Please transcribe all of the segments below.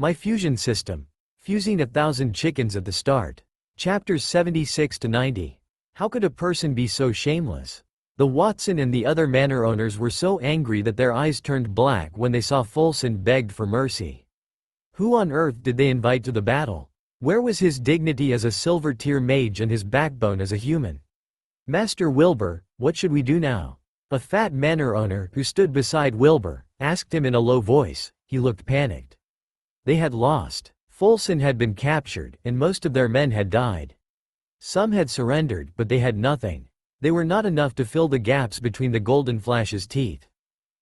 My fusion system. Fusing 1,000 chickens at the start. Chapters 76 to 90. How could a person be so shameless? The Watson and the other manor owners were so angry that their eyes turned black when they saw Fulson begged for mercy. Who on earth did they invite to the battle? Where was his dignity as a silver-tier mage and his backbone as a human? Master Wilbur, what should we do now? A fat manor owner who stood beside Wilbur asked him in a low voice. He looked panicked. They had lost. Fulson had been captured, and most of their men had died. Some had surrendered, but they had nothing. They were not enough to fill the gaps between the Golden Flash's teeth.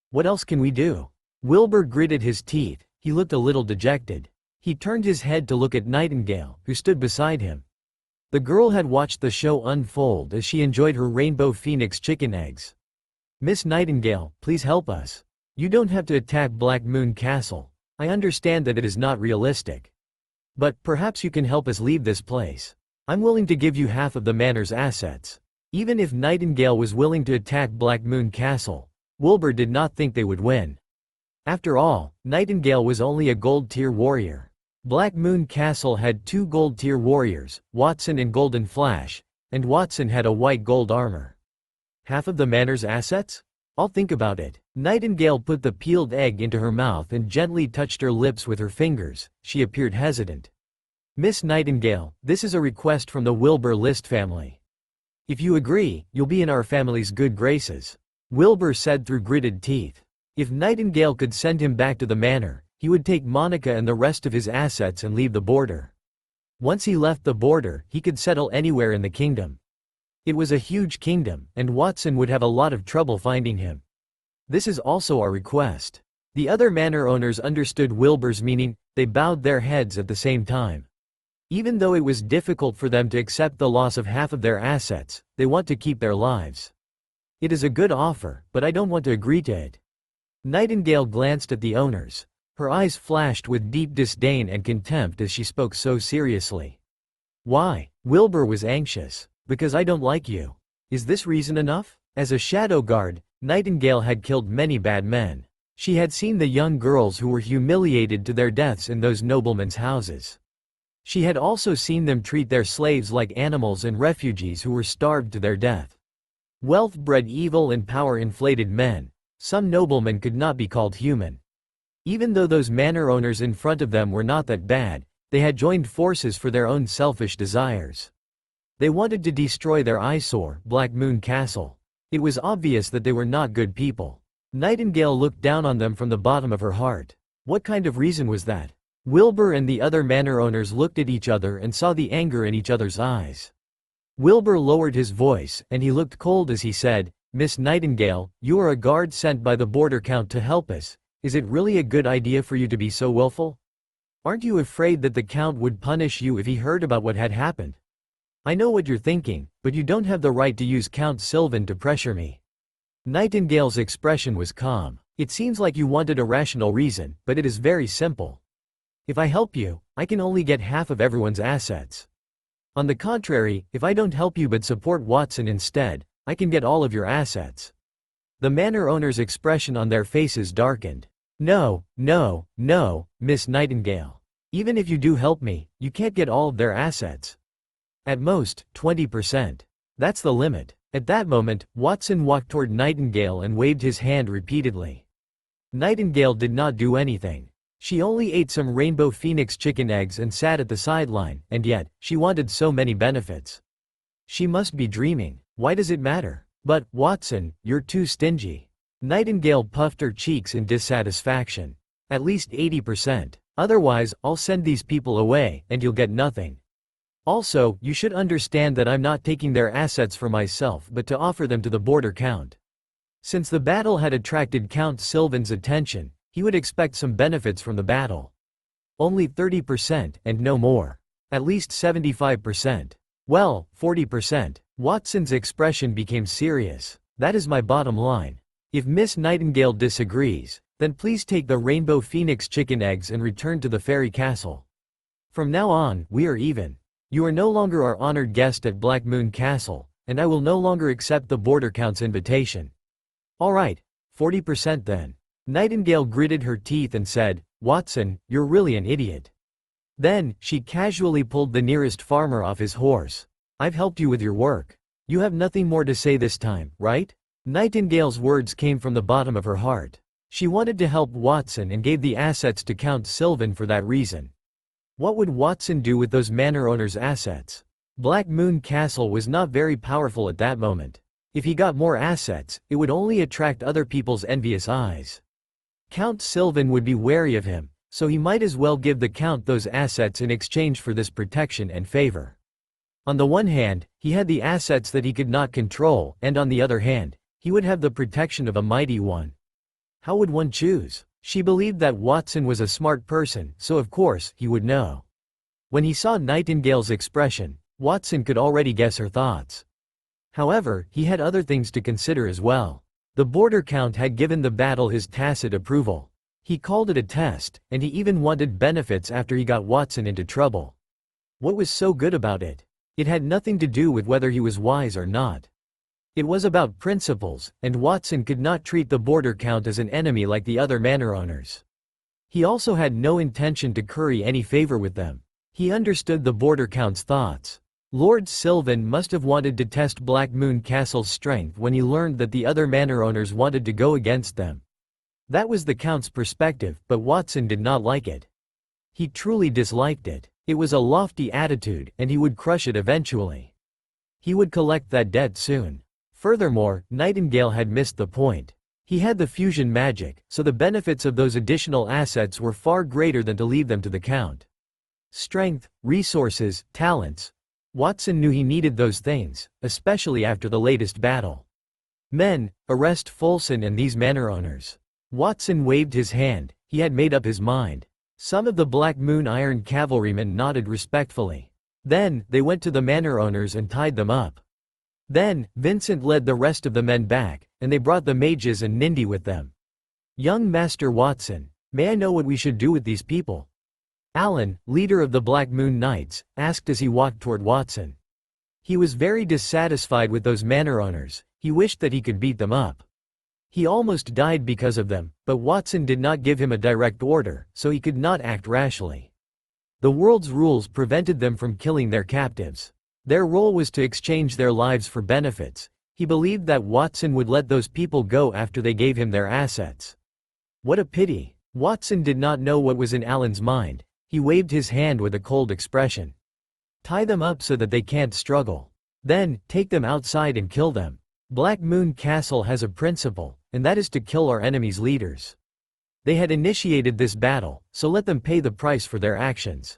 What else can we do? Wilbur gritted his teeth. He looked a little dejected. He turned his head to look at Nightingale, who stood beside him. The girl had watched the show unfold as she enjoyed her rainbow phoenix chicken eggs. Miss Nightingale, please help us. You don't have to attack Black Moon Castle. I understand that it is not realistic. But perhaps you can help us leave this place. I'm willing to give you half of the manor's assets. Even if Nightingale was willing to attack Black Moon Castle, Wilbur did not think they would win. After all, Nightingale was only a gold-tier warrior. Black Moon Castle had 2 gold-tier warriors, Watson and Golden Flash, and Watson had a white gold armor. Half of the manor's assets? I'll think about it. Nightingale put the peeled egg into her mouth and gently touched her lips with her fingers. She appeared hesitant. Miss Nightingale, this is a request from the Wilbur List family. If you agree, you'll be in our family's good graces. Wilbur said through gritted teeth. If Nightingale could send him back to the manor, he would take Monica and the rest of his assets and leave the border. Once he left the border, he could settle anywhere in the kingdom. It was a huge kingdom, and Watson would have a lot of trouble finding him. This is also our request. The other manor owners understood Wilbur's meaning. They bowed their heads at the same time. Even though it was difficult for them to accept the loss of half of their assets, they want to keep their lives. It is a good offer, but I don't want to agree to it. Nightingale glanced at the owners. Her eyes flashed with deep disdain and contempt as she spoke so seriously. Why? Wilbur was anxious. Because I don't like you. Is this reason enough? As a shadow guard, Nightingale had killed many bad men. She had seen the young girls who were humiliated to their deaths in those noblemen's houses. She had also seen them treat their slaves like animals and refugees who were starved to their death. Wealth bred evil and power inflated men. Some noblemen could not be called human. Even though those manor owners in front of them were not that bad, they had joined forces for their own selfish desires. They wanted to destroy their eyesore, Black Moon Castle. It was obvious that they were not good people. Nightingale looked down on them from the bottom of her heart. What kind of reason was that? Wilbur and the other manor owners looked at each other and saw the anger in each other's eyes. Wilbur lowered his voice, and he looked cold as he said, Miss Nightingale, you are a guard sent by the border count to help us. Is it really a good idea for you to be so willful? Aren't you afraid that the count would punish you if he heard about what had happened? I know what you're thinking, but you don't have the right to use Count Sylvan to pressure me. Nightingale's expression was calm. It seems like you wanted a rational reason, but it is very simple. If I help you, I can only get half of everyone's assets. On the contrary, if I don't help you but support Watson instead, I can get all of your assets. The manor owners' expression on their faces darkened. No, no, no, Miss Nightingale. Even if you do help me, you can't get all of their assets. At most, 20%. That's the limit. At that moment, Watson walked toward Nightingale and waved his hand repeatedly. Nightingale did not do anything. She only ate some rainbow phoenix chicken eggs and sat at the sideline, and yet, she wanted so many benefits. She must be dreaming. Why does it matter? But, Watson, you're too stingy. Nightingale puffed her cheeks in dissatisfaction. At least 80%. Otherwise, I'll send these people away, and you'll get nothing. Also, you should understand that I'm not taking their assets for myself but to offer them to the border count. Since the battle had attracted Count Sylvan's attention, he would expect some benefits from the battle. Only 30%, and no more. At least 75%. Well, 40%. Watson's expression became serious. That is my bottom line. If Miss Nightingale disagrees, then please take the rainbow phoenix chicken eggs and return to the fairy castle. From now on, we are even. You are no longer our honored guest at Black Moon Castle, and I will no longer accept the border count's invitation. All right, 40% then. Nightingale gritted her teeth and said, Watson, you're really an idiot." Then, she casually pulled the nearest farmer off his horse. "I've helped you with your work. You have nothing more to say this time, right?" Nightingale's words came from the bottom of her heart. She wanted to help Watson and gave the assets to Count Sylvan for that reason. What would Watson do with those manor owners' assets? Black Moon Castle was not very powerful at that moment. If he got more assets, it would only attract other people's envious eyes. Count Sylvan would be wary of him, so he might as well give the Count those assets in exchange for this protection and favor. On the one hand, he had the assets that he could not control, and on the other hand, he would have the protection of a mighty one. How would one choose? She believed that Watson was a smart person, so of course, he would know. When he saw Nightingale's expression, Watson could already guess her thoughts. However, he had other things to consider as well. The border count had given the battle his tacit approval. He called it a test, and he even wanted benefits after he got Watson into trouble. What was so good about it? It had nothing to do with whether he was wise or not. It was about principles, and Watson could not treat the border count as an enemy like the other manor owners. He also had no intention to curry any favor with them. He understood the border count's thoughts. Lord Sylvan must have wanted to test Black Moon Castle's strength when he learned that the other manor owners wanted to go against them. That was the Count's perspective, but Watson did not like it. He truly disliked it. It was a lofty attitude, and he would crush it eventually. He would collect that debt soon. Furthermore, Nightingale had missed the point. He had the fusion magic, so the benefits of those additional assets were far greater than to leave them to the Count. Strength, resources, talents. Watson knew he needed those things, especially after the latest battle. "Men, arrest Fulson and these manor owners." Watson waved his hand. He had made up his mind. Some of the Black Moon Iron cavalrymen nodded respectfully. Then, they went to the manor owners and tied them up. Then, Vincent led the rest of the men back, and they brought the mages and Nindy with them. "Young Master Watson, may I know what we should do with these people?" Alan, leader of the Black Moon Knights, asked as he walked toward Watson. He was very dissatisfied with those manor owners. He wished that he could beat them up. He almost died because of them, but Watson did not give him a direct order, so he could not act rashly. The world's rules prevented them from killing their captives. Their role was to exchange their lives for benefits. He believed that Watson would let those people go after they gave him their assets. What a pity. Watson did not know what was in Alan's mind. He waved his hand with a cold expression. "Tie them up so that they can't struggle. Then, take them outside and kill them. Black Moon Castle has a principle, and that is to kill our enemies' leaders. They had initiated this battle, so let them pay the price for their actions."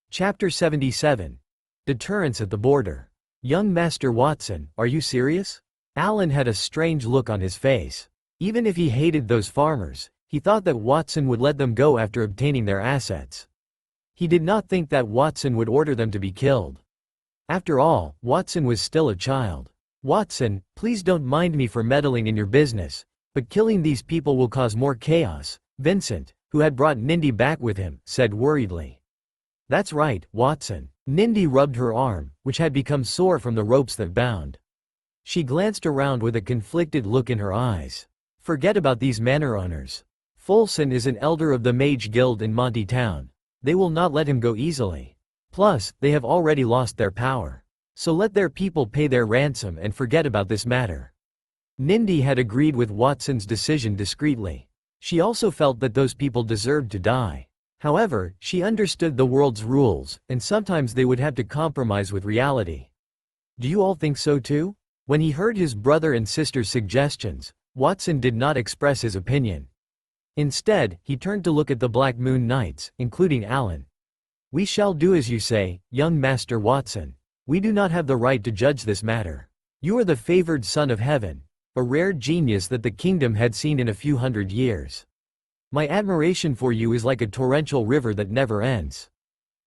Chapter 77. Deterrence at the Border. "Young Master Watson, are you serious?" Alan had a strange look on his face. Even if he hated those farmers, he thought that Watson would let them go after obtaining their assets. He did not think that Watson would order them to be killed. After all, Watson was still a child. "Watson, please don't mind me for meddling in your business, but killing these people will cause more chaos," Vincent, who had brought Nindy back with him, said worriedly. "That's right, Watson." Nindy rubbed her arm, which had become sore from the ropes that bound. She glanced around with a conflicted look in her eyes. "Forget about these manor owners. Fulson is an elder of the Mage Guild in Monty Town. They will not let him go easily. Plus, they have already lost their power. So let their people pay their ransom and forget about this matter." Nindy had agreed with Watson's decision discreetly. She also felt that those people deserved to die. However, she understood the world's rules, and sometimes they would have to compromise with reality. "Do you all think so too?" When he heard his brother and sister's suggestions, Watson did not express his opinion. Instead, he turned to look at the Black Moon Knights, including Alan. "We shall do as you say, young Master Watson. We do not have the right to judge this matter. You are the favored son of heaven, a rare genius that the kingdom had seen in a few hundred years. My admiration for you is like a torrential river that never ends.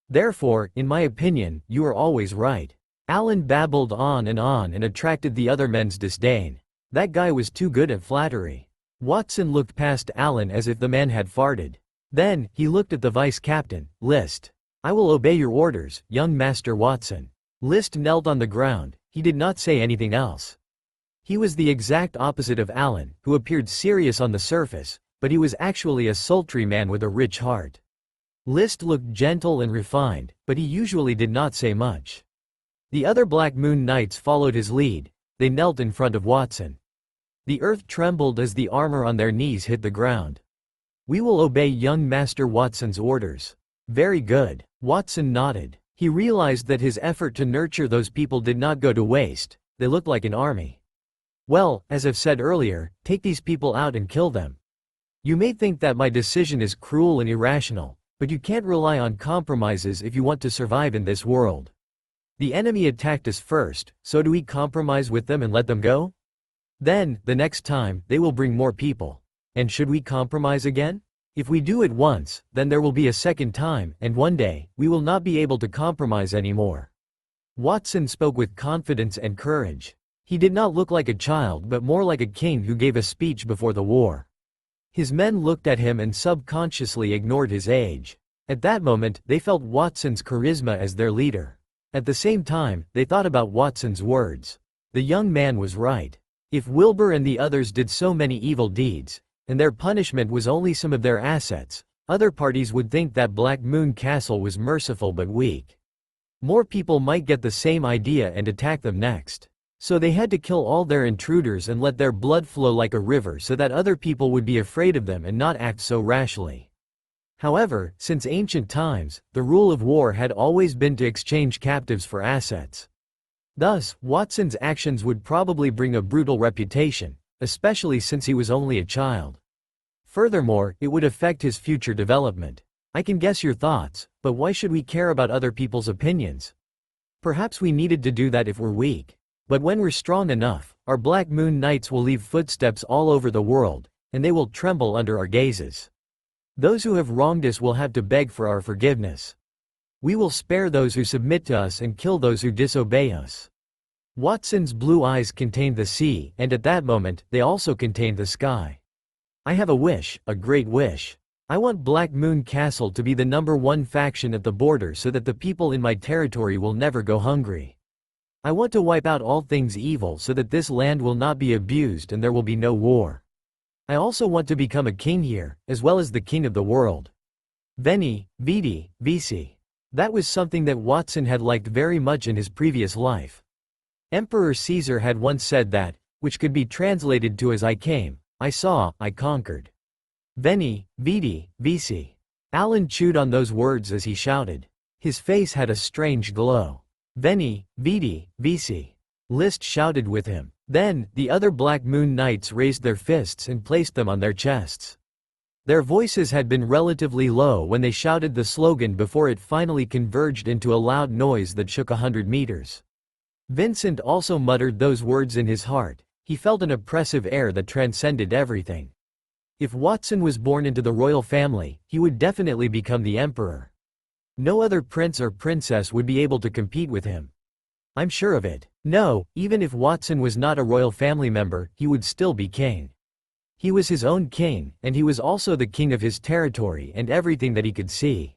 Therefore, in my opinion, you are always right." Alan babbled on and attracted the other men's disdain. That guy was too good at flattery. Watson looked past Alan as if the man had farted. Then, he looked at the vice-captain, List. "I will obey your orders, young Master Watson." List knelt on the ground. He did not say anything else. He was the exact opposite of Alan, who appeared serious on the surface, but he was actually a sultry man with a rich heart. List looked gentle and refined, but he usually did not say much. The other Black Moon Knights followed his lead. They knelt in front of Watson. The earth trembled as the armor on their knees hit the ground. "We will obey young Master Watson's orders." "Very good." Watson nodded. He realized that his effort to nurture those people did not go to waste. They looked like an army. "Well, as I've said earlier, take these people out and kill them. You may think that my decision is cruel and irrational, but you can't rely on compromises if you want to survive in this world. The enemy attacked us first, so do we compromise with them and let them go? Then, the next time, they will bring more people. And should we compromise again? If we do it once, then there will be a second time, and one day, we will not be able to compromise anymore." Watson spoke with confidence and courage. He did not look like a child but more like a king who gave a speech before the war. His men looked at him and subconsciously ignored his age. At that moment, they felt Watson's charisma as their leader. At the same time, they thought about Watson's words. The young man was right. If Wilbur and the others did so many evil deeds, and their punishment was only some of their assets, other parties would think that Black Moon Castle was merciful but weak. More people might get the same idea and attack them next. So they had to kill all their intruders and let their blood flow like a river so that other people would be afraid of them and not act so rashly. However, since ancient times, the rule of war had always been to exchange captives for assets. Thus, Watson's actions would probably bring a brutal reputation, especially since he was only a child. Furthermore, it would affect his future development. I can guess your thoughts, but why should we care about other people's opinions? Perhaps we needed to do that if we're weak. But when we're strong enough, our Black Moon Knights will leave footsteps all over the world, and they will tremble under our gazes. Those who have wronged us will have to beg for our forgiveness. We will spare those who submit to us and kill those who disobey us. Watson's blue eyes contained the sea, and at that moment, they also contained the sky. I have a wish, a great wish. I want Black Moon Castle to be the #1 faction at the border so that the people in my territory will never go hungry. I want to wipe out all things evil so that this land will not be abused and there will be no war. I also want to become a king here, as well as the king of the world. Veni, Vidi, Vici. That was something that Watson had liked very much in his previous life. Emperor Caesar had once said that, which could be translated to as I came, I saw, I conquered. Veni, Vidi, Vici. Alan chewed on those words as he shouted. His face had a strange glow. Veni, Vidi, Vici. List shouted with him. Then, the other Black Moon Knights raised their fists and placed them on their chests. Their voices had been relatively low when they shouted the slogan before it finally converged into a loud noise that shook 100 meters. Vincent also muttered those words in his heart. He felt an oppressive air that transcended everything. If Watson was born into the royal family, he would definitely become the emperor. No other prince or princess would be able to compete with him. I'm sure of it. No, even if Watson was not a royal family member, he would still be king. He was his own king, and he was also the king of his territory and everything that he could see.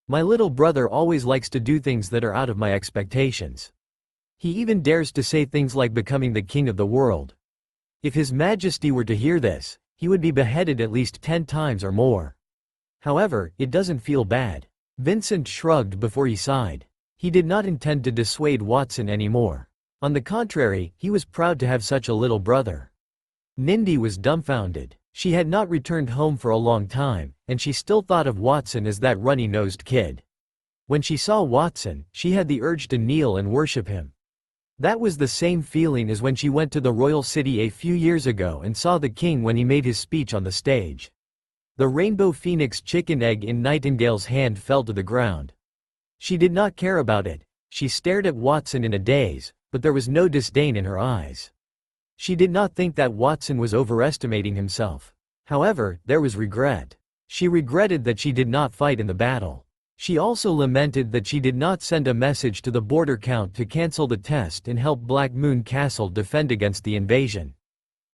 My little brother always likes to do things that are out of my expectations. He even dares to say things like becoming the king of the world. If His Majesty were to hear this, he would be beheaded at least 10 times or more. However, it doesn't feel bad. Vincent shrugged before he sighed. He did not intend to dissuade Watson anymore. On the contrary, he was proud to have such a little brother. Nindy was dumbfounded. She had not returned home for a long time, and she still thought of Watson as that runny-nosed kid. When she saw Watson, she had the urge to kneel and worship him. That was the same feeling as when she went to the royal city a few years ago and saw the king when he made his speech on the stage. The rainbow phoenix chicken egg in Nightingale's hand fell to the ground. She did not care about it. She stared at Watson in a daze, but there was no disdain in her eyes. She did not think that Watson was overestimating himself. However, there was regret. She regretted that she did not fight in the battle. She also lamented that she did not send a message to the border count to cancel the test and help Black Moon Castle defend against the invasion.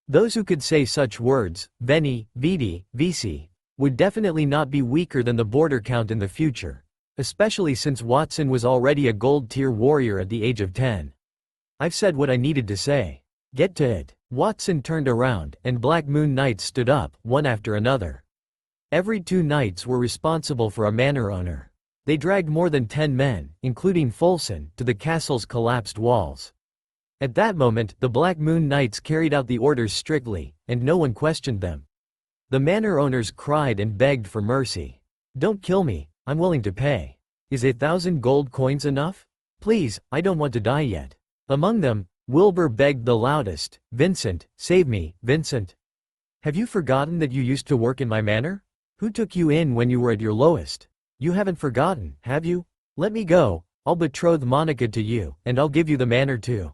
Those who could say such words, Veni, Vidi, Vici, would definitely not be weaker than the border count in the future, especially since Watson was already a gold-tier warrior at the age of 10. I've said what I needed to say. Get to it. Watson turned around, and Black Moon Knights stood up, one after another. Every 2 knights were responsible for a manor owner. They dragged more than 10 men, including Fulson, to the castle's collapsed walls. At that moment, the Black Moon Knights carried out the orders strictly, and no one questioned them. The manor owners cried and begged for mercy. "Don't kill me, I'm willing to pay. Is 1,000 gold coins enough? Please, I don't want to die yet." Among them, Wilbur begged the loudest, "Vincent, save me, Vincent. Have you forgotten that you used to work in my manor? Who took you in when you were at your lowest? You haven't forgotten, have you? Let me go, I'll betroth Monica to you, and I'll give you the manor too."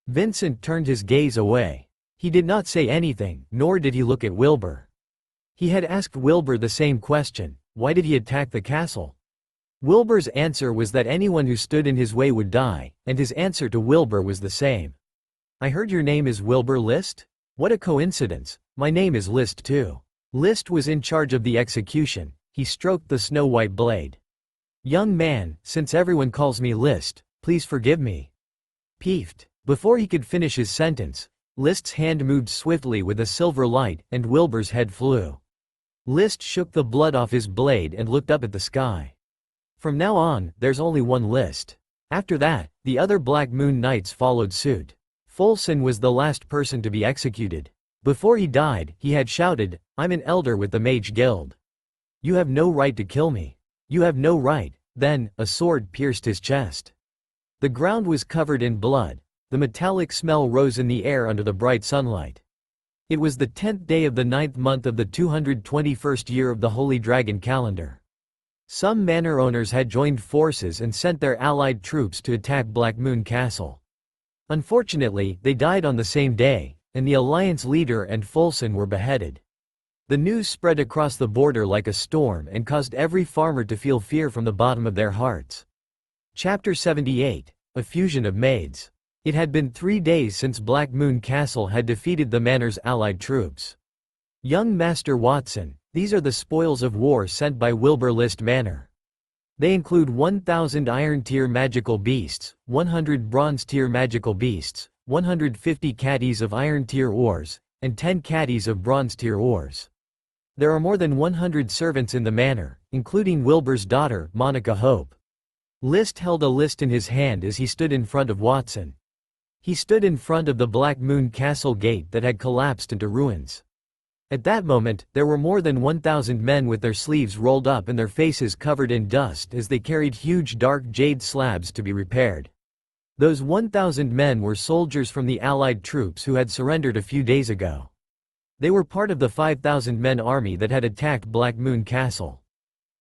Vincent turned his gaze away. He did not say anything, nor did he look at Wilbur. He had asked Wilbur the same question: why did he attack the castle? Wilbur's answer was that anyone who stood in his way would die, and his answer to Wilbur was the same. "I heard your name is Wilbur List? What a coincidence, my name is List too." List was in charge of the execution. He stroked the snow-white blade. "Young man, since everyone calls me List, please forgive me." Peeved. Before he could finish his sentence, List's hand moved swiftly with a silver light, and Wilbur's head flew. List shook the blood off his blade and looked up at the sky. "From now on, there's only one List." After that, the other Black Moon Knights followed suit. Fulson was the last person to be executed. Before he died, he had shouted, "I'm an elder with the Mage Guild. You have no right to kill me. You have no right." Then, a sword pierced his chest. The ground was covered in blood. The metallic smell rose in the air under the bright sunlight. It was the 10th day of the 9th month of the 221st year of the Holy Dragon calendar. Some manor owners had joined forces and sent their allied troops to attack Black Moon Castle. Unfortunately, they died on the same day, and the alliance leader and Fulson were beheaded. The news spread across the border like a storm and caused every farmer to feel fear from the bottom of their hearts. Chapter 78: A Fusion of Maids. It had been 3 days since Black Moon Castle had defeated the manor's allied troops. "Young Master Watson, these are the spoils of war sent by Wilbur List Manor. They include 1,000 Iron Tier magical beasts, 100 Bronze Tier magical beasts, 150 caddies of Iron Tier ores, and 10 caddies of Bronze Tier ores. There are more than 100 servants in the manor, including Wilbur's daughter, Monica Hope." List held a list in his hand as he stood in front of Watson. He stood in front of the Black Moon Castle gate that had collapsed into ruins. At that moment, there were more than 1,000 men with their sleeves rolled up and their faces covered in dust as they carried huge dark jade slabs to be repaired. Those 1,000 men were soldiers from the Allied troops who had surrendered a few days ago. They were part of the 5,000-men army that had attacked Black Moon Castle.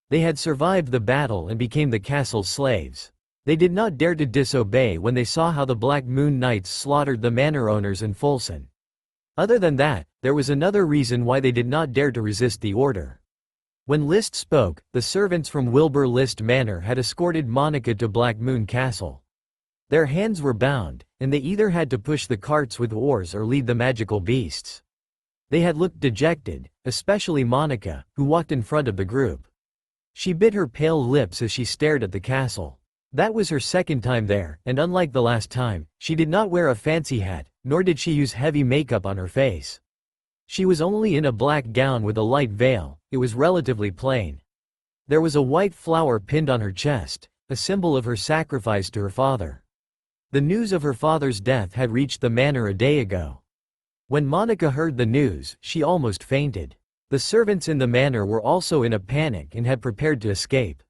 They had survived the battle and became the castle's slaves. They did not dare to disobey when they saw how the Black Moon Knights slaughtered the manor owners and Fulson. Other than that, there was another reason why they did not dare to resist the order. When List spoke, the servants from Wilbur List Manor had escorted Monica to Black Moon Castle. Their hands were bound, and they either had to push the carts with oars or lead the magical beasts. They had looked dejected, especially Monica, who walked in front of the group. She bit her pale lips as she stared at the castle. That was her second time there, and unlike the last time, she did not wear a fancy hat, nor did she use heavy makeup on her face. She was only in a black gown with a light veil. It was relatively plain. There was a white flower pinned on her chest, a symbol of her sacrifice to her father. The news of her father's death had reached the manor a day ago. When Monica heard the news, she almost fainted. The servants in the manor were also in a panic and had prepared to escape.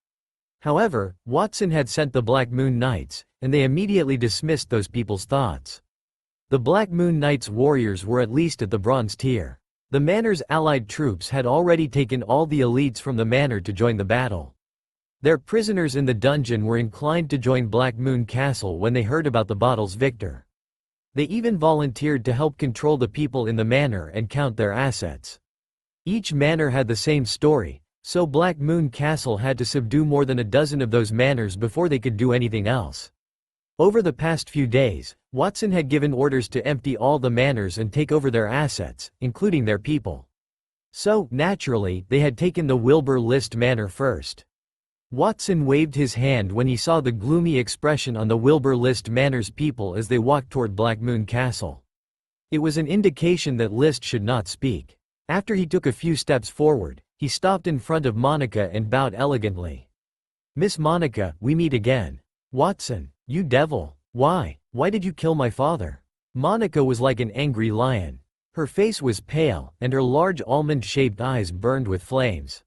However, Watson had sent the Black Moon Knights, and they immediately dismissed those people's thoughts. The Black Moon Knights' warriors were at least at the bronze tier. The manor's allied troops had already taken all the elites from the manor to join the battle. Their prisoners in the dungeon were inclined to join Black Moon Castle when they heard about the battle's victor. They even volunteered to help control the people in the manor and count their assets. Each manor had the same story, so Black Moon Castle had to subdue more than a dozen of those manors before they could do anything else. Over the past few days, Watson had given orders to empty all the manors and take over their assets, including their people. So, naturally, they had taken the Wilbur List Manor first. Watson waved his hand when he saw the gloomy expression on the Wilbur List Manor's people as they walked toward Black Moon Castle. It was an indication that Liszt should not speak. After he took a few steps forward, he stopped in front of Monica and bowed elegantly. "Miss Monica, we meet again." "Watson, you devil. Why did you kill my father?" Monica was like an angry lion. Her face was pale, and her large almond-shaped eyes burned with flames.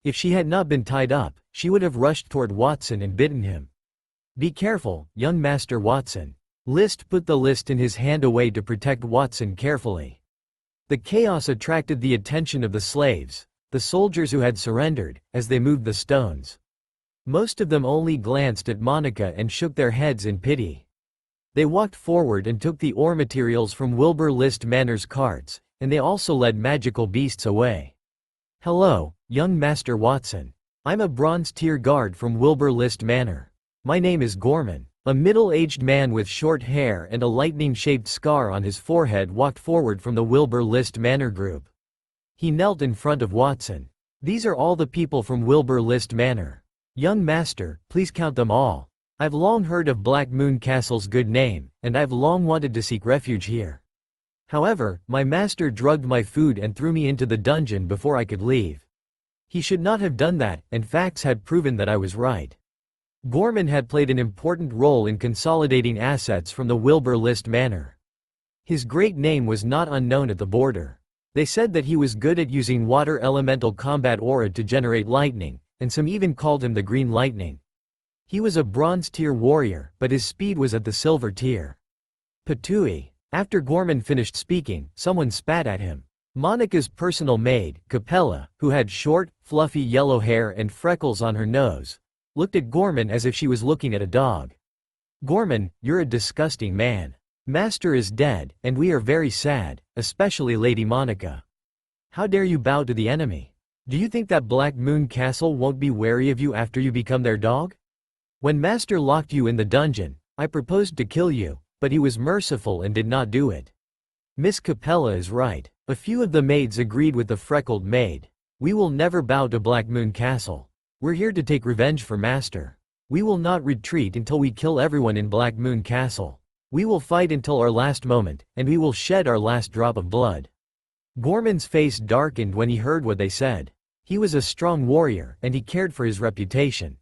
If she had not been tied up, she would have rushed toward Watson and bitten him. "Be careful, young Master Watson." Liszt put the list in his hand away to protect Watson carefully. The chaos attracted the attention of the slaves, the soldiers who had surrendered, as they moved the stones. Most of them only glanced at Monica and shook their heads in pity. They walked forward and took the ore materials from Wilbur Liszt Manor's carts, and they also led magical beasts away. "Hello, young Master Watson. I'm a bronze tier guard from Wilbur Liszt Manor. My name is Gorman." A middle-aged man with short hair and a lightning-shaped scar on his forehead walked forward from the Wilbur Liszt Manor group. He knelt in front of Watson. "These are all the people from Wilbur Liszt Manor. Young Master, please count them all. I've long heard of Black Moon Castle's good name, and I've long wanted to seek refuge here. However, my master drugged my food and threw me into the dungeon before I could leave. He should not have done that, and facts had proven that I was right." Gorman had played an important role in consolidating assets from the Wilbur Liszt Manor. His great name was not unknown at the border. They said that he was good at using water elemental combat aura to generate lightning, and some even called him the Green Lightning. He was a bronze tier warrior, but his speed was at the silver tier. Patooey. After Gorman finished speaking, someone spat at him. Monica's personal maid, Capella, who had short, fluffy yellow hair and freckles on her nose, looked at Gorman as if she was looking at a dog. "Gorman, you're a disgusting man. Master is dead, and we are very sad, especially Lady Monica. How dare you bow to the enemy? Do you think that Black Moon Castle won't be wary of you after you become their dog? When Master locked you in the dungeon, I proposed to kill you, but he was merciful and did not do it." Miss Capella is right. A few of the maids agreed with the freckled maid. "We will never bow to Black Moon Castle. We're here to take revenge for Master. We will not retreat until we kill everyone in Black Moon Castle. We will fight until our last moment, and we will shed our last drop of blood." Gorman's face darkened when he heard what they said. He was a strong warrior, and he cared for his reputation.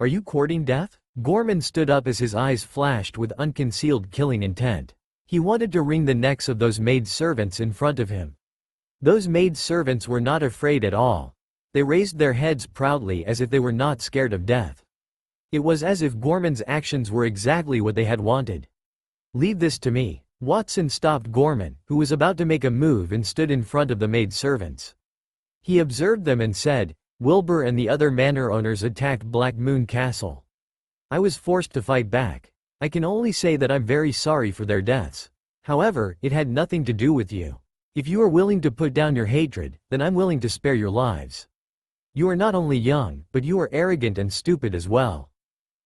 "Are you courting death?" Gorman stood up as his eyes flashed with unconcealed killing intent. He wanted to wring the necks of those maid-servants in front of him. Those maid-servants were not afraid at all. They raised their heads proudly as if they were not scared of death. It was as if Gorman's actions were exactly what they had wanted. "Leave this to me." Watson stopped Gorman, who was about to make a move, and stood in front of the maid-servants. He observed them and said, "Wilbur and the other manor owners attacked Black Moon Castle. I was forced to fight back. I can only say that I'm very sorry for their deaths. However, it had nothing to do with you. If you are willing to put down your hatred, then I'm willing to spare your lives. You are not only young, but you are arrogant and stupid as well.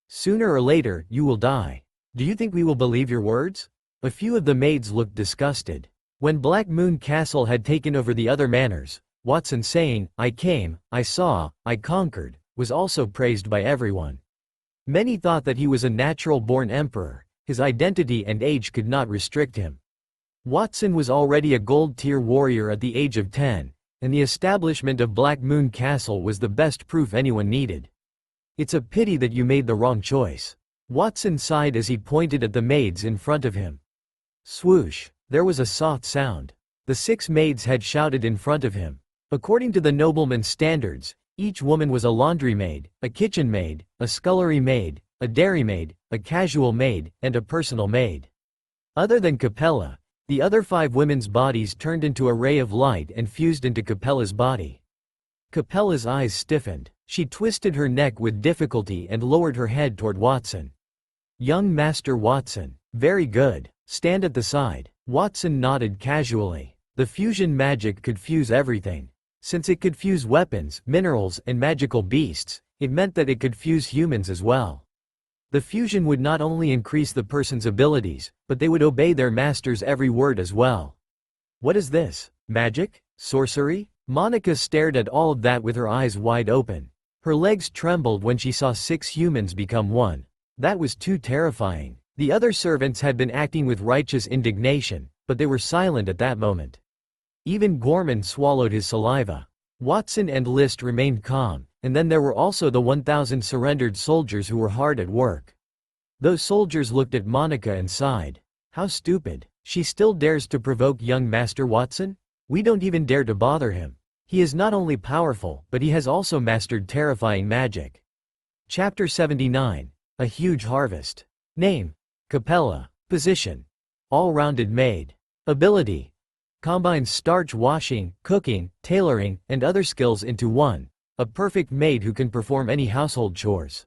Sooner or later, you will die. Do you think we will believe your words?" A few of the maids looked disgusted. When Black Moon Castle had taken over the other manors, Watson saying, "I came, I saw, I conquered," was also praised by everyone. Many thought that he was a natural-born emperor. His identity and age could not restrict him. Watson was already a gold-tier warrior at the age of 10. And the establishment of Black Moon Castle was the best proof anyone needed. "It's a pity that you made the wrong choice." Watson sighed as he pointed at the maids in front of him. Swoosh! There was a soft sound. The 6 maids had shouted in front of him. According to the nobleman's standards, each woman was a laundry maid, a kitchen maid, a scullery maid, a dairy maid, a casual maid, and a personal maid. Other than Capella, the other 5 women's bodies turned into a ray of light and fused into Capella's body. Capella's eyes stiffened. She twisted her neck with difficulty and lowered her head toward Watson. "Young Master Watson. Very good. Stand at the side." Watson nodded casually. The fusion magic could fuse everything. Since it could fuse weapons, minerals, and magical beasts, it meant that it could fuse humans as well. The fusion would not only increase the person's abilities, but they would obey their master's every word as well. "What is this? Magic? Sorcery?" Monica stared at all of that with her eyes wide open. Her legs trembled when she saw 6 humans become one. That was too terrifying. The other servants had been acting with righteous indignation, but they were silent at that moment. Even Gorman swallowed his saliva. Watson and List remained calm, and then there were also the 1,000 surrendered soldiers who were hard at work. Those soldiers looked at Monica and sighed. How stupid. She still dares to provoke young Master Watson? We don't even dare to bother him. He is not only powerful, but he has also mastered terrifying magic. Chapter 79. A huge harvest. Name: Capella. Position: all-rounded maid. Ability: combines starch washing, cooking, tailoring, and other skills into one. A perfect maid who can perform any household chores.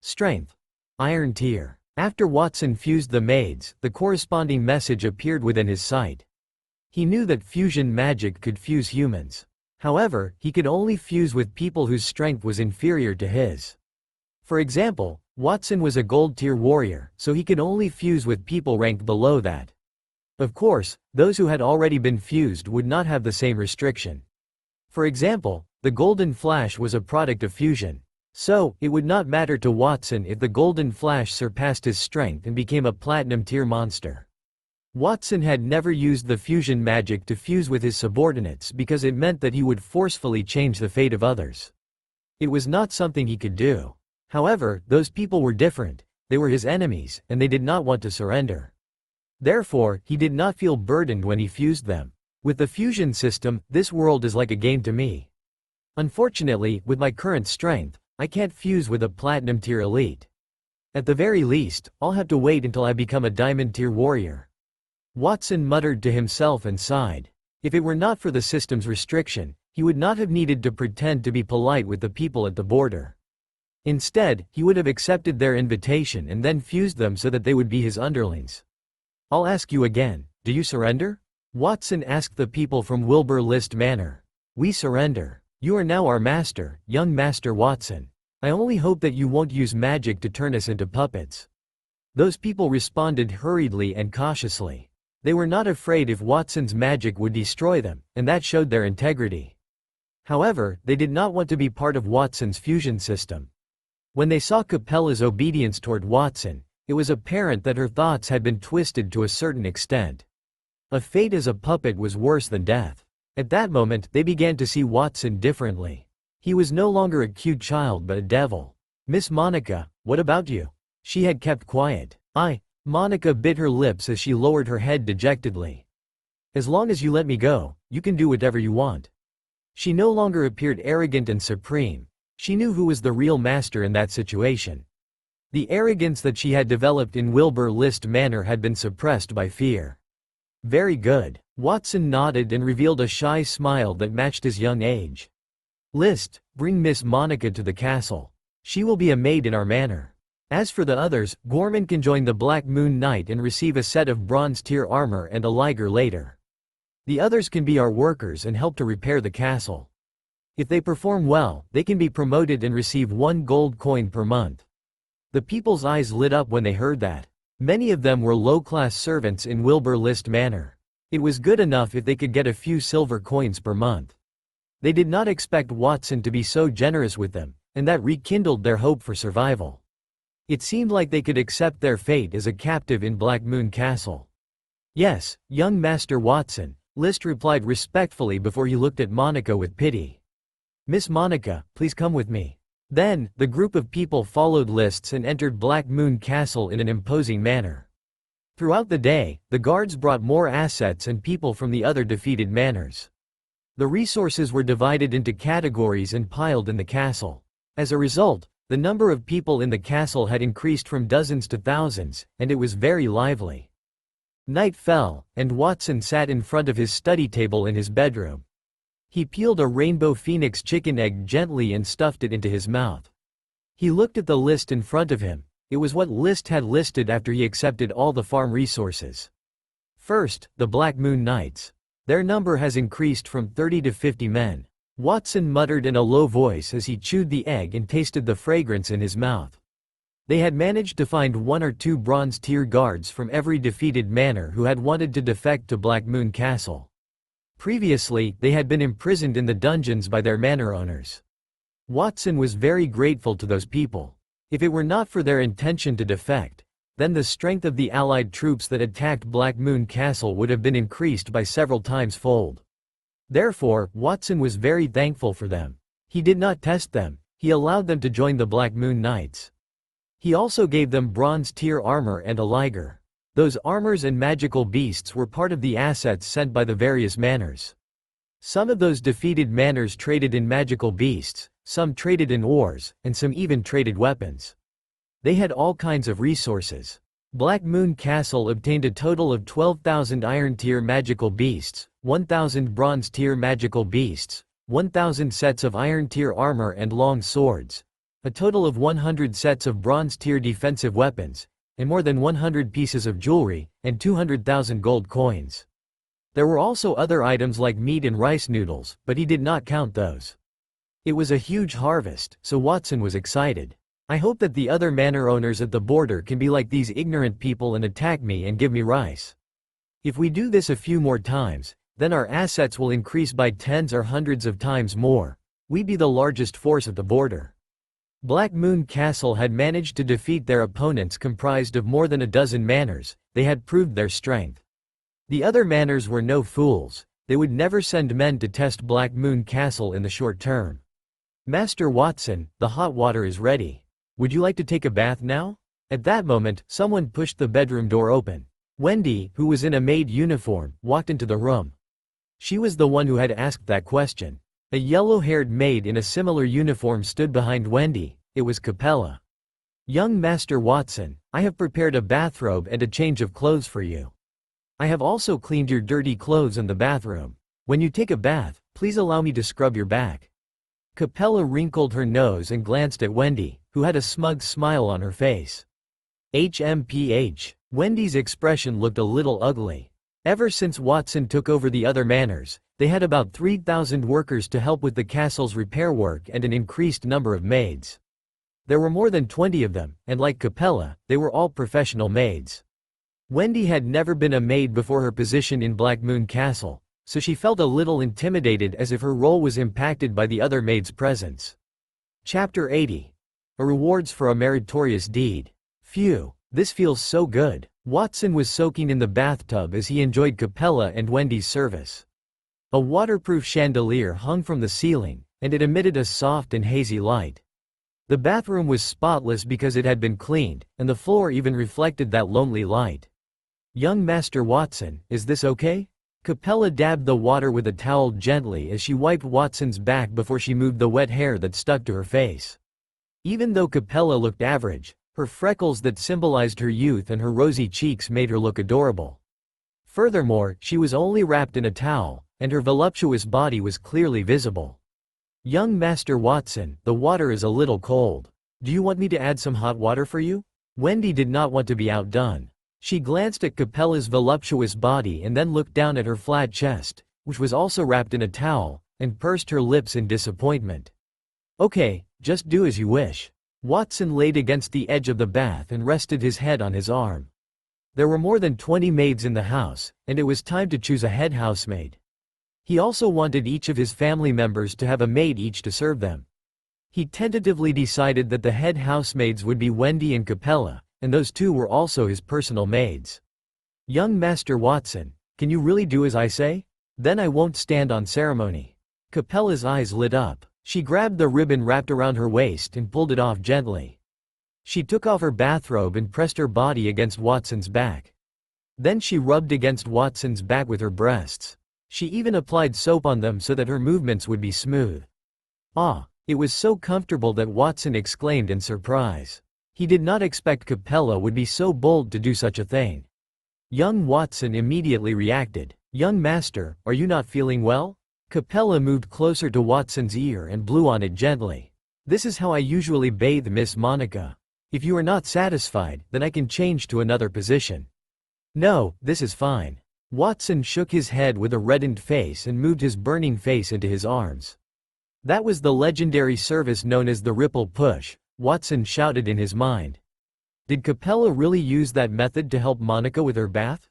Strength: iron tier. After Watson fused the maids, the corresponding message appeared within his sight. He knew that fusion magic could fuse humans. However, he could only fuse with people whose strength was inferior to his. For example, Watson was a gold-tier warrior, so he could only fuse with people ranked below that. Of course, those who had already been fused would not have the same restriction. For example, the Golden Flash was a product of fusion. So, it would not matter to Watson if the Golden Flash surpassed his strength and became a platinum-tier monster. Watson had never used the fusion magic to fuse with his subordinates because it meant that he would forcefully change the fate of others. It was not something he could do. However, those people were different. They were his enemies, and they did not want to surrender. Therefore, he did not feel burdened when he fused them. With the fusion system, this world is like a game to me. Unfortunately, with my current strength, I can't fuse with a platinum-tier elite. At the very least, I'll have to wait until I become a diamond-tier warrior. Watson muttered to himself and sighed. If it were not for the system's restriction, he would not have needed to pretend to be polite with the people at the border. Instead, he would have accepted their invitation and then fused them so that they would be his underlings. I'll ask you again, do you surrender? Watson asked the people from Wilbur List Manor. We surrender. You are now our master, young Master Watson. I only hope that you won't use magic to turn us into puppets. Those people responded hurriedly and cautiously. They were not afraid if Watson's magic would destroy them, and that showed their integrity. However, they did not want to be part of Watson's fusion system. When they saw Capella's obedience toward Watson, it was apparent that her thoughts had been twisted to a certain extent. A fate as a puppet was worse than death. At that moment, they began to see Watson differently. He was no longer a cute child but a devil. Miss Monica, what about you? She had kept quiet. Monica bit her lips as she lowered her head dejectedly. As long as you let me go, you can do whatever you want. She no longer appeared arrogant and supreme. She knew who was the real master in that situation. The arrogance that she had developed in Wilbur List Manor had been suppressed by fear. Very good. Watson nodded and revealed a shy smile that matched his young age. List, bring Miss Monica to the castle. She will be a maid in our manor. As for the others, Gorman can join the Black Moon Knight and receive a set of bronze-tier armor and a liger later. The others can be our workers and help to repair the castle. If they perform well, they can be promoted and receive 1 gold coin per month. The people's eyes lit up when they heard that. Many of them were low-class servants in Wilbur List Manor. It was good enough if they could get a few silver coins per month. They did not expect Watson to be so generous with them, and that rekindled their hope for survival. It seemed like they could accept their fate as a captive in Black Moon Castle. Yes, young Master Watson, List replied respectfully before he looked at Monica with pity. Miss Monica, please come with me. Then, the group of people followed Lists and entered Black Moon Castle in an imposing manner. Throughout the day, the guards brought more assets and people from the other defeated manors. The resources were divided into categories and piled in the castle. As a result, the number of people in the castle had increased from dozens to thousands, and it was very lively. Night fell, and Watson sat in front of his study table in his bedroom. He peeled a rainbow phoenix chicken egg gently and stuffed it into his mouth. He looked at the list in front of him. It was what List had listed after he accepted all the farm resources. First, the Black Moon Knights. Their number has increased from 30 to 50 men. Watson muttered in a low voice as he chewed the egg and tasted the fragrance in his mouth. They had managed to find 1 or 2 bronze-tier guards from every defeated manor who had wanted to defect to Black Moon Castle. Previously, they had been imprisoned in the dungeons by their manor owners. Watson was very grateful to those people. If it were not for their intention to defect, then the strength of the Allied troops that attacked Black Moon Castle would have been increased by several times fold. Therefore, Watson was very thankful for them. He did not test them, he allowed them to join the Black Moon Knights. He also gave them bronze tier armor and a liger. Those armors and magical beasts were part of the assets sent by the various manors. Some of those defeated manors traded in magical beasts, some traded in ores, and some even traded weapons. They had all kinds of resources. Black Moon Castle obtained a total of 12,000 Iron Tier magical beasts, 1,000 Bronze Tier magical beasts, 1,000 sets of Iron Tier armor and long swords, a total of 100 sets of Bronze Tier defensive weapons, and more than 100 pieces of jewelry, and 200,000 gold coins. There were also other items like meat and rice noodles, but he did not count those. It was a huge harvest, so Watson was excited. I hope that the other manor owners at the border can be like these ignorant people and attack me and give me rice. If we do this a few more times, then our assets will increase by tens or hundreds of times more. We'd be the largest force at the border. Black Moon Castle had managed to defeat their opponents comprised of more than a dozen manors. They had proved their strength. The other manors were no fools. They would never send men to test Black Moon Castle in the short term. Master Watson, the hot water is ready. Would you like to take a bath now? At that moment, someone pushed the bedroom door open. Wendy, who was in a maid uniform, walked into the room. She was the one who had asked that question. A yellow-haired maid in a similar uniform stood behind Wendy. It was Capella. Young Master Watson, I have prepared a bathrobe and a change of clothes for you. I have also cleaned your dirty clothes in the bathroom. When you take a bath, please allow me to scrub your back. Capella wrinkled her nose and glanced at Wendy, who had a smug smile on her face. HMPH. Wendy's expression looked a little ugly. Ever since Watson took over the other manors, they had about 3,000 workers to help with the castle's repair work and an increased number of maids. There were more than 20 of them, and like Capella, they were all professional maids. Wendy had never been a maid before her position in Black Moon Castle, so she felt a little intimidated as if her role was impacted by the other maids' presence. Chapter 80. A Rewards for a Meritorious Deed. Phew, this feels so good. Watson was soaking in the bathtub as he enjoyed Capella and Wendy's service. A waterproof chandelier hung from the ceiling, and it emitted a soft and hazy light. The bathroom was spotless because it had been cleaned, and the floor even reflected that lonely light. Young Master Watson, is this okay? Capella dabbed the water with a towel gently as she wiped Watson's back before she moved the wet hair that stuck to her face. Even though Capella looked average, her freckles that symbolized her youth and her rosy cheeks made her look adorable. Furthermore, she was only wrapped in a towel, and her voluptuous body was clearly visible. Young Master Watson, the water is a little cold. Do you want me to add some hot water for you? Wendy did not want to be outdone. She glanced at Capella's voluptuous body and then looked down at her flat chest, which was also wrapped in a towel, and pursed her lips in disappointment. Okay, just do as you wish. Watson laid against the edge of the bath and rested his head on his arm. There were more than 20 maids in the house, and it was time to choose a head housemaid. He also wanted each of his family members to have a maid each to serve them. He tentatively decided that the head housemaids would be Wendy and Capella, and those two were also his personal maids. Young Master Watson, can you really do as I say? Then I won't stand on ceremony. Capella's eyes lit up. She grabbed the ribbon wrapped around her waist and pulled it off gently. She took off her bathrobe and pressed her body against Watson's back. Then she rubbed against Watson's back with her breasts. She even applied soap on them so that her movements would be smooth. Ah, it was so comfortable that Watson exclaimed in surprise. He did not expect Capella would be so bold to do such a thing. Young Watson immediately reacted. Young Master, are you not feeling well? Capella moved closer to Watson's ear and blew on it gently. This is how I usually bathe Miss Monica. If you are not satisfied, then I can change to another position. No, this is fine. Watson shook his head with a reddened face and moved his burning face into his arms. That was the legendary service known as the ripple push, Watson shouted in his mind. Did Capella really use that method to help Monica with her bath?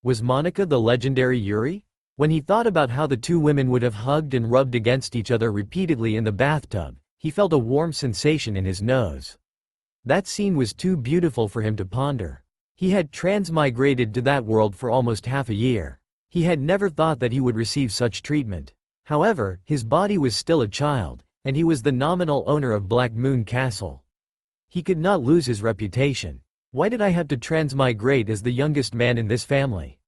Was Monica the legendary Yuri? When he thought about how the two women would have hugged and rubbed against each other repeatedly in the bathtub, he felt a warm sensation in his nose. That scene was too beautiful for him to ponder. He had transmigrated to that world for almost half a year. He had never thought that he would receive such treatment. However, his body was still a child, and he was the nominal owner of Black Moon Castle. He could not lose his reputation. Why did I have to transmigrate as the youngest man in this family?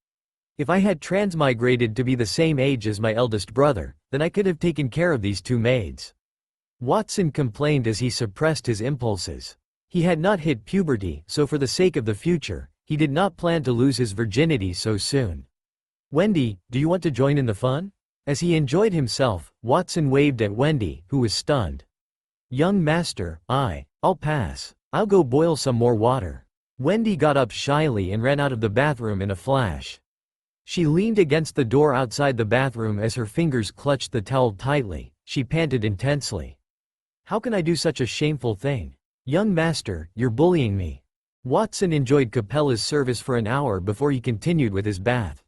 If I had transmigrated to be the same age as my eldest brother, then I could have taken care of these two maids. Watson complained as he suppressed his impulses. He had not hit puberty, so for the sake of the future, he did not plan to lose his virginity so soon. Wendy, do you want to join in the fun? As he enjoyed himself, Watson waved at Wendy, who was stunned. Young master, I'll pass. I'll go boil some more water. Wendy got up shyly and ran out of the bathroom in a flash. She leaned against the door outside the bathroom as her fingers clutched the towel tightly. She panted intensely. How can I do such a shameful thing? Young master, you're bullying me. Watson enjoyed Capella's service for an hour before he continued with his bath.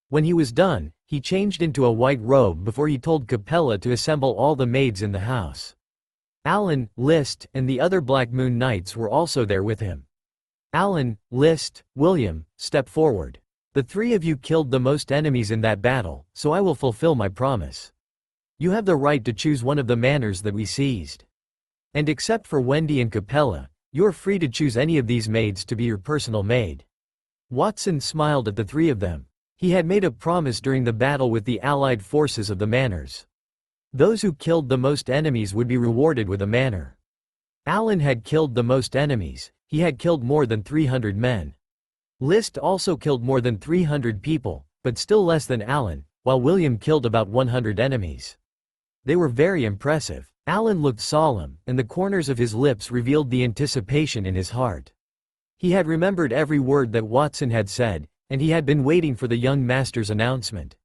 When he was done, he changed into a white robe before he told Capella to assemble all the maids in the house. Alan, List, and the other Black Moon Knights were also there with him. Alan, List, William, step forward. The three of you killed the most enemies in that battle, so I will fulfill my promise. You have the right to choose one of the manors that we seized. And except for Wendy and Capella, you are free to choose any of these maids to be your personal maid. Watson smiled at the three of them. He had made a promise during the battle with the allied forces of the manors. Those who killed the most enemies would be rewarded with a manor. Alan had killed the most enemies. He had killed more than 300 men. List also killed more than 300 people, but still less than Alan, while William killed about 100 enemies. They were very impressive. Alan looked solemn, and the corners of his lips revealed the anticipation in his heart. He had remembered every word that Watson had said, and he had been waiting for the young master's announcement.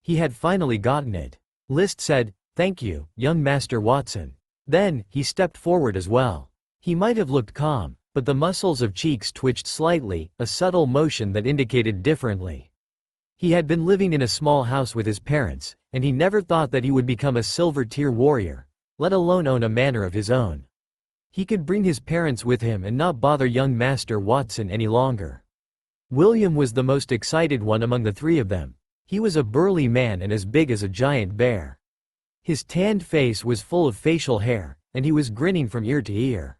He had finally gotten it. List said, "Thank you, young Master Watson." Then, he stepped forward as well. He might have looked calm, but the muscles of cheeks twitched slightly, a subtle motion that indicated differently. He had been living in a small house with his parents, and he never thought that he would become a silver-tier warrior, let alone own a manor of his own. He could bring his parents with him and not bother young Master Watson any longer. William was the most excited one among the three of them. He was a burly man and as big as a giant bear. His tanned face was full of facial hair, and he was grinning from ear to ear.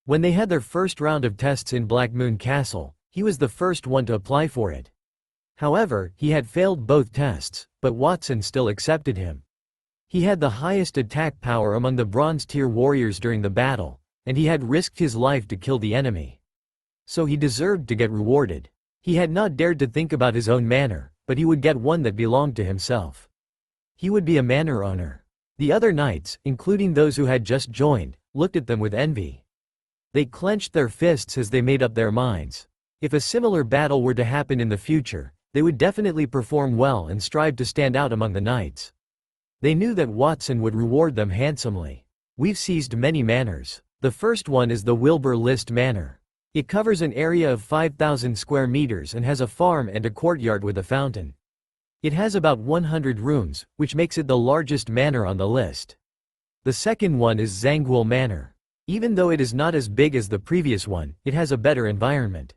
When they had their first round of tests in Black Moon Castle, he was the first one to apply for it. However, he had failed both tests, but Watson still accepted him. He had the highest attack power among the bronze-tier warriors during the battle, and he had risked his life to kill the enemy. So he deserved to get rewarded. He had not dared to think about his own manor, but he would get one that belonged to himself. He would be a manor owner. The other knights, including those who had just joined, looked at them with envy. They clenched their fists as they made up their minds. If a similar battle were to happen in the future, they would definitely perform well and strive to stand out among the knights. They knew that Watson would reward them handsomely. We've seized many manors. The first one is the Wilbur List Manor. It covers an area of 5,000 square meters and has a farm and a courtyard with a fountain. It has about 100 rooms, which makes it the largest manor on the list. The second one is Zangwill Manor. Even though it is not as big as the previous one, it has a better environment.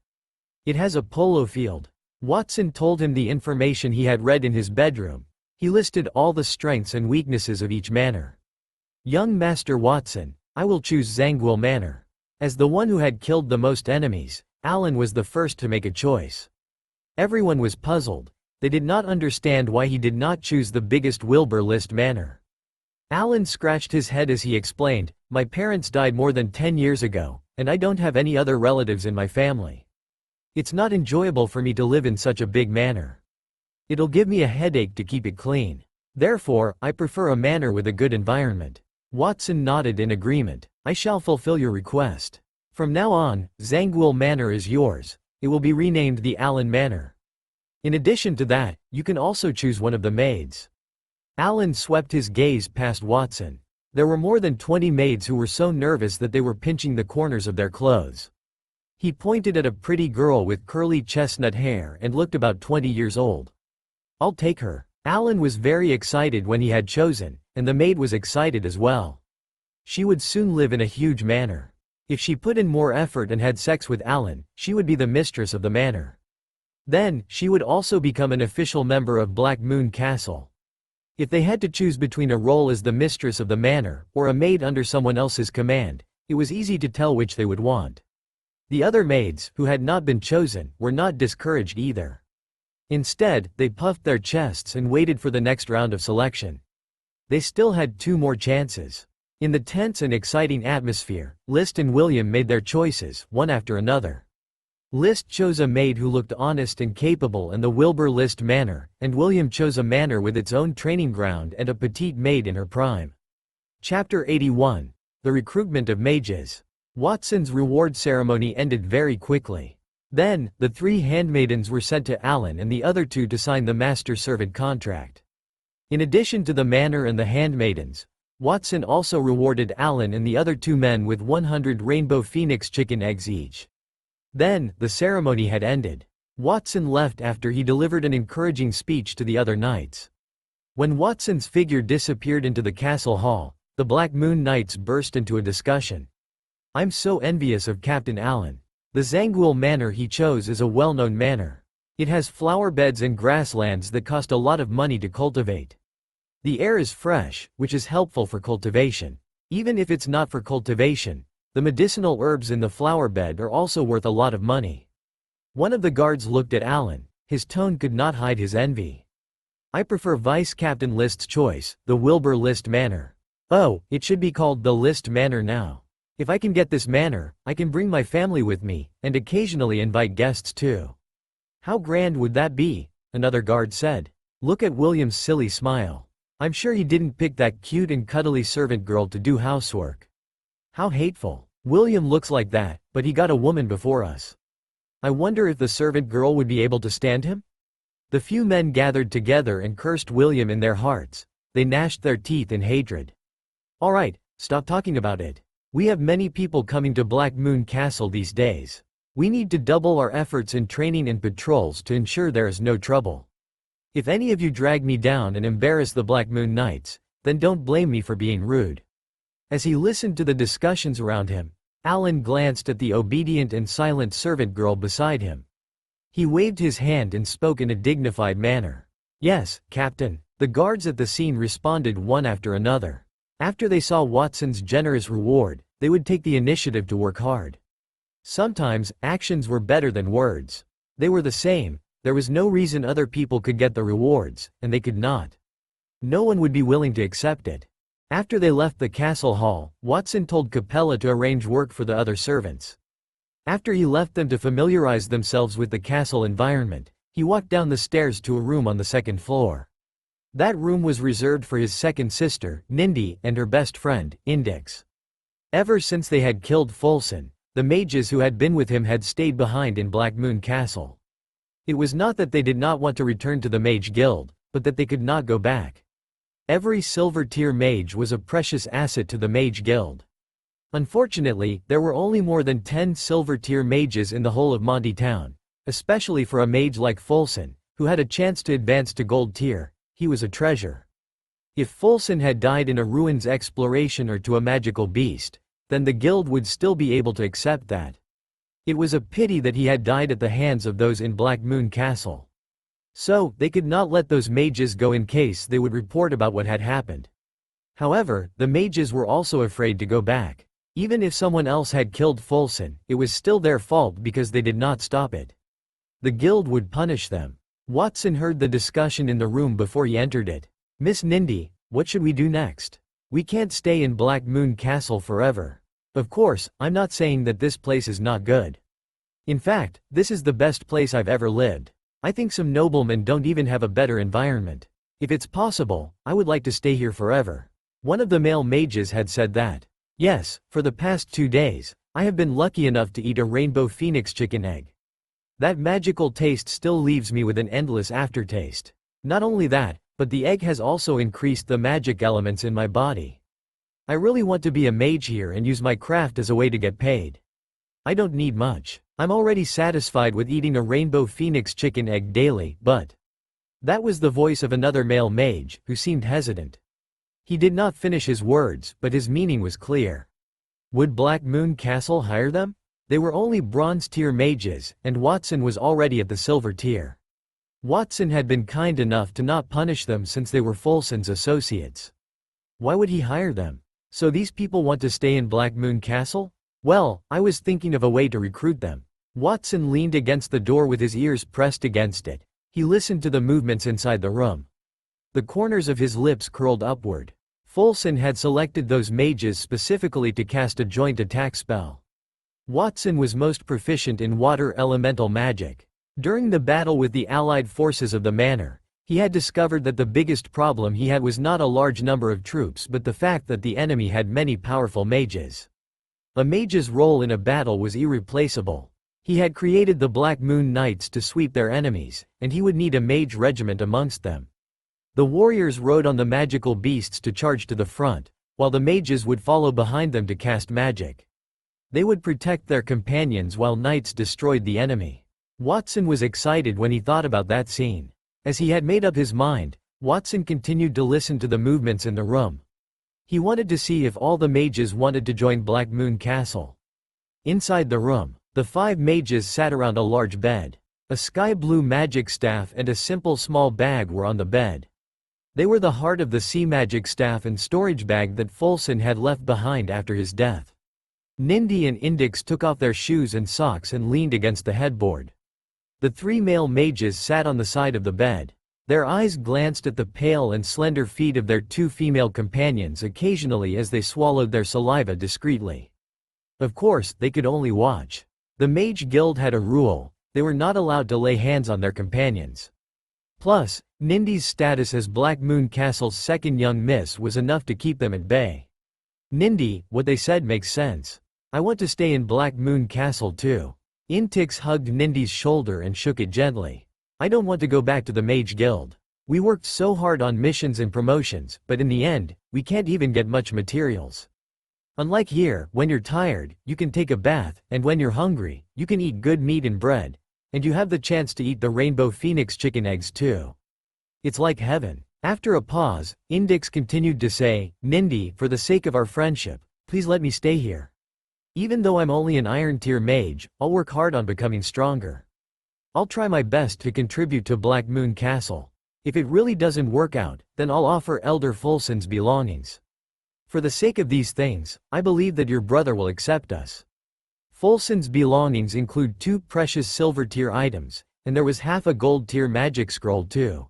It has a polo field. Watson told him the information he had read in his bedroom. He listed all the strengths and weaknesses of each manor. Young Master Watson, I will choose Zangwill Manor. As the one who had killed the most enemies, Alan was the first to make a choice. Everyone was puzzled. They did not understand why he did not choose the biggest Wilbur List Manor. Alan scratched his head as he explained, "My parents died more than 10 years ago, and I don't have any other relatives in my family. It's not enjoyable for me to live in such a big manor. It'll give me a headache to keep it clean. Therefore, I prefer a manor with a good environment." Watson nodded in agreement. "I shall fulfill your request. From now on, Zangwill Manor is yours. It will be renamed the Allen Manor. In addition to that, you can also choose one of the maids." Alan swept his gaze past Watson. There were more than 20 maids who were so nervous that they were pinching the corners of their clothes. He pointed at a pretty girl with curly chestnut hair and looked about 20 years old. "I'll take her." Alan was very excited when he had chosen, and the maid was excited as well. She would soon live in a huge manor. If she put in more effort and had sex with Alan, she would be the mistress of the manor. Then, she would also become an official member of Black Moon Castle. If they had to choose between a role as the mistress of the manor, or a maid under someone else's command, it was easy to tell which they would want. The other maids, who had not been chosen, were not discouraged either. Instead, they puffed their chests and waited for the next round of selection. They still had 2 more chances. In the tense and exciting atmosphere, List and William made their choices, one after another. List chose a maid who looked honest and capable in the Wilbur List manor, and William chose a manor with its own training ground and a petite maid in her prime. Chapter 81. The Recruitment of Mages. Watson's reward ceremony ended very quickly. Then, the 3 handmaidens were sent to Alan and the other 2 to sign the master-servant contract. In addition to the manor and the handmaidens, Watson also rewarded Alan and the other 2 men with 100 rainbow phoenix chicken eggs each. Then, the ceremony had ended. Watson left after he delivered an encouraging speech to the other knights. When Watson's figure disappeared into the castle hall, the Black Moon Knights burst into a discussion. "I'm so envious of Captain Allen. The Zangwill Manor he chose is a well-known manor. It has flower beds and grasslands that cost a lot of money to cultivate. The air is fresh, which is helpful for cultivation. Even if it's not for cultivation, the medicinal herbs in the flower bed are also worth a lot of money." One of the guards looked at Alan. His tone could not hide his envy. "I prefer Vice Captain List's choice, the Wilbur List Manor. Oh, it should be called the List Manor now. If I can get this manor, I can bring my family with me, and occasionally invite guests too." "How grand would that be?" another guard said. "Look at William's silly smile. I'm sure he didn't pick that cute and cuddly servant girl to do housework. How hateful. William looks like that, but he got a woman before us. I wonder if the servant girl would be able to stand him?" The few men gathered together and cursed William in their hearts. They gnashed their teeth in hatred. "All right, stop talking about it. We have many people coming to Black Moon Castle these days. We need to double our efforts in training and patrols to ensure there is no trouble. If any of you drag me down and embarrass the Black Moon Knights, then don't blame me for being rude." As he listened to the discussions around him, Alan glanced at the obedient and silent servant girl beside him. He waved his hand and spoke in a dignified manner. "Yes, Captain." The guards at the scene responded one after another. After they saw Watson's generous reward, they would take the initiative to work hard. Sometimes, actions were better than words. They were the same. There was no reason other people could get the rewards, and they could not. No one would be willing to accept it. After they left the castle hall, Watson told Capella to arrange work for the other servants. After he left them to familiarize themselves with the castle environment, he walked down the stairs to a room on the 2nd floor. That room was reserved for his second sister, Nindy, and her best friend, Index. Ever since they had killed Folson, the mages who had been with him had stayed behind in Black Moon Castle. It was not that they did not want to return to the Mage Guild, but that they could not go back. Every silver tier mage was a precious asset to the Mage Guild. Unfortunately, there were only more than 10 silver tier mages in the whole of Monty Town, especially for a mage like Folson, who had a chance to advance to gold tier. He was a treasure. If Folson had died in a ruins exploration or to a magical beast, then the guild would still be able to accept that. It was a pity that he had died at the hands of those in Black Moon Castle. So, they could not let those mages go in case they would report about what had happened. However, the mages were also afraid to go back. Even if someone else had killed Folson, it was still their fault because they did not stop it. The guild would punish them. Watson heard the discussion in the room before he entered it. "Miss Nindy, what should we do next? We can't stay in Black Moon Castle forever. Of course, I'm not saying that this place is not good. In fact, this is the best place I've ever lived. I think some noblemen don't even have a better environment. If it's possible, I would like to stay here forever." One of the male mages had said that. "Yes, for the past 2 days, I have been lucky enough to eat a rainbow phoenix chicken egg. That magical taste still leaves me with an endless aftertaste. Not only that, but the egg has also increased the magic elements in my body. I really want to be a mage here and use my craft as a way to get paid. I don't need much. I'm already satisfied with eating a rainbow phoenix chicken egg daily, but..." That was the voice of another male mage, who seemed hesitant. He did not finish his words, but his meaning was clear. Would Black Moon Castle hire them? They were only bronze tier mages, and Watson was already at the silver tier. Watson had been kind enough to not punish them since they were Folson's associates. Why would he hire them? So these people want to stay in Black Moon Castle? Well, I was thinking of a way to recruit them. Watson leaned against the door with his ears pressed against it. He listened to the movements inside the room. The corners of his lips curled upward. Folson had selected those mages specifically to cast a joint attack spell. Watson was most proficient in water elemental magic. During the battle with the allied forces of the manor, he had discovered that the biggest problem he had was not a large number of troops but the fact that the enemy had many powerful mages. A mage's role in a battle was irreplaceable. He had created the Black Moon Knights to sweep their enemies, and he would need a mage regiment amongst them. The warriors rode on the magical beasts to charge to the front, while the mages would follow behind them to cast magic. They would protect their companions while knights destroyed the enemy. Watson was excited when he thought about that scene. As he had made up his mind, Watson continued to listen to the movements in the room. He wanted to see if all the mages wanted to join Black Moon Castle. Inside the room, the 5 mages sat around a large bed. A sky-blue magic staff and a simple small bag were on the bed. They were the heart of the sea magic staff and storage bag that Folson had left behind after his death. Nindi and Indix took off their shoes and socks and leaned against the headboard. The 3 male mages sat on the side of the bed. Their eyes glanced at the pale and slender feet of their 2 female companions occasionally as they swallowed their saliva discreetly. Of course, they could only watch. The Mage Guild had a rule: they were not allowed to lay hands on their companions. Plus, Nindi's status as Black Moon Castle's second young miss was enough to keep them at bay. Nindi, what they said makes sense. I want to stay in Black Moon Castle too. Intix hugged Nindi's shoulder and shook it gently. I don't want to go back to the Mage Guild. We worked so hard on missions and promotions, but in the end, we can't even get much materials. Unlike here, when you're tired, you can take a bath, and when you're hungry, you can eat good meat and bread, and you have the chance to eat the Rainbow Phoenix chicken eggs too. It's like heaven. After a pause, Indix continued to say, Nindi, for the sake of our friendship, please let me stay here. Even though I'm only an Iron Tier mage, I'll work hard on becoming stronger. I'll try my best to contribute to Black Moon Castle. If it really doesn't work out, then I'll offer Elder Folson's belongings. For the sake of these things, I believe that your brother will accept us. Folson's belongings include 2 precious silver tier items, and there was half a gold tier magic scroll too.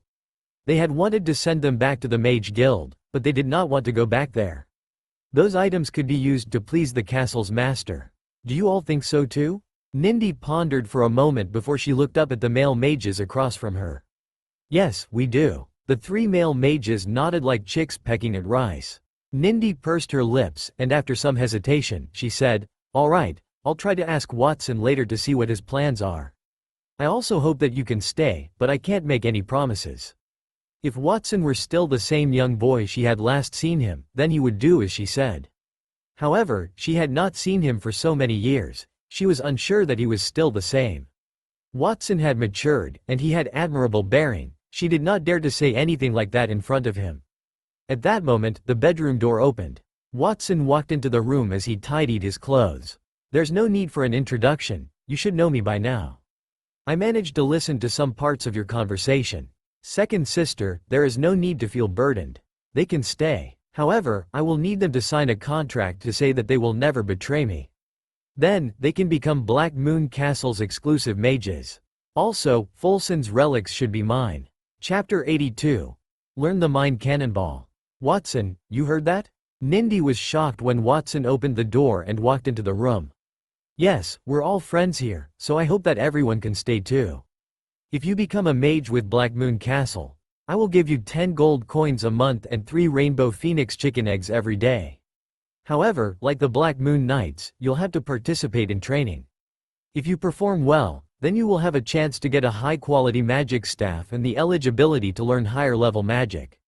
They had wanted to send them back to the Mage Guild, but they did not want to go back there. Those items could be used to please the castle's master. Do you all think so too? Nindi pondered for a moment before she looked up at the male mages across from her. Yes, we do. The 3 male mages nodded like chicks pecking at rice. Nindi pursed her lips, and after some hesitation, she said, all right, I'll try to ask Watson later to see what his plans are. I also hope that you can stay, but I can't make any promises. If Watson were still the same young boy she had last seen him, then he would do as she said. However, she had not seen him for so many years. She was unsure that he was still the same. Watson had matured, and he had admirable bearing. She did not dare to say anything like that in front of him. At that moment, the bedroom door opened. Watson walked into the room as he tidied his clothes. There's no need for an introduction, you should know me by now. I managed to listen to some parts of your conversation. Second sister, there is no need to feel burdened. They can stay. However, I will need them to sign a contract to say that they will never betray me. Then, they can become Black Moon Castle's exclusive mages. Also, Folson's relics should be mine. Chapter 82. Learn the Mind Cannonball. Watson, you heard that? Nindi was shocked when Watson opened the door and walked into the room. Yes, we're all friends here, so I hope that everyone can stay too. If you become a mage with Black Moon Castle, I will give you 10 gold coins a month and 3 Rainbow Phoenix chicken eggs every day. However, like the Black Moon Knights, you'll have to participate in training. If you perform well, then you will have a chance to get a high-quality magic staff and the eligibility to learn higher-level magic.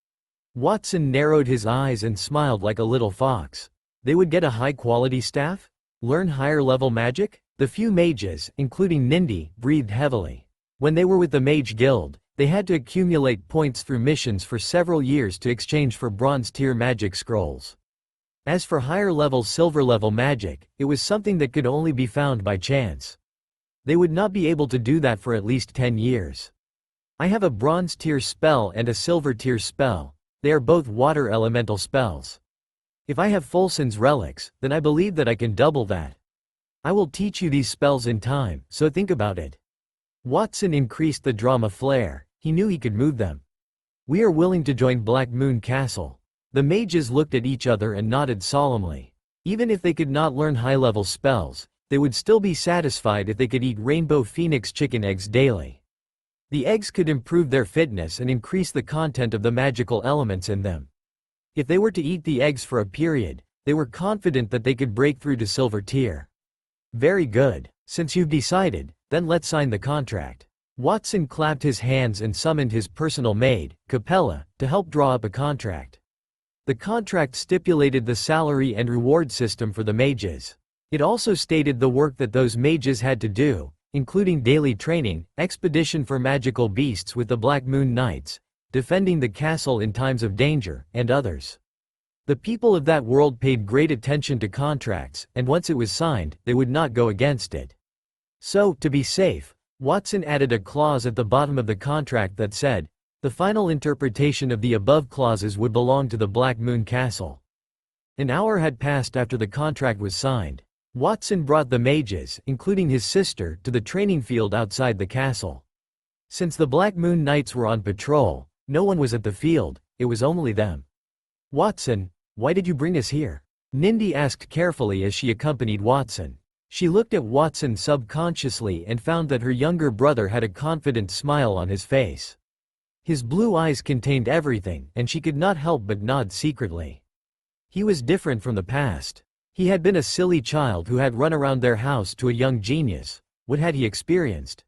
Watson narrowed his eyes and smiled like a little fox. They would get a high-quality staff? Learn higher-level magic? The few mages, including Nindi, breathed heavily. When they were with the Mage Guild, they had to accumulate points through missions for several years to exchange for bronze-tier magic scrolls. As for higher-level silver-level magic, it was something that could only be found by chance. They would not be able to do that for at least 10 years. I have a bronze tier spell and a silver tier spell. They are both water elemental spells. If I have Fulson's relics, then I believe that I can double that. I will teach you these spells in time, so think about it. Watson increased the drama flair. He knew he could move them. We are willing to join Black Moon Castle. The mages looked at each other and nodded solemnly. Even if they could not learn high-level spells, they would still be satisfied if they could eat rainbow phoenix chicken eggs daily. The eggs could improve their fitness and increase the content of the magical elements in them. If they were to eat the eggs for a period, they were confident that they could break through to silver tier. Very good. Since you've decided, then let's sign the contract. Watson clapped his hands and summoned his personal maid, Capella, to help draw up a contract. The contract stipulated the salary and reward system for the mages. It also stated the work that those mages had to do, including daily training, expedition for magical beasts with the Black Moon Knights, defending the castle in times of danger, and others. The people of that world paid great attention to contracts, and once it was signed, they would not go against it. So, to be safe, Watson added a clause at the bottom of the contract that said, the final interpretation of the above clauses would belong to the Black Moon Castle. An hour had passed after the contract was signed. Watson brought the mages, including his sister, to the training field outside the castle. Since the Black Moon Knights were on patrol, no one was at the field, it was only them. Watson, why did you bring us here? Nindy asked carefully as she accompanied Watson. She looked at Watson subconsciously and found that her younger brother had a confident smile on his face. His blue eyes contained everything, and she could not help but nod secretly. He was different from the past. He had been a silly child who had run around their house to a young genius. What had he experienced?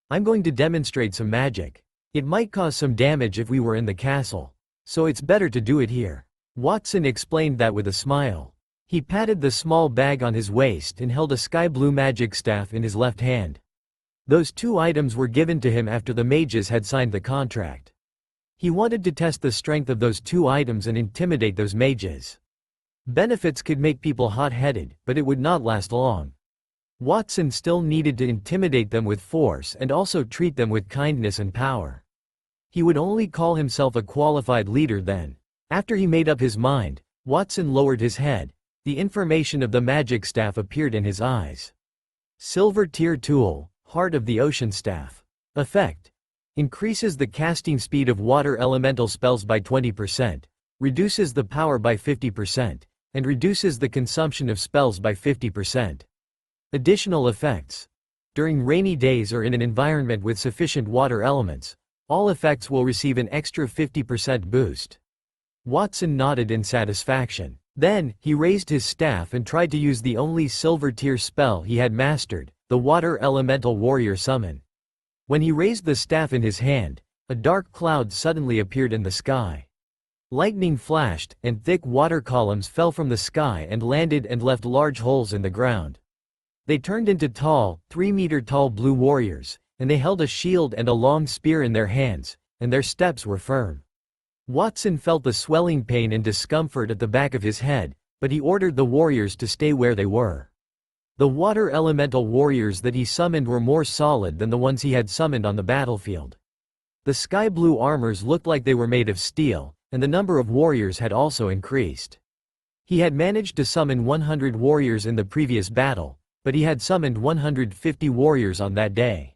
I'm going to demonstrate some magic. It might cause some damage if we were in the castle. So it's better to do it here. Watson explained that with a smile. He patted the small bag on his waist and held a sky blue magic staff in his left hand. Those two items were given to him after the mages had signed the contract. He wanted to test the strength of those two items and intimidate those mages. Benefits could make people hot-headed, but it would not last long. Watson still needed to intimidate them with force and also treat them with kindness and power. He would only call himself a qualified leader then. After he made up his mind, Watson lowered his head. The information of the magic staff appeared in his eyes. Silver tier tool, Heart of the Ocean Staff. Effect. Increases the casting speed of water elemental spells by 20%, reduces the power by 50%, and reduces the consumption of spells by 50%. Additional effects. During rainy days or in an environment with sufficient water elements, all effects will receive an extra 50% boost. Watson nodded in satisfaction. Then, he raised his staff and tried to use the only silver tier spell he had mastered, the Water Elemental Warrior Summon. When he raised the staff in his hand, a dark cloud suddenly appeared in the sky. Lightning flashed, and thick water columns fell from the sky and landed and left large holes in the ground. They turned into tall, 3-meter-tall blue warriors, and they held a shield and a long spear in their hands, and their steps were firm. Watson felt the swelling pain and discomfort at the back of his head, but he ordered the warriors to stay where they were. The water elemental warriors that he summoned were more solid than the ones he had summoned on the battlefield. The sky blue armors looked like they were made of steel, and the number of warriors had also increased. He had managed to summon 100 warriors in the previous battle, but he had summoned 150 warriors on that day.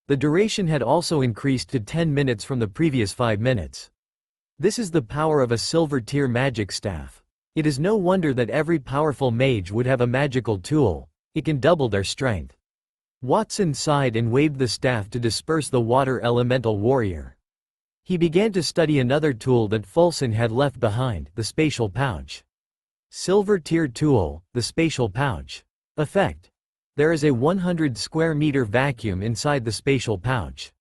The duration had also increased to 10 minutes from the previous 5 minutes. This is the power of a silver tier magic staff. It is no wonder that every powerful mage would have a magical tool. It can double their strength. Watson sighed and waved the staff to disperse the water elemental warrior. He began to study another tool that Fulson had left behind, the spatial pouch. Silver tier tool, the spatial pouch. Effect. There is a 100 square meter vacuum inside the spatial pouch.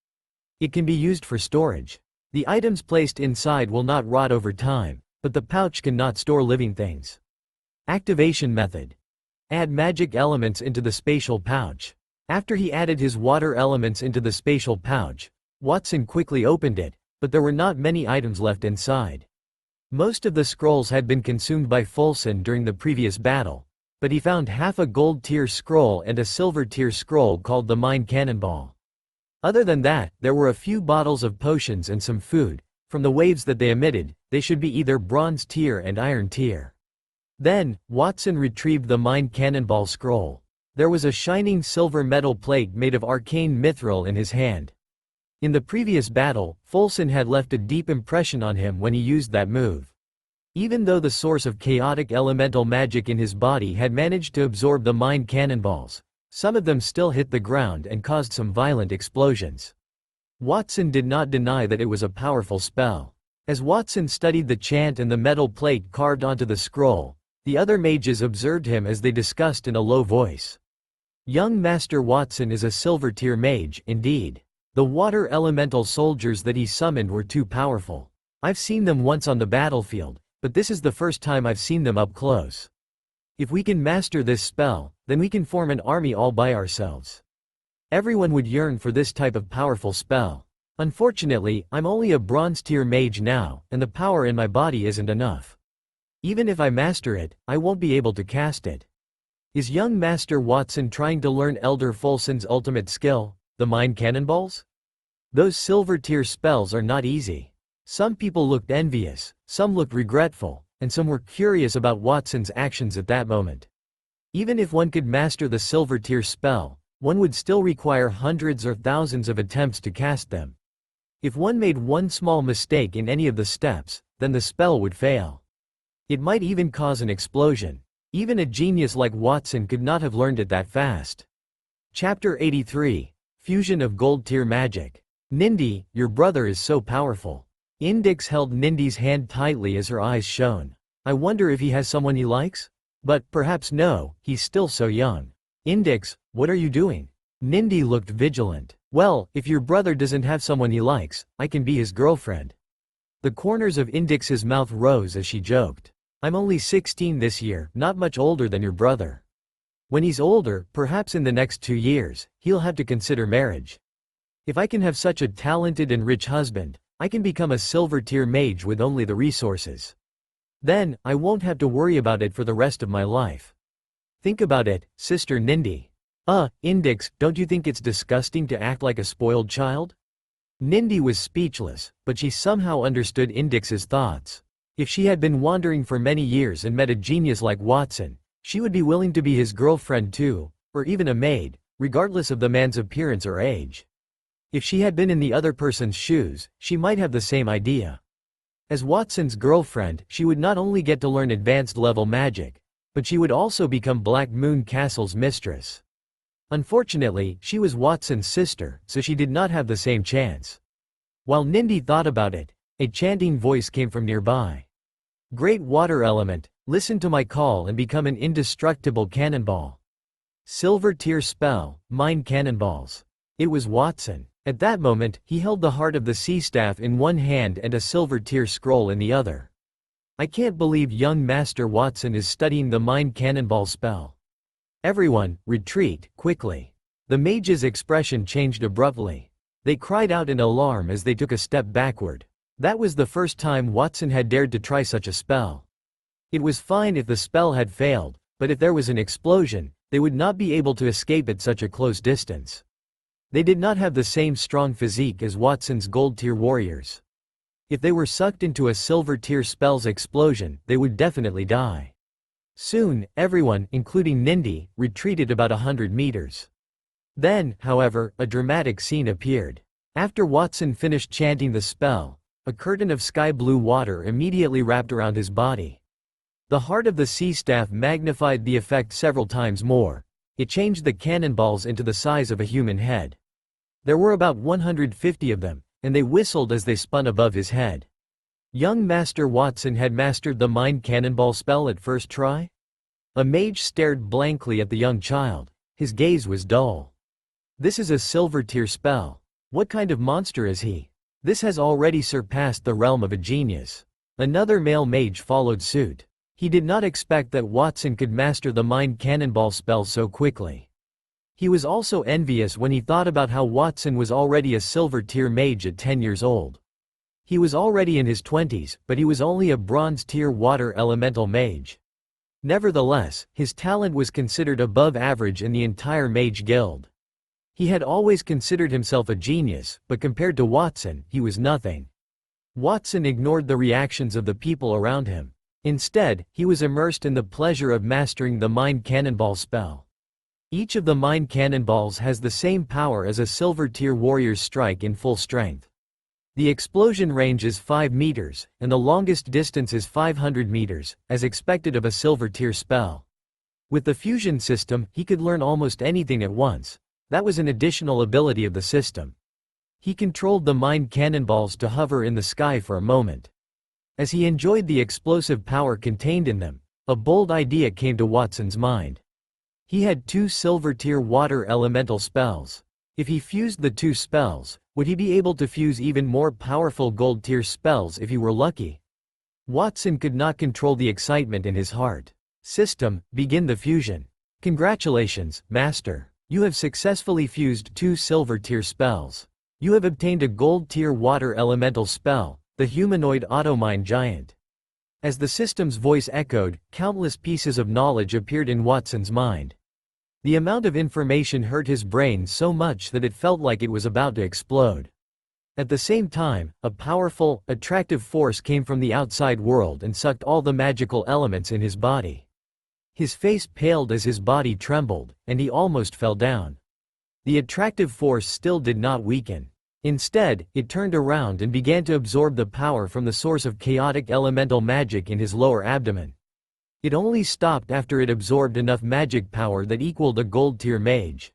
It can be used for storage. The items placed inside will not rot over time, but the pouch cannot store living things. Activation method. Add magic elements into the spatial pouch. After he added his water elements into the spatial pouch, Watson quickly opened it, but there were not many items left inside. Most of the scrolls had been consumed by Fulson during the previous battle, but he found half a gold tier scroll and a silver tier scroll called the Mind Cannonball. Other than that, there were a few bottles of potions and some food. From the waves that they emitted, they should be either bronze tier and iron tier. Then, Watson retrieved the Mind Cannonball scroll. There was a shining silver metal plate made of arcane mithril in his hand. In the previous battle, Fulson had left a deep impression on him when he used that move. Even though the source of chaotic elemental magic in his body had managed to absorb the Mind Cannonballs, some of them still hit the ground and caused some violent explosions. Watson did not deny that it was a powerful spell. As Watson studied the chant and the metal plate carved onto the scroll, the other mages observed him as they discussed in a low voice. Young Master Watson is a silver tier mage, indeed. The water elemental soldiers that he summoned were too powerful. I've seen them once on the battlefield, but this is the first time I've seen them up close. If we can master this spell, then we can form an army all by ourselves. Everyone would yearn for this type of powerful spell. Unfortunately, I'm only a bronze tier mage now, and the power in my body isn't enough. Even if I master it, I won't be able to cast it. Is young Master Watson trying to learn Elder Fulson's ultimate skill, the Mind Cannonballs? Those silver tier spells are not easy. Some people looked envious, some looked regretful, and some were curious about Watson's actions at that moment. Even if one could master the silver tier spell, one would still require hundreds or thousands of attempts to cast them. If one made one small mistake in any of the steps, then the spell would fail. It might even cause an explosion. Even a genius like Watson could not have learned it that fast. Chapter 83. Fusion of Gold Tier Magic. Nindy, your brother is so powerful. Indix held Nindy's hand tightly as her eyes shone. I wonder if he has someone he likes? But perhaps no, he's still so young. Indix, what are you doing? Nindy looked vigilant. Well, if your brother doesn't have someone he likes, I can be his girlfriend. The corners of Indix's mouth rose as she joked. I'm only 16 this year, not much older than your brother. When he's older, perhaps in the next 2 years, he'll have to consider marriage. If I can have such a talented and rich husband, I can become a silver tier mage with only the resources. Then, I won't have to worry about it for the rest of my life. Think about it, Sister Nindy. Indix, don't you think it's disgusting to act like a spoiled child? Nindy was speechless, but she somehow understood Indix's thoughts. If she had been wandering for many years and met a genius like Watson, she would be willing to be his girlfriend too, or even a maid, regardless of the man's appearance or age. If she had been in the other person's shoes, she might have the same idea. As Watson's girlfriend, she would not only get to learn advanced level magic, but she would also become Black Moon Castle's mistress. Unfortunately, she was Watson's sister, so she did not have the same chance. While Nindy thought about it, a chanting voice came from nearby. Great water element, listen to my call and become an indestructible cannonball. Silver tier spell, Mind Cannonballs. It was Watson. At that moment, he held the heart of the sea staff in one hand and a silver tier scroll in the other. I can't believe young Master Watson is studying the Mind Cannonball spell. Everyone, retreat, quickly. The mage's expression changed abruptly. They cried out in alarm as they took a step backward. That was the first time Watson had dared to try such a spell. It was fine if the spell had failed, but if there was an explosion, they would not be able to escape at such a close distance. They did not have the same strong physique as Watson's gold tier warriors. If they were sucked into a silver tier spell's explosion, they would definitely die. Soon, everyone, including Nindy, retreated about 100 meters. Then, however, a dramatic scene appeared. After Watson finished chanting the spell, a curtain of sky-blue water immediately wrapped around his body. The heart of the sea staff magnified the effect several times more. It changed the cannonballs into the size of a human head. There were about 150 of them, and they whistled as they spun above his head. Young Master Watson had mastered the Mind Cannonball spell at first try? A mage stared blankly at the young child. His gaze was dull. This is a silver tier spell. What kind of monster is he? This has already surpassed the realm of a genius. Another male mage followed suit. He did not expect that Watson could master the Mind Cannonball spell so quickly. He was also envious when he thought about how Watson was already a silver tier mage at 10 years old. He was already in his 20s, but he was only a bronze-tier water elemental mage. Nevertheless, his talent was considered above average in the entire mage guild. He had always considered himself a genius, but compared to Watson, he was nothing. Watson ignored the reactions of the people around him. Instead, he was immersed in the pleasure of mastering the Mind Cannonball spell. Each of the Mind Cannonballs has the same power as a silver-tier warrior's strike in full strength. The explosion range is 5 meters, and the longest distance is 500 meters, as expected of a silver-tier spell. With the fusion system, he could learn almost anything at once. That was an additional ability of the system. He controlled the Mind Cannonballs to hover in the sky for a moment. As he enjoyed the explosive power contained in them, a bold idea came to Watson's mind. He had 2 silver-tier water elemental spells. If he fused the 2 spells, would he be able to fuse even more powerful gold-tier spells if he were lucky? Watson could not control the excitement in his heart. System, begin the fusion. Congratulations, Master. You have successfully fused 2 silver-tier spells. You have obtained a gold-tier water elemental spell, the humanoid Auto-Mind Giant. As the system's voice echoed, countless pieces of knowledge appeared in Watson's mind. The amount of information hurt his brain so much that it felt like it was about to explode. At the same time, a powerful, attractive force came from the outside world and sucked all the magical elements in his body. His face paled as his body trembled, and he almost fell down. The attractive force still did not weaken. Instead, it turned around and began to absorb the power from the source of chaotic elemental magic in his lower abdomen. It only stopped after it absorbed enough magic power that equaled a gold-tier mage.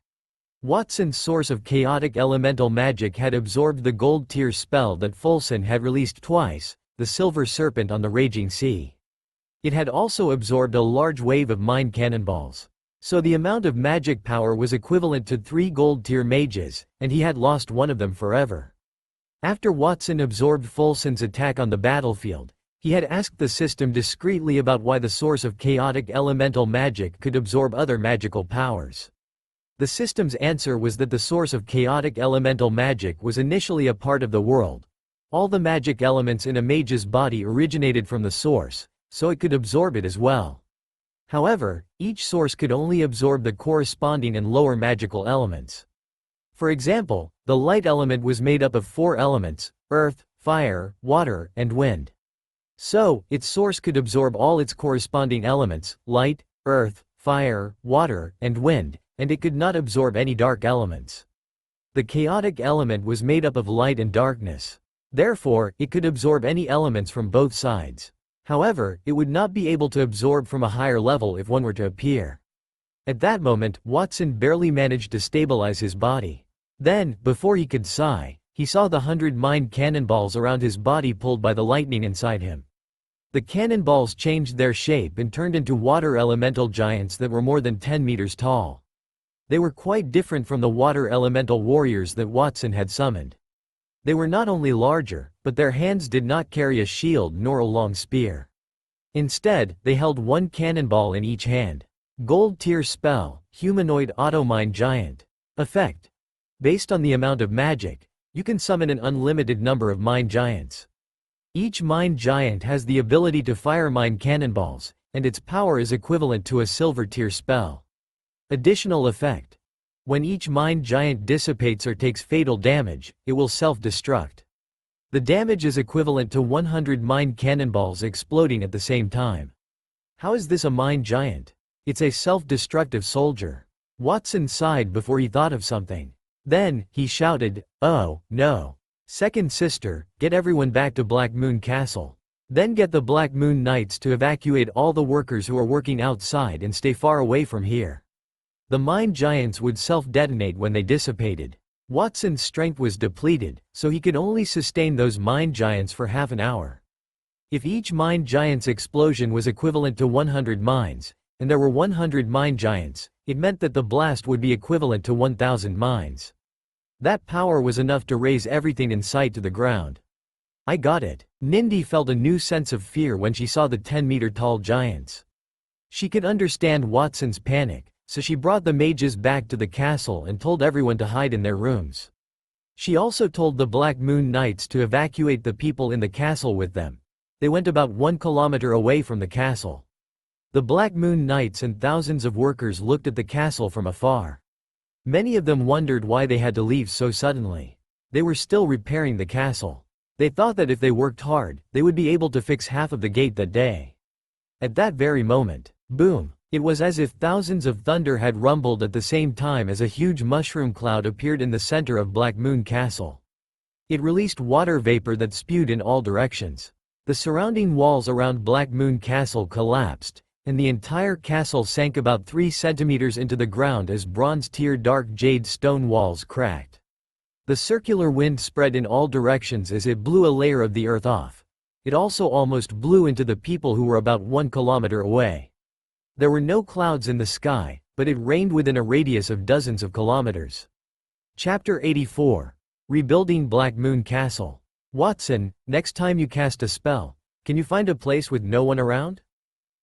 Watson's source of chaotic elemental magic had absorbed the gold-tier spell that Fulson had released twice, the Silver Serpent on the Raging Sea. It had also absorbed a large wave of Mind Cannonballs. So the amount of magic power was equivalent to 3 gold-tier mages, and he had lost one of them forever. After Watson absorbed Fulson's attack on the battlefield, he had asked the system discreetly about why the source of chaotic elemental magic could absorb other magical powers. The system's answer was that the source of chaotic elemental magic was initially a part of the world. All the magic elements in a mage's body originated from the source, so it could absorb it as well. However, each source could only absorb the corresponding and lower magical elements. For example, the light element was made up of 4 elements: earth, fire, water, and wind. So, its source could absorb all its corresponding elements, light, earth, fire, water, and wind, and it could not absorb any dark elements. The chaotic element was made up of light and darkness. Therefore, it could absorb any elements from both sides. However, it would not be able to absorb from a higher level if one were to appear. At that moment, Watson barely managed to stabilize his body. Then, before he could sigh, he saw the 100 mind cannonballs around his body pulled by the lightning inside him. The cannonballs changed their shape and turned into water elemental giants that were more than 10 meters tall. They were quite different from the water elemental warriors that Watson had summoned. They were not only larger, but their hands did not carry a shield nor a long spear. Instead, they held 1 cannonball in each hand. Gold tier spell, humanoid Auto-Mind Giant. Effect. Based on the amount of magic, you can summon an unlimited number of mind giants. Each mind giant has the ability to fire mind cannonballs, and its power is equivalent to a silver tier spell. Additional effect. When each mind giant dissipates or takes fatal damage, it will self-destruct. The damage is equivalent to 100 mind cannonballs exploding at the same time. How is this a mind giant? It's a self-destructive soldier. Watson sighed before he thought of something. Then, he shouted, "Oh, no. Second sister, get everyone back to Black Moon Castle. Then get the Black Moon Knights to evacuate all the workers who are working outside and stay far away from here." The mind giants would self-detonate when they dissipated. Watson's strength was depleted, so he could only sustain those mind giants for half an hour. If each mind giant's explosion was equivalent to 100 mines, and there were 100 mind giants, it meant that the blast would be equivalent to 1,000 mines. That power was enough to raise everything in sight to the ground. I got it. Nindy felt a new sense of fear when she saw the 10-meter-tall giants. She could understand Watson's panic, so she brought the mages back to the castle and told everyone to hide in their rooms. She also told the Black Moon Knights to evacuate the people in the castle with them. They went about 1 kilometer away from the castle. The Black Moon Knights and thousands of workers looked at the castle from afar. Many of them wondered why they had to leave so suddenly. They were still repairing the castle. They thought that if they worked hard, they would be able to fix half of the gate that day. At that very moment, boom! It was as if thousands of thunder had rumbled at the same time as a huge mushroom cloud appeared in the center of Black Moon Castle. It released water vapor that spewed in all directions. The surrounding walls around Black Moon Castle collapsed, and the entire castle sank about 3 centimeters into the ground as bronze-tier dark jade stone walls cracked. The circular wind spread in all directions as it blew a layer of the earth off. It also almost blew into the people who were about 1 kilometer away. There were no clouds in the sky, but it rained within a radius of dozens of kilometers. Chapter 84. Rebuilding Black Moon Castle. Watson, next time you cast a spell, can you find a place with no one around?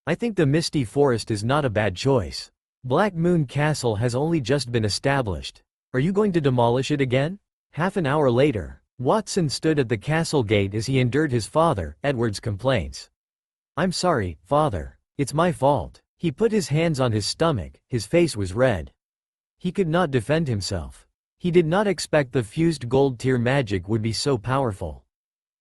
I think the Misty Forest is not a bad choice. Black Moon Castle has only just been established. Are you going to demolish it again? Half an hour later, Watson stood at the castle gate as he endured his father, Edward's complaints. I'm sorry, father. It's my fault. He put his hands on his stomach, his face was red. He could not defend himself. He did not expect the fused gold tier magic would be so powerful.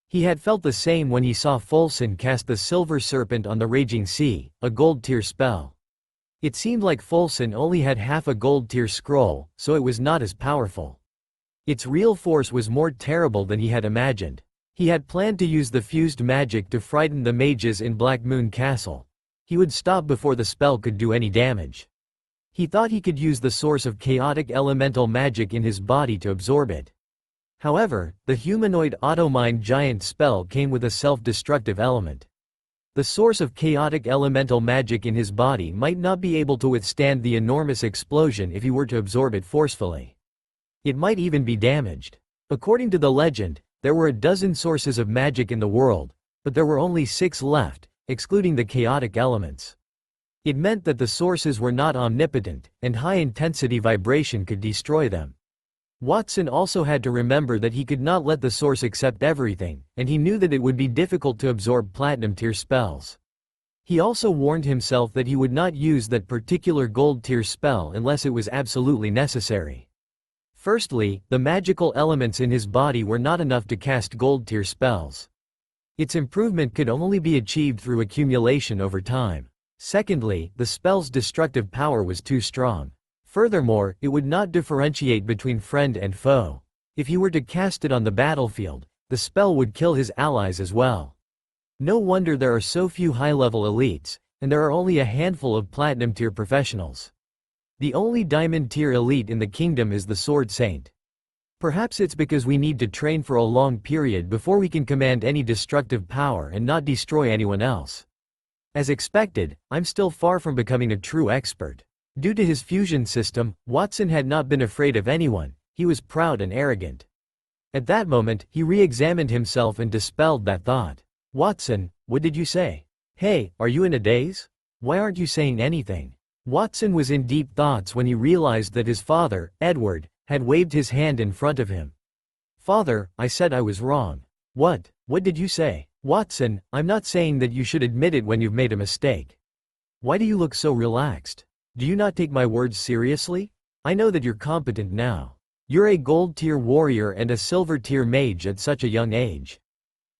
He had felt the same when he saw Fulson cast the Silver Serpent on the Raging Sea, a gold tier spell. It seemed like Fulson only had half a gold tier scroll, so it was not as powerful. Its real force was more terrible than he had imagined. He had planned to use the fused magic to frighten the mages in Black Moon Castle. He would stop before the spell could do any damage. He thought he could use the source of chaotic elemental magic in his body to absorb it. However, the humanoid Automind Giant spell came with a self-destructive element. The source of chaotic elemental magic in his body might not be able to withstand the enormous explosion if he were to absorb it forcefully. It might even be damaged. According to the legend, there were a dozen sources of magic in the world, but there were only 6 left, excluding the chaotic elements. It meant that the sources were not omnipotent, and high-intensity vibration could destroy them. Watson also had to remember that he could not let the source accept everything, and he knew that it would be difficult to absorb platinum-tier spells. He also warned himself that he would not use that particular gold-tier spell unless it was absolutely necessary. Firstly, the magical elements in his body were not enough to cast gold-tier spells. Its improvement could only be achieved through accumulation over time. Secondly, the spell's destructive power was too strong. Furthermore, it would not differentiate between friend and foe. If he were to cast it on the battlefield, the spell would kill his allies as well. No wonder there are so few high-level elites, and there are only a handful of platinum-tier professionals. The only diamond-tier elite in the kingdom is the Sword Saint. Perhaps it's because we need to train for a long period before we can command any destructive power and not destroy anyone else. As expected, I'm still far from becoming a true expert. Due to his fusion system, Watson had not been afraid of anyone. He was proud and arrogant. At that moment, he re-examined himself and dispelled that thought. Watson, what did you say? Hey, are you in a daze? Why aren't you saying anything? Watson was in deep thoughts when he realized that his father, Edward, had waved his hand in front of him. Father, I said I was wrong. What did you say? Watson, I'm not saying that you should admit it when you've made a mistake. Why do you look so relaxed? Do you not take my words seriously? I know that you're competent now. You're a gold-tier warrior and a silver-tier mage at such a young age.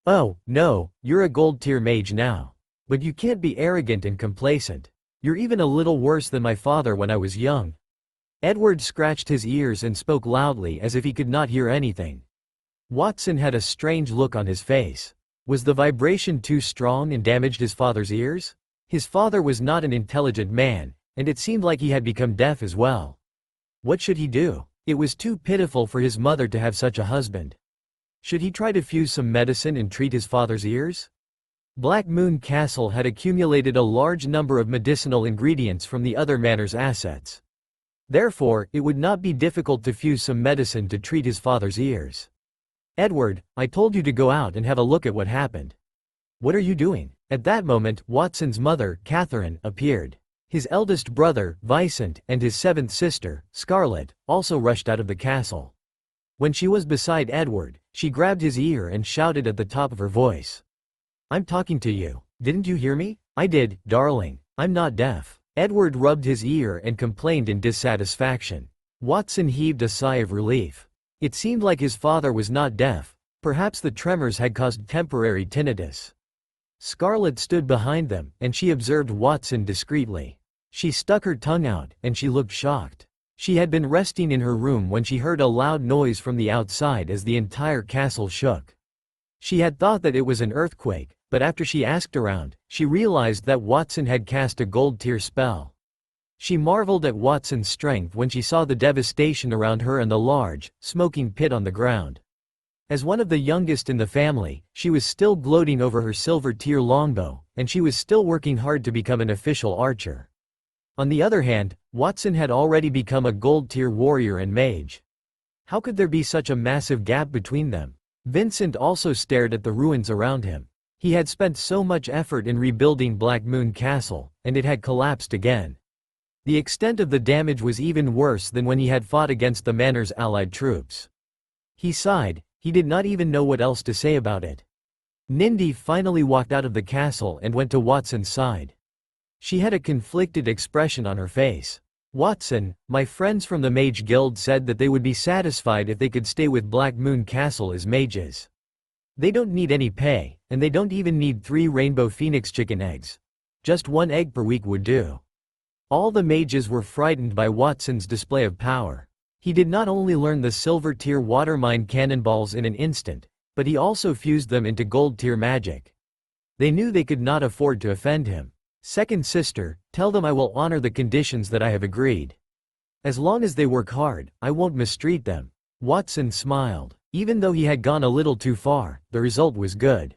Oh, no, you're a gold-tier mage now. But you can't be arrogant and complacent. You're even a little worse than my father when I was young. Edward scratched his ears and spoke loudly as if he could not hear anything. Watson had a strange look on his face. Was the vibration too strong and damaged his father's ears? His father was not an intelligent man, and it seemed like he had become deaf as well. What should he do? It was too pitiful for his mother to have such a husband. Should he try to fuse some medicine and treat his father's ears? Black Moon Castle had accumulated a large number of medicinal ingredients from the other manor's assets. Therefore, it would not be difficult to fuse some medicine to treat his father's ears. Edward, I told you to go out and have a look at what happened. What are you doing? At that moment, Watson's mother, Catherine, appeared. His eldest brother, Vicent, and his 7th sister, Scarlet, also rushed out of the castle. When she was beside Edward, she grabbed his ear and shouted at the top of her voice. "I'm talking to you. Didn't you hear me?" "I did, darling. I'm not deaf." Edward rubbed his ear and complained in dissatisfaction. Watson heaved a sigh of relief. It seemed like his father was not deaf. Perhaps the tremors had caused temporary tinnitus. Scarlett stood behind them, and she observed Watson discreetly. She stuck her tongue out, and she looked shocked. She had been resting in her room when she heard a loud noise from the outside as the entire castle shook. She had thought that it was an earthquake, but after she asked around, she realized that Watson had cast a gold tier spell. She marveled at Watson's strength when she saw the devastation around her and the large, smoking pit on the ground. As one of the youngest in the family, she was still gloating over her silver tier longbow, and she was still working hard to become an official archer. On the other hand, Watson had already become a gold tier warrior and mage. How could there be such a massive gap between them? Vincent also stared at the ruins around him. He had spent so much effort in rebuilding Black Moon Castle, and it had collapsed again. The extent of the damage was even worse than when he had fought against the manor's allied troops. He sighed. He did not even know what else to say about it. Nindy finally walked out of the castle and went to Watson's side. She had a conflicted expression on her face. "Watson, my friends from the Mage Guild said that they would be satisfied if they could stay with Black Moon Castle as mages. They don't need any pay, and they don't even need 3 rainbow phoenix chicken eggs. Just 1 egg per week would do." All the mages were frightened by Watson's display of power. He did not only learn the silver tier water mine cannonballs in an instant, but he also fused them into gold tier magic. They knew they could not afford to offend him. "Second sister, tell them I will honor the conditions that I have agreed. As long as they work hard, I won't mistreat them." Watson smiled. Even though he had gone a little too far, the result was good.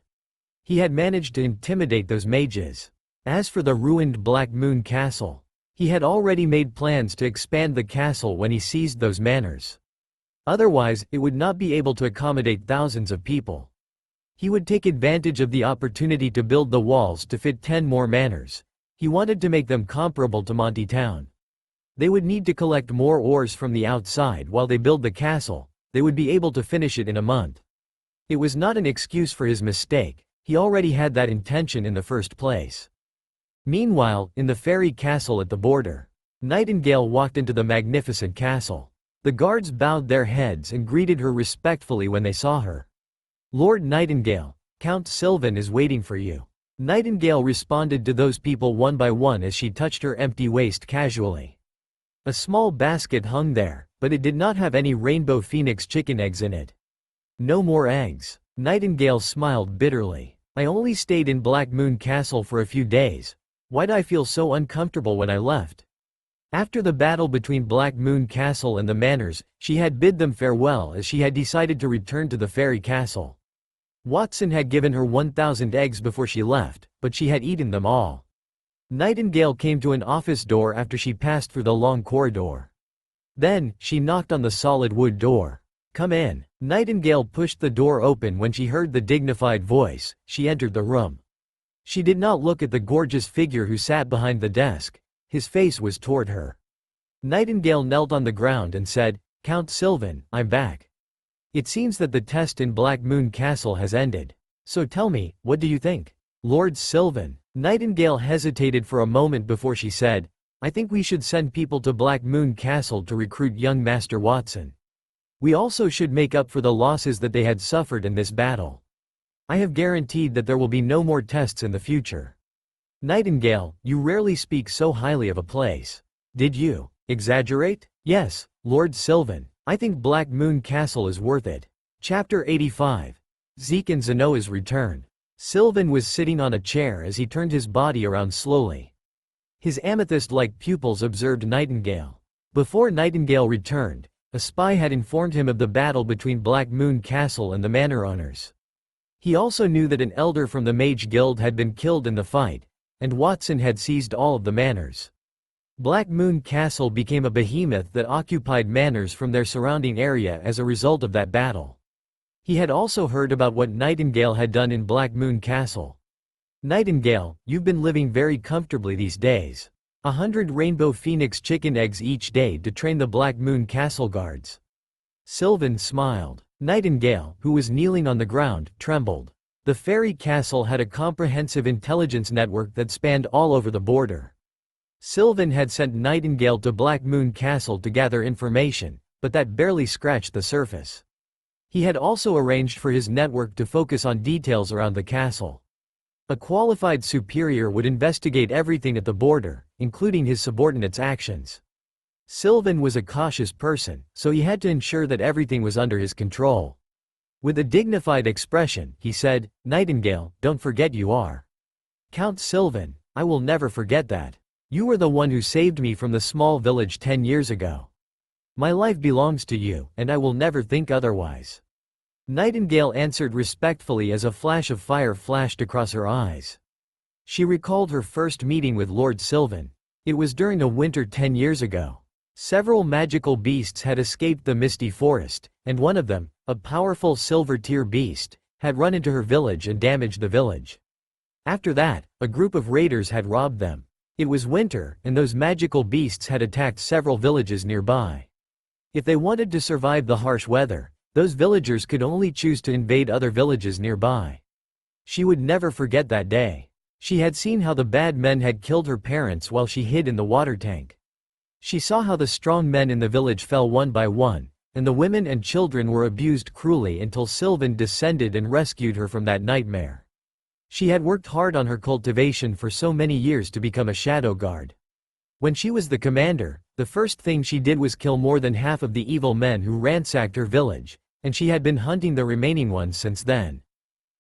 He had managed to intimidate those mages. As for the ruined Black Moon Castle, he had already made plans to expand the castle when he seized those manors. Otherwise, it would not be able to accommodate thousands of people. He would take advantage of the opportunity to build the walls to fit 10 more manors. He wanted to make them comparable to Monty Town. They would need to collect more ores from the outside while they build the castle. They would be able to finish it in a month. It was not an excuse for his mistake. He already had that intention in the first place. Meanwhile, in the fairy castle at the border, Nightingale walked into the magnificent castle. The guards bowed their heads and greeted her respectfully when they saw her. "Lord Nightingale, Count Sylvan is waiting for you." Nightingale responded to those people one by one as she touched her empty waist casually. A small basket hung there, but it did not have any rainbow phoenix chicken eggs in it. "No more eggs." Nightingale smiled bitterly. "I only stayed in Black Moon Castle for a few days. Why'd I feel so uncomfortable when I left?" After the battle between Black Moon Castle and the manors, she had bid them farewell as she had decided to return to the fairy castle. Watson had given her 1,000 eggs before she left, but she had eaten them all. Nightingale came to an office door after she passed through the long corridor. Then, she knocked on the solid wood door. "Come in." Nightingale pushed the door open when she heard the dignified voice. She entered the room. She did not look at the gorgeous figure who sat behind the desk. His face was toward her. Nightingale knelt on the ground and said, "Count Sylvan, I'm back. It seems that the test in Black Moon Castle has ended. So tell me, what do you think?" "Lord Sylvan." Nightingale hesitated for a moment before she said, "I think we should send people to Black Moon Castle to recruit young Master Watson. We also should make up for the losses that they had suffered in this battle. I have guaranteed that there will be no more tests in the future." "Nightingale, you rarely speak so highly of a place. Did you exaggerate?" "Yes, Lord Sylvan. I think Black Moon Castle is worth it." Chapter 85. Zeke and Zenoa's return. Sylvan was sitting on a chair as he turned his body around slowly. His amethyst-like pupils observed Nightingale. Before Nightingale returned, a spy had informed him of the battle between Black Moon Castle and the manor owners. He also knew that an elder from the Mage Guild had been killed in the fight, and Watson had seized all of the manors. Black Moon Castle became a behemoth that occupied manors from their surrounding area as a result of that battle. He had also heard about what Nightingale had done in Black Moon Castle. "Nightingale, you've been living very comfortably these days. 100 rainbow phoenix chicken eggs each day to train the Black Moon Castle guards. Sylvan smiled. Nightingale, who was kneeling on the ground, trembled. The fairy castle had a comprehensive intelligence network that spanned all over the border. Sylvan had sent Nightingale to Black Moon Castle to gather information, but that barely scratched the surface. He had also arranged for his network to focus on details around the castle. A qualified superior would investigate everything at the border, including his subordinates' actions. Sylvan was a cautious person, so he had to ensure that everything was under his control. With a dignified expression, he said, "Nightingale, don't forget you are Count Sylvan. I will never forget that. You were the one who saved me from the small village 10 years ago. My life belongs to you, and I will never think otherwise." Nightingale answered respectfully as a flash of fire flashed across her eyes. She recalled her first meeting with Lord Sylvan. It was during a winter 10 years ago. Several magical beasts had escaped the misty forest, and one of them, a powerful silver-tier beast, had run into her village and damaged the village. After that, a group of raiders had robbed them. It was winter, and those magical beasts had attacked several villages nearby. If they wanted to survive the harsh weather, those villagers could only choose to invade other villages nearby. She would never forget that day. She had seen how the bad men had killed her parents while she hid in the water tank. She saw how the strong men in the village fell one by one, and the women and children were abused cruelly until Sylvan descended and rescued her from that nightmare. She had worked hard on her cultivation for so many years to become a shadow guard. When she was the commander, the first thing she did was kill more than half of the evil men who ransacked her village, and she had been hunting the remaining ones since then.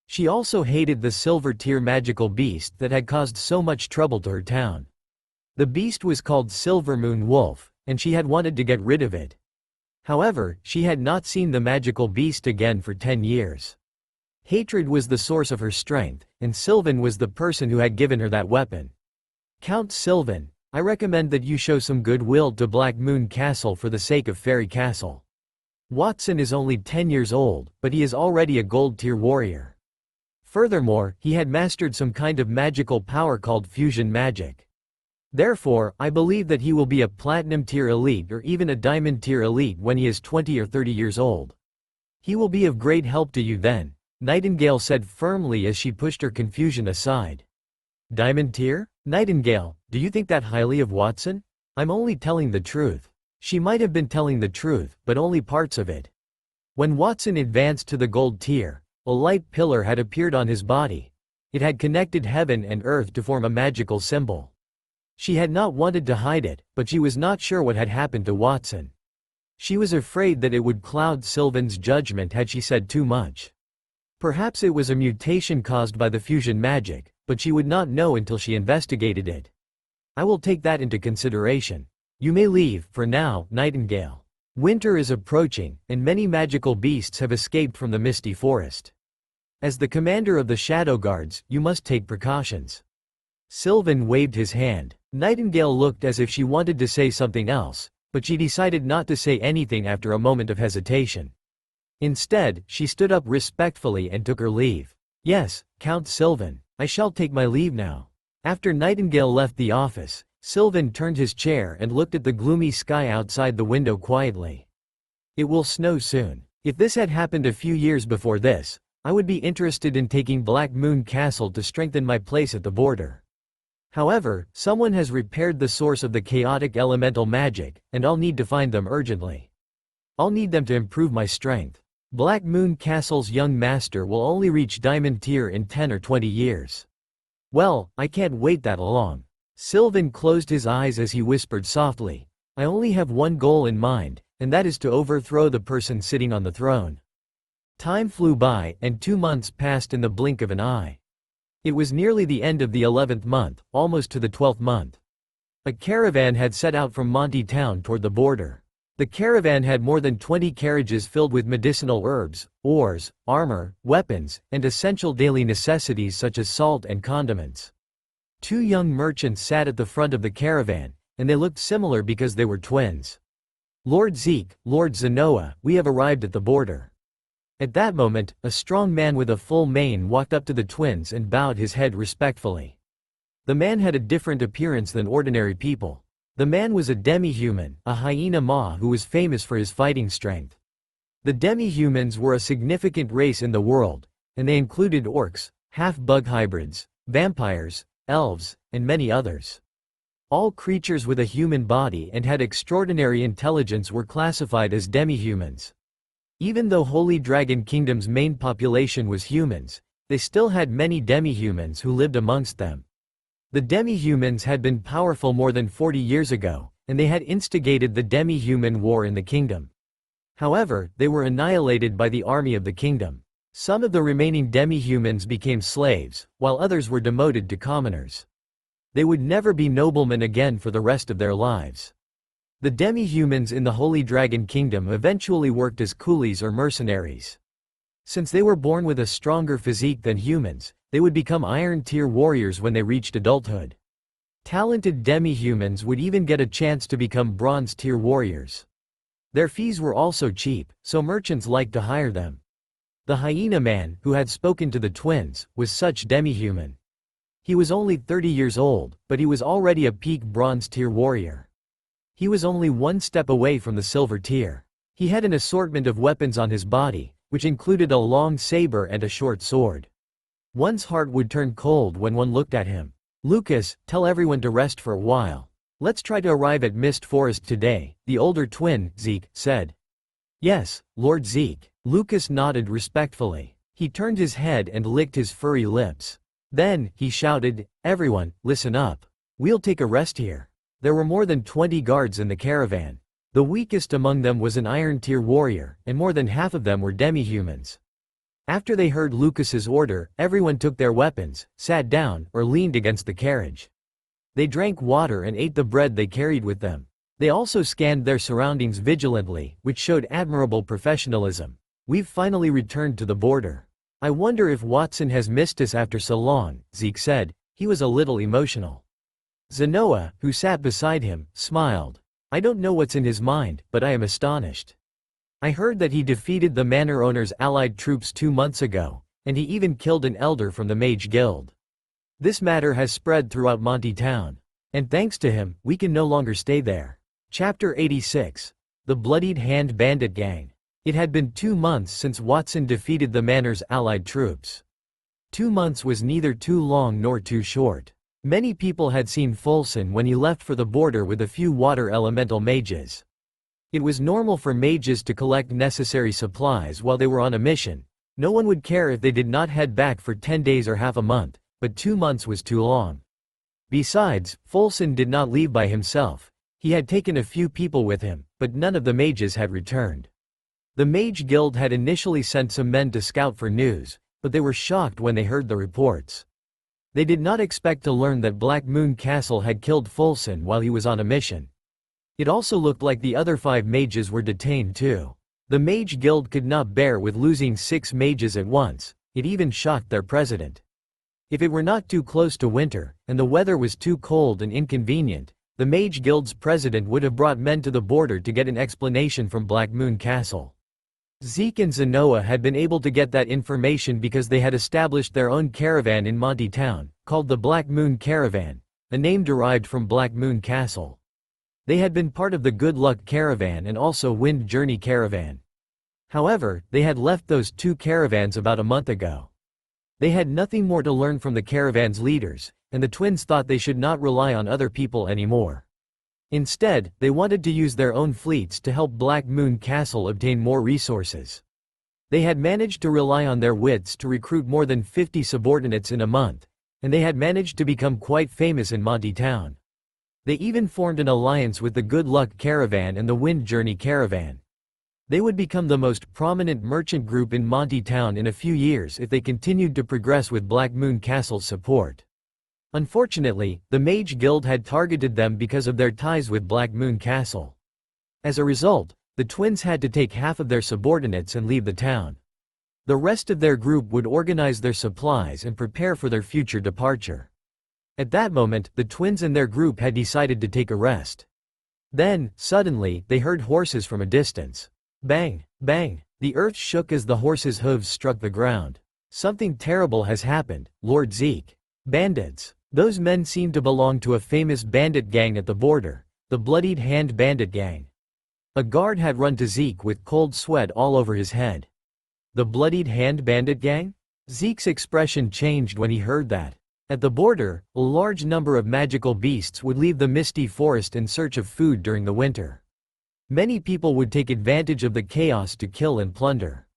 She also hated the silver-tier magical beast that had caused so much trouble to her town. The beast was called Silver Moon Wolf, and she had wanted to get rid of it. However, she had not seen the magical beast again for 10 years. Hatred was the source of her strength, and Sylvan was the person who had given her that weapon. "Count Sylvan, I recommend that you show some goodwill to Black Moon Castle for the sake of Fairy Castle. Watson is only 10 years old, but he is already a gold-tier warrior. Furthermore, he had mastered some kind of magical power called fusion magic. Therefore, I believe that he will be a platinum-tier elite or even a diamond-tier elite when he is 20 or 30 years old. He will be of great help to you then," Nightingale said firmly as she pushed her confusion aside. "Diamond tier? Nightingale, do you think that highly of Watson? I'm only telling the truth." She might have been telling the truth, but only parts of it. When Watson advanced to the gold tier, a light pillar had appeared on his body. It had connected heaven and earth to form a magical symbol. She had not wanted to hide it, but she was not sure what had happened to Watson. She was afraid that it would cloud Sylvan's judgment had she said too much. Perhaps it was a mutation caused by the fusion magic, but she would not know until she investigated it. "I will take that into consideration. You may leave, for now, Nightingale. Winter is approaching, and many magical beasts have escaped from the misty forest. As the commander of the Shadow Guards, you must take precautions." Sylvan waved his hand. Nightingale looked as if she wanted to say something else, but she decided not to say anything after a moment of hesitation. Instead, she stood up respectfully and took her leave. "Yes, Count Sylvan, I shall take my leave now." After Nightingale left the office, Sylvan turned his chair and looked at the gloomy sky outside the window quietly. "It will snow soon. If this had happened a few years before this, I would be interested in taking Black Moon Castle to strengthen my place at the border. However, someone has repaired the source of the chaotic elemental magic, and I'll need to find them urgently. I'll need them to improve my strength. Black Moon Castle's young master will only reach Diamond Tier in 10 or 20 years. Well, I can't wait that long." Sylvan closed his eyes as he whispered softly, "I only have one goal in mind, and that is to overthrow the person sitting on the throne." Time flew by, and 2 months passed in the blink of an eye. It was nearly the end of the 11th month, almost to the 12th month. A caravan had set out from Monty Town toward the border. The caravan had more than 20 carriages filled with medicinal herbs, ores, armor, weapons, and essential daily necessities such as salt and condiments. 2 young merchants sat at the front of the caravan, and they looked similar because they were twins. "Lord Zeke, Lord Zenoa, we have arrived at the border." At that moment, a strong man with a full mane walked up to the twins and bowed his head respectfully. The man had a different appearance than ordinary people. The man was a demi-human, a hyena maw who was famous for his fighting strength. The demi-humans were a significant race in the world, and they included orcs, half-bug hybrids, vampires, elves, and many others. All creatures with a human body and had extraordinary intelligence were classified as demi-humans. Even though Holy Dragon Kingdom's main population was humans, they still had many demi-humans who lived amongst them. The demi-humans had been powerful more than 40 years ago, and they had instigated the demi-human war in the kingdom. However, they were annihilated by the army of the kingdom. Some of the remaining demi-humans became slaves, while others were demoted to commoners. They would never be noblemen again for the rest of their lives. The demi-humans in the Holy Dragon Kingdom eventually worked as coolies or mercenaries. Since they were born with a stronger physique than humans, they would become Iron-tier warriors when they reached adulthood. Talented demi-humans would even get a chance to become Bronze-tier warriors. Their fees were also cheap, so merchants liked to hire them. The hyena man, who had spoken to the twins, was such demi-human. He was only 30 years old, but he was already a peak Bronze-tier warrior. He was only one step away from the Silver tier. He had an assortment of weapons on his body, which included a long saber and a short sword. One's heart would turn cold when one looked at him. "Lucas, tell everyone to rest for a while. Let's try to arrive at Mist Forest today," the older twin, Zeke, said. "Yes, Lord Zeke." Lucas nodded respectfully. He turned his head and licked his furry lips. Then, he shouted, "Everyone, listen up. We'll take a rest here." There were more than 20 guards in the caravan. The weakest among them was an Iron-tier warrior, and more than half of them were demi-humans. After they heard Lucas's order, everyone took their weapons, sat down, or leaned against the carriage. They drank water and ate the bread they carried with them. They also scanned their surroundings vigilantly, which showed admirable professionalism. "We've finally returned to the border. I wonder if Watson has missed us after so long," Zeke said. He was a little emotional. Zenoa, who sat beside him, smiled. "I don't know what's in his mind, but I am astonished. I heard that he defeated the manor owner's allied troops 2 months ago, and he even killed an elder from the Mage Guild. This matter has spread throughout Monty Town. And thanks to him, we can no longer stay there." Chapter 86. The Bloodied Hand Bandit Gang. It had been 2 months since Watson defeated the manor's allied troops. 2 months was neither too long nor too short. Many people had seen Folson when he left for the border with a few water elemental mages. It was normal for mages to collect necessary supplies while they were on a mission. No one would care if they did not head back for 10 days or half a month, but 2 months was too long. Besides, Folson did not leave by himself. He had taken a few people with him, but none of the mages had returned. The Mage Guild had initially sent some men to scout for news, but they were shocked when they heard the reports. They did not expect to learn that Black Moon Castle had killed Folson while he was on a mission. It also looked like the other 5 mages were detained too. The Mage Guild could not bear with losing 6 mages at once. It even shocked their president. If it were not too close to winter, and the weather was too cold and inconvenient, the Mage Guild's president would have brought men to the border to get an explanation from Black Moon Castle. Zeke and Zenoa had been able to get that information because they had established their own caravan in Monty Town, called the Black Moon Caravan, a name derived from Black Moon Castle. They had been part of the Good Luck Caravan and also Wind Journey Caravan. However, they had left those 2 caravans about a month ago. They had nothing more to learn from the caravan's leaders, and the twins thought they should not rely on other people anymore. Instead, they wanted to use their own fleets to help Black Moon Castle obtain more resources. They had managed to rely on their wits to recruit more than 50 subordinates in a month, and they had managed to become quite famous in Monty Town. They even formed an alliance with the Good Luck Caravan and the Wind Journey Caravan. They would become the most prominent merchant group in Monty Town in a few years if they continued to progress with Black Moon Castle's support. Unfortunately, the Mage Guild had targeted them because of their ties with Black Moon Castle. As a result, the twins had to take half of their subordinates and leave the town. The rest of their group would organize their supplies and prepare for their future departure. At that moment, the twins and their group had decided to take a rest. Then, suddenly, they heard horses from a distance. Bang, bang, the earth shook as the horses' hooves struck the ground. "Something terrible has happened, Lord Zeke. Bandits." Those men seemed to belong to a famous bandit gang at the border, the Bloodied Hand Bandit Gang. A guard had run to Zeke with cold sweat all over his head. The bloodied hand bandit gang? Zeke's expression changed when he heard that. At the border, a large number of magical beasts would leave the misty forest in search of food during the winter. Many people would take advantage of the chaos to kill and plunder.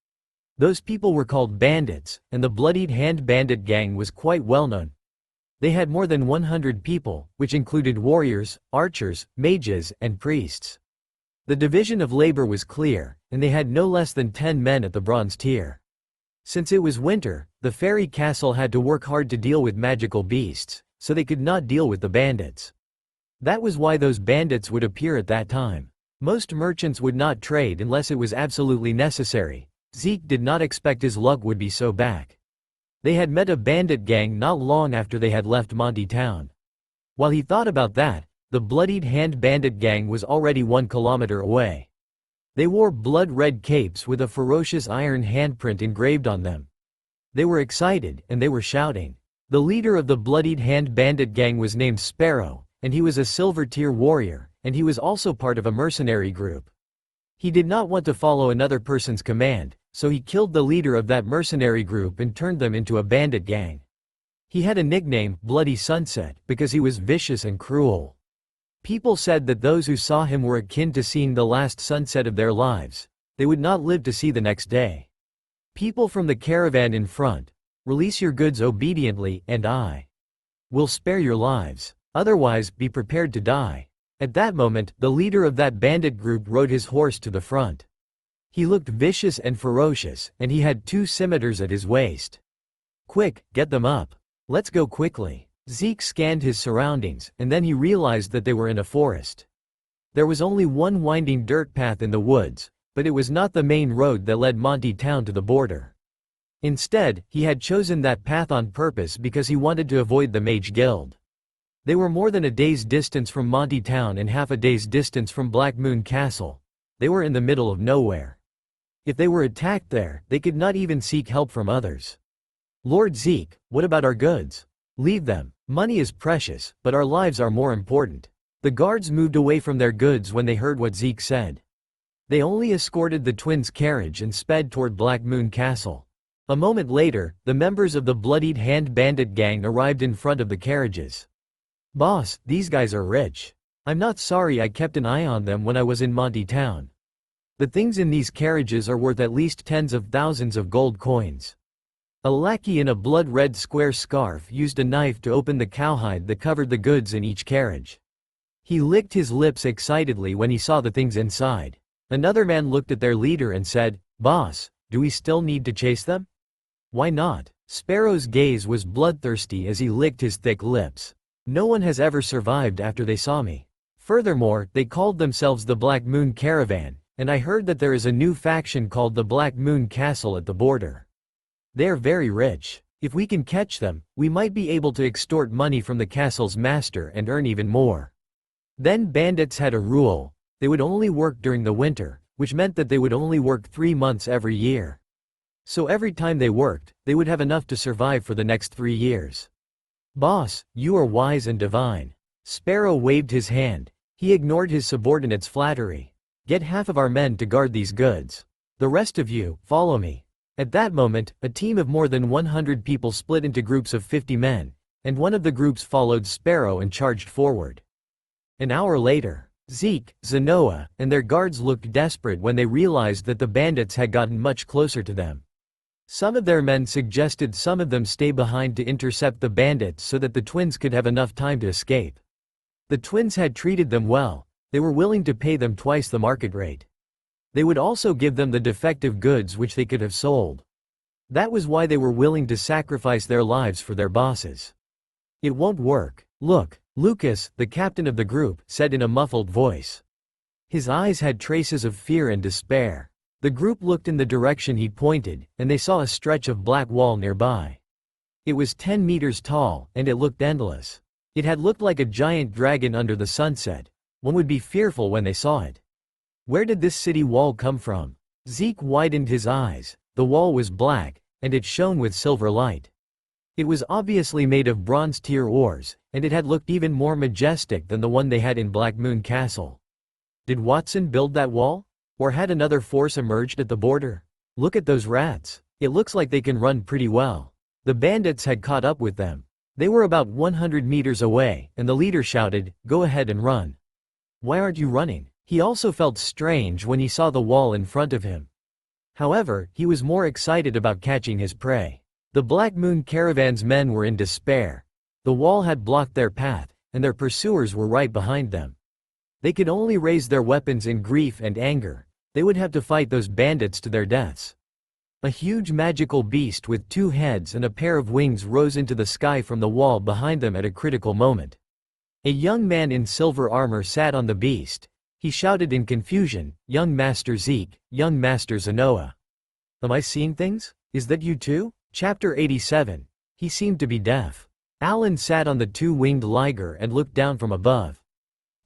Those people were called bandits, and the bloodied hand bandit gang was quite well known. They had more than 100 people, which included warriors, archers, mages, and priests. The division of labor was clear, and they had no less than 10 men at the bronze tier. Since it was winter, the fairy castle had to work hard to deal with magical beasts, so they could not deal with the bandits. That was why those bandits would appear at that time. Most merchants would not trade unless it was absolutely necessary. Zeke did not expect his luck would be so bad. They had met a bandit gang not long after they had left Monty Town. While he thought about that, the bloodied hand bandit gang was already 1 kilometer away. They wore blood-red capes with a ferocious iron handprint engraved on them. They were excited, and they were shouting. The leader of the bloodied hand bandit gang was named Sparrow, and he was a silver-tier warrior, and he was also part of a mercenary group. He did not want to follow another person's command, so he killed the leader of that mercenary group and turned them into a bandit gang. He had a nickname, Bloody Sunset, because he was vicious and cruel. People said that those who saw him were akin to seeing the last sunset of their lives. They would not live to see the next day. People from the caravan in front, release your goods obediently, and I will spare your lives. Otherwise, be prepared to die. At that moment, the leader of that bandit group rode his horse to the front. He looked vicious and ferocious, and he had 2 scimitars at his waist. Quick, get them up. Let's go quickly. Zeke scanned his surroundings, and then he realized that they were in a forest. There was only one winding dirt path in the woods, but it was not the main road that led Monty Town to the border. Instead, he had chosen that path on purpose because he wanted to avoid the Mage Guild. They were more than a day's distance from Monty Town and half a day's distance from Black Moon Castle. They were in the middle of nowhere. If they were attacked there, they could not even seek help from others. Lord Zeke, what about our goods? Leave them. Money is precious, but our lives are more important. The guards moved away from their goods when they heard what Zeke said. They only escorted the twins' carriage and sped toward Black Moon Castle. A moment later, the members of the bloodied hand bandit gang arrived in front of the carriages. Boss, these guys are rich. I'm not sorry I kept an eye on them when I was in Monty Town. The things in these carriages are worth at least tens of thousands of gold coins. A lackey in a blood-red square scarf used a knife to open the cowhide that covered the goods in each carriage. He licked his lips excitedly when he saw the things inside. Another man looked at their leader and said, "Boss, do we still need to chase them?" "Why not?" Sparrow's gaze was bloodthirsty as he licked his thick lips. "No one has ever survived after they saw me. Furthermore, they called themselves the Black Moon Caravan, and I heard that there is a new faction called the Black Moon Castle at the border. They are very rich. If we can catch them, we might be able to extort money from the castle's master and earn even more." Then bandits had a rule. They would only work during the winter, which meant that they would only work 3 months every year. So every time they worked, they would have enough to survive for the next 3 years. "Boss, you are wise and divine." Sparrow waved his hand. He ignored his subordinate's flattery. "Get half of our men to guard these goods. The rest of you, follow me." At that moment, a team of more than 100 people split into groups of 50 men, and one of the groups followed Sparrow and charged forward. An hour later, Zeke, Zenoa, and their guards looked desperate when they realized that the bandits had gotten much closer to them. Some of their men suggested some of them stay behind to intercept the bandits so that the twins could have enough time to escape. The twins had treated them well. They were willing to pay them twice the market rate. They would also give them the defective goods which they could have sold. That was why they were willing to sacrifice their lives for their bosses. "It won't work. Look," Lucas, the captain of the group, said in a muffled voice. His eyes had traces of fear and despair. The group looked in the direction he pointed, and they saw a stretch of black wall nearby. It was 10 meters tall, and it looked endless. It had looked like a giant dragon under the sunset. One would be fearful when they saw it. Where did this city wall come from? Zeke widened his eyes. The wall was black, and it shone with silver light. It was obviously made of bronze-tier ores, and it had looked even more majestic than the one they had in Black Moon Castle. Did Watson build that wall? Or had another force emerged at the border? Look at those rats. It looks like they can run pretty well. The bandits had caught up with them. They were about 100 meters away, and the leader shouted, "Go ahead and run." Why aren't you running? He also felt strange when he saw the wall in front of him. However, he was more excited about catching his prey. The Black Moon Caravan's men were in despair. The wall had blocked their path, and their pursuers were right behind them. They could only raise their weapons in grief and anger. They would have to fight those bandits to their deaths. A huge magical beast with 2 heads and a pair of wings rose into the sky from the wall behind them at a critical moment. A young man in silver armor sat on the beast. He shouted in confusion, "Young Master Zeke, young Master Zenoa. Am I seeing things? Is that you too?" Chapter 87. He seemed to be deaf. Alan sat on the 2-winged liger and looked down from above.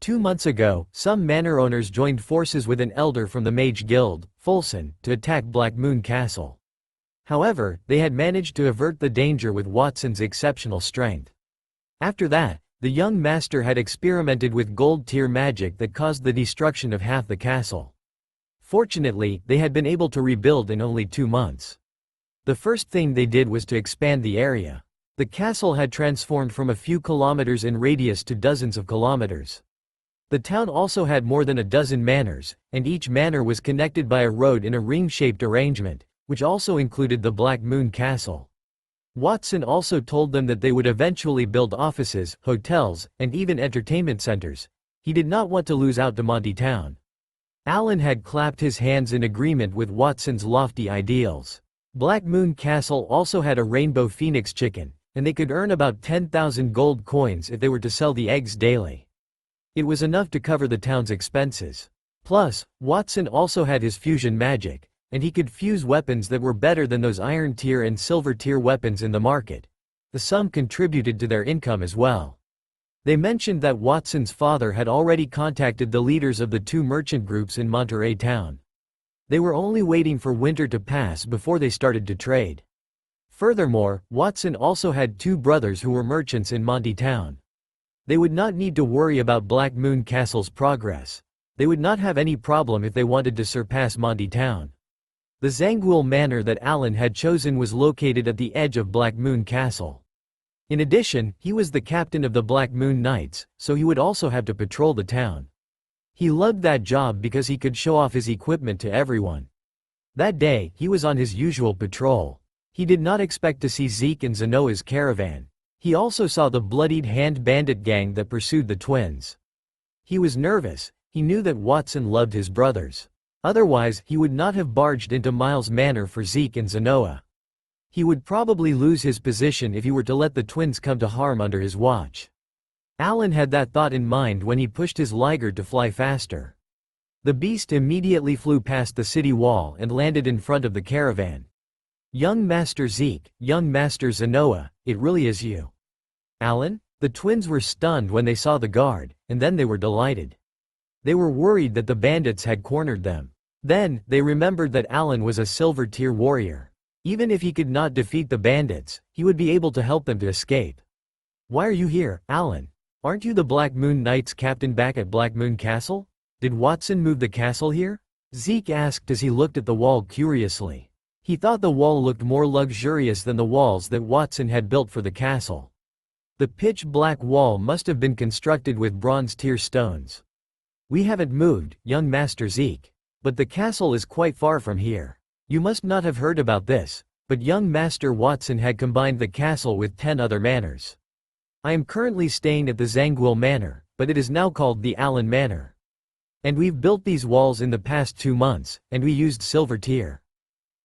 2 months ago, some manor owners joined forces with an elder from the Mage Guild, Fulson, to attack Black Moon Castle. However, they had managed to avert the danger with Watson's exceptional strength. After that, the young master had experimented with gold-tier magic that caused the destruction of half the castle. Fortunately, they had been able to rebuild in only 2 months. The first thing they did was to expand the area. The castle had transformed from a few kilometers in radius to dozens of kilometers. The town also had more than a dozen manors, and each manor was connected by a road in a ring-shaped arrangement, which also included the Black Moon Castle. Watson also told them that they would eventually build offices, hotels, and even entertainment centers. He did not want to lose out to Monty Town. Alan had clapped his hands in agreement with Watson's lofty ideals. Black Moon Castle also had a rainbow phoenix chicken, and they could earn about 10,000 gold coins if they were to sell the eggs daily. It was enough to cover the town's expenses. Plus, Watson also had his fusion magic, and he could fuse weapons that were better than those iron tier and silver tier weapons in the market. The sum contributed to their income as well. They mentioned that Watson's father had already contacted the leaders of the 2 merchant groups in Monterey Town. They were only waiting for winter to pass before they started to trade. Furthermore, Watson also had 2 brothers who were merchants in Monty Town. They would not need to worry about Black Moon Castle's progress. They would not have any problem if they wanted to surpass Monty Town. The Zangwill Manor that Alan had chosen was located at the edge of Black Moon Castle. In addition, he was the captain of the Black Moon Knights, so he would also have to patrol the town. He loved that job because he could show off his equipment to everyone. That day, he was on his usual patrol. He did not expect to see Zeke and Zenoa's caravan. He also saw the bloodied hand bandit gang that pursued the twins. He was nervous. He knew that Watson loved his brothers. Otherwise, he would not have barged into Miles Manor for Zeke and Zenoa. He would probably lose his position if he were to let the twins come to harm under his watch. Alan had that thought in mind when he pushed his liger to fly faster. The beast immediately flew past the city wall and landed in front of the caravan. "Young Master Zeke, young Master Zenoa, it really is you." "Alan?" The twins were stunned when they saw the guard, and then they were delighted. They were worried that the bandits had cornered them. Then, they remembered that Alan was a silver-tier warrior. Even if he could not defeat the bandits, he would be able to help them to escape. "Why are you here, Alan? Aren't you the Black Moon Knights captain back at Black Moon Castle? Did Watson move the castle here?" Zeke asked as he looked at the wall curiously. He thought the wall looked more luxurious than the walls that Watson had built for the castle. The pitch-black wall must have been constructed with bronze-tier stones. "We haven't moved, young Master Zeke. But the castle is quite far from here. You must not have heard about this, but young Master Watson had combined the castle with 10 other manors. I am currently staying at the Zangwill Manor, but it is now called the Allen Manor. And we've built these walls in the past 2 months, and we used silver tier."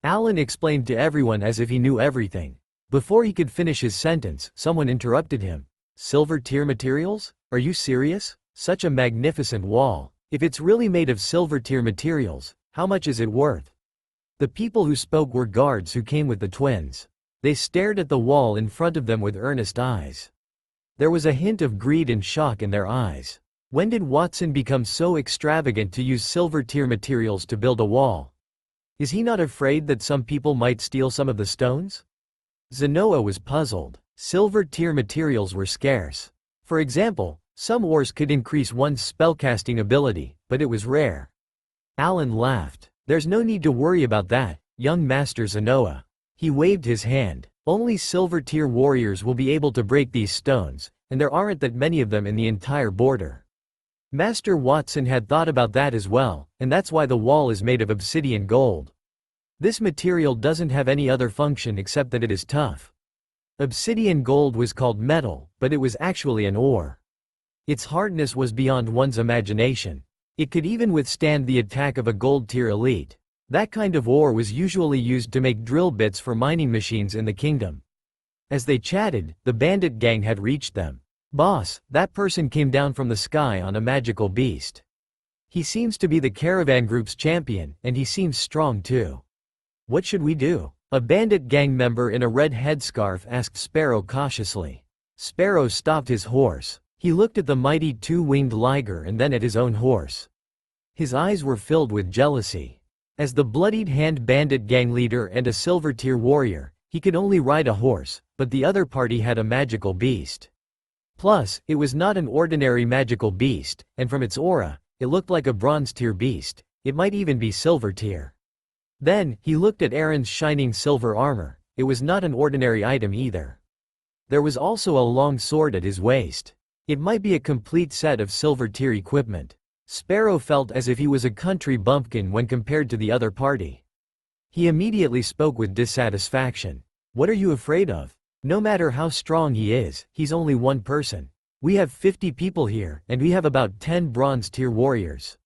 Alan explained to everyone as if he knew everything. Before he could finish his sentence, someone interrupted him. "Silver tier materials? Are you serious? Such a magnificent wall. If it's really made of silver tier materials, how much is it worth?" The people who spoke were guards who came with the twins. They stared at the wall in front of them with earnest eyes. There was a hint of greed and shock in their eyes. When did Watson become so extravagant to use silver tier materials to build a wall? Is he not afraid that some people might steal some of the stones? Zenoa was puzzled. Silver tier materials were scarce. For example, Some ores could increase one's spellcasting ability, but it was rare. Alan laughed. There's no need to worry about that, young Master Zenoa. He waved his hand. Only silver tier warriors will be able to break these stones, and there aren't that many of them in the entire border. Master Watson had thought about that as well, and that's why the wall is made of obsidian gold. This material doesn't have any other function except that it is tough. Obsidian gold was called metal, but it was actually an ore. Its hardness was beyond one's imagination. It could even withstand the attack of a gold-tier elite. That kind of ore was usually used to make drill bits for mining machines in the kingdom. As they chatted, the bandit gang had reached them. "Boss, that person came down from the sky on a magical beast. He seems to be the caravan group's champion, and he seems strong too. What should we do?" A bandit gang member in a red headscarf asked Sparrow cautiously. Sparrow stopped his horse. He looked at the mighty two-winged liger and then at his own horse. His eyes were filled with jealousy. As the bloodied hand bandit gang leader and a silver tier warrior, he could only ride a horse, but the other party had a magical beast. Plus, it was not an ordinary magical beast, and from its aura, it looked like a bronze tier beast. It might even be silver tier. Then, he looked at Aaron's shining silver armor. It was not an ordinary item either. There was also a long sword at his waist. It might be a complete set of silver tier equipment. Sparrow felt as if he was a country bumpkin when compared to the other party. He immediately spoke with dissatisfaction. "What are you afraid of? No matter how strong he is, he's only one person. We have 50 people here, and we have about 10 bronze tier warriors.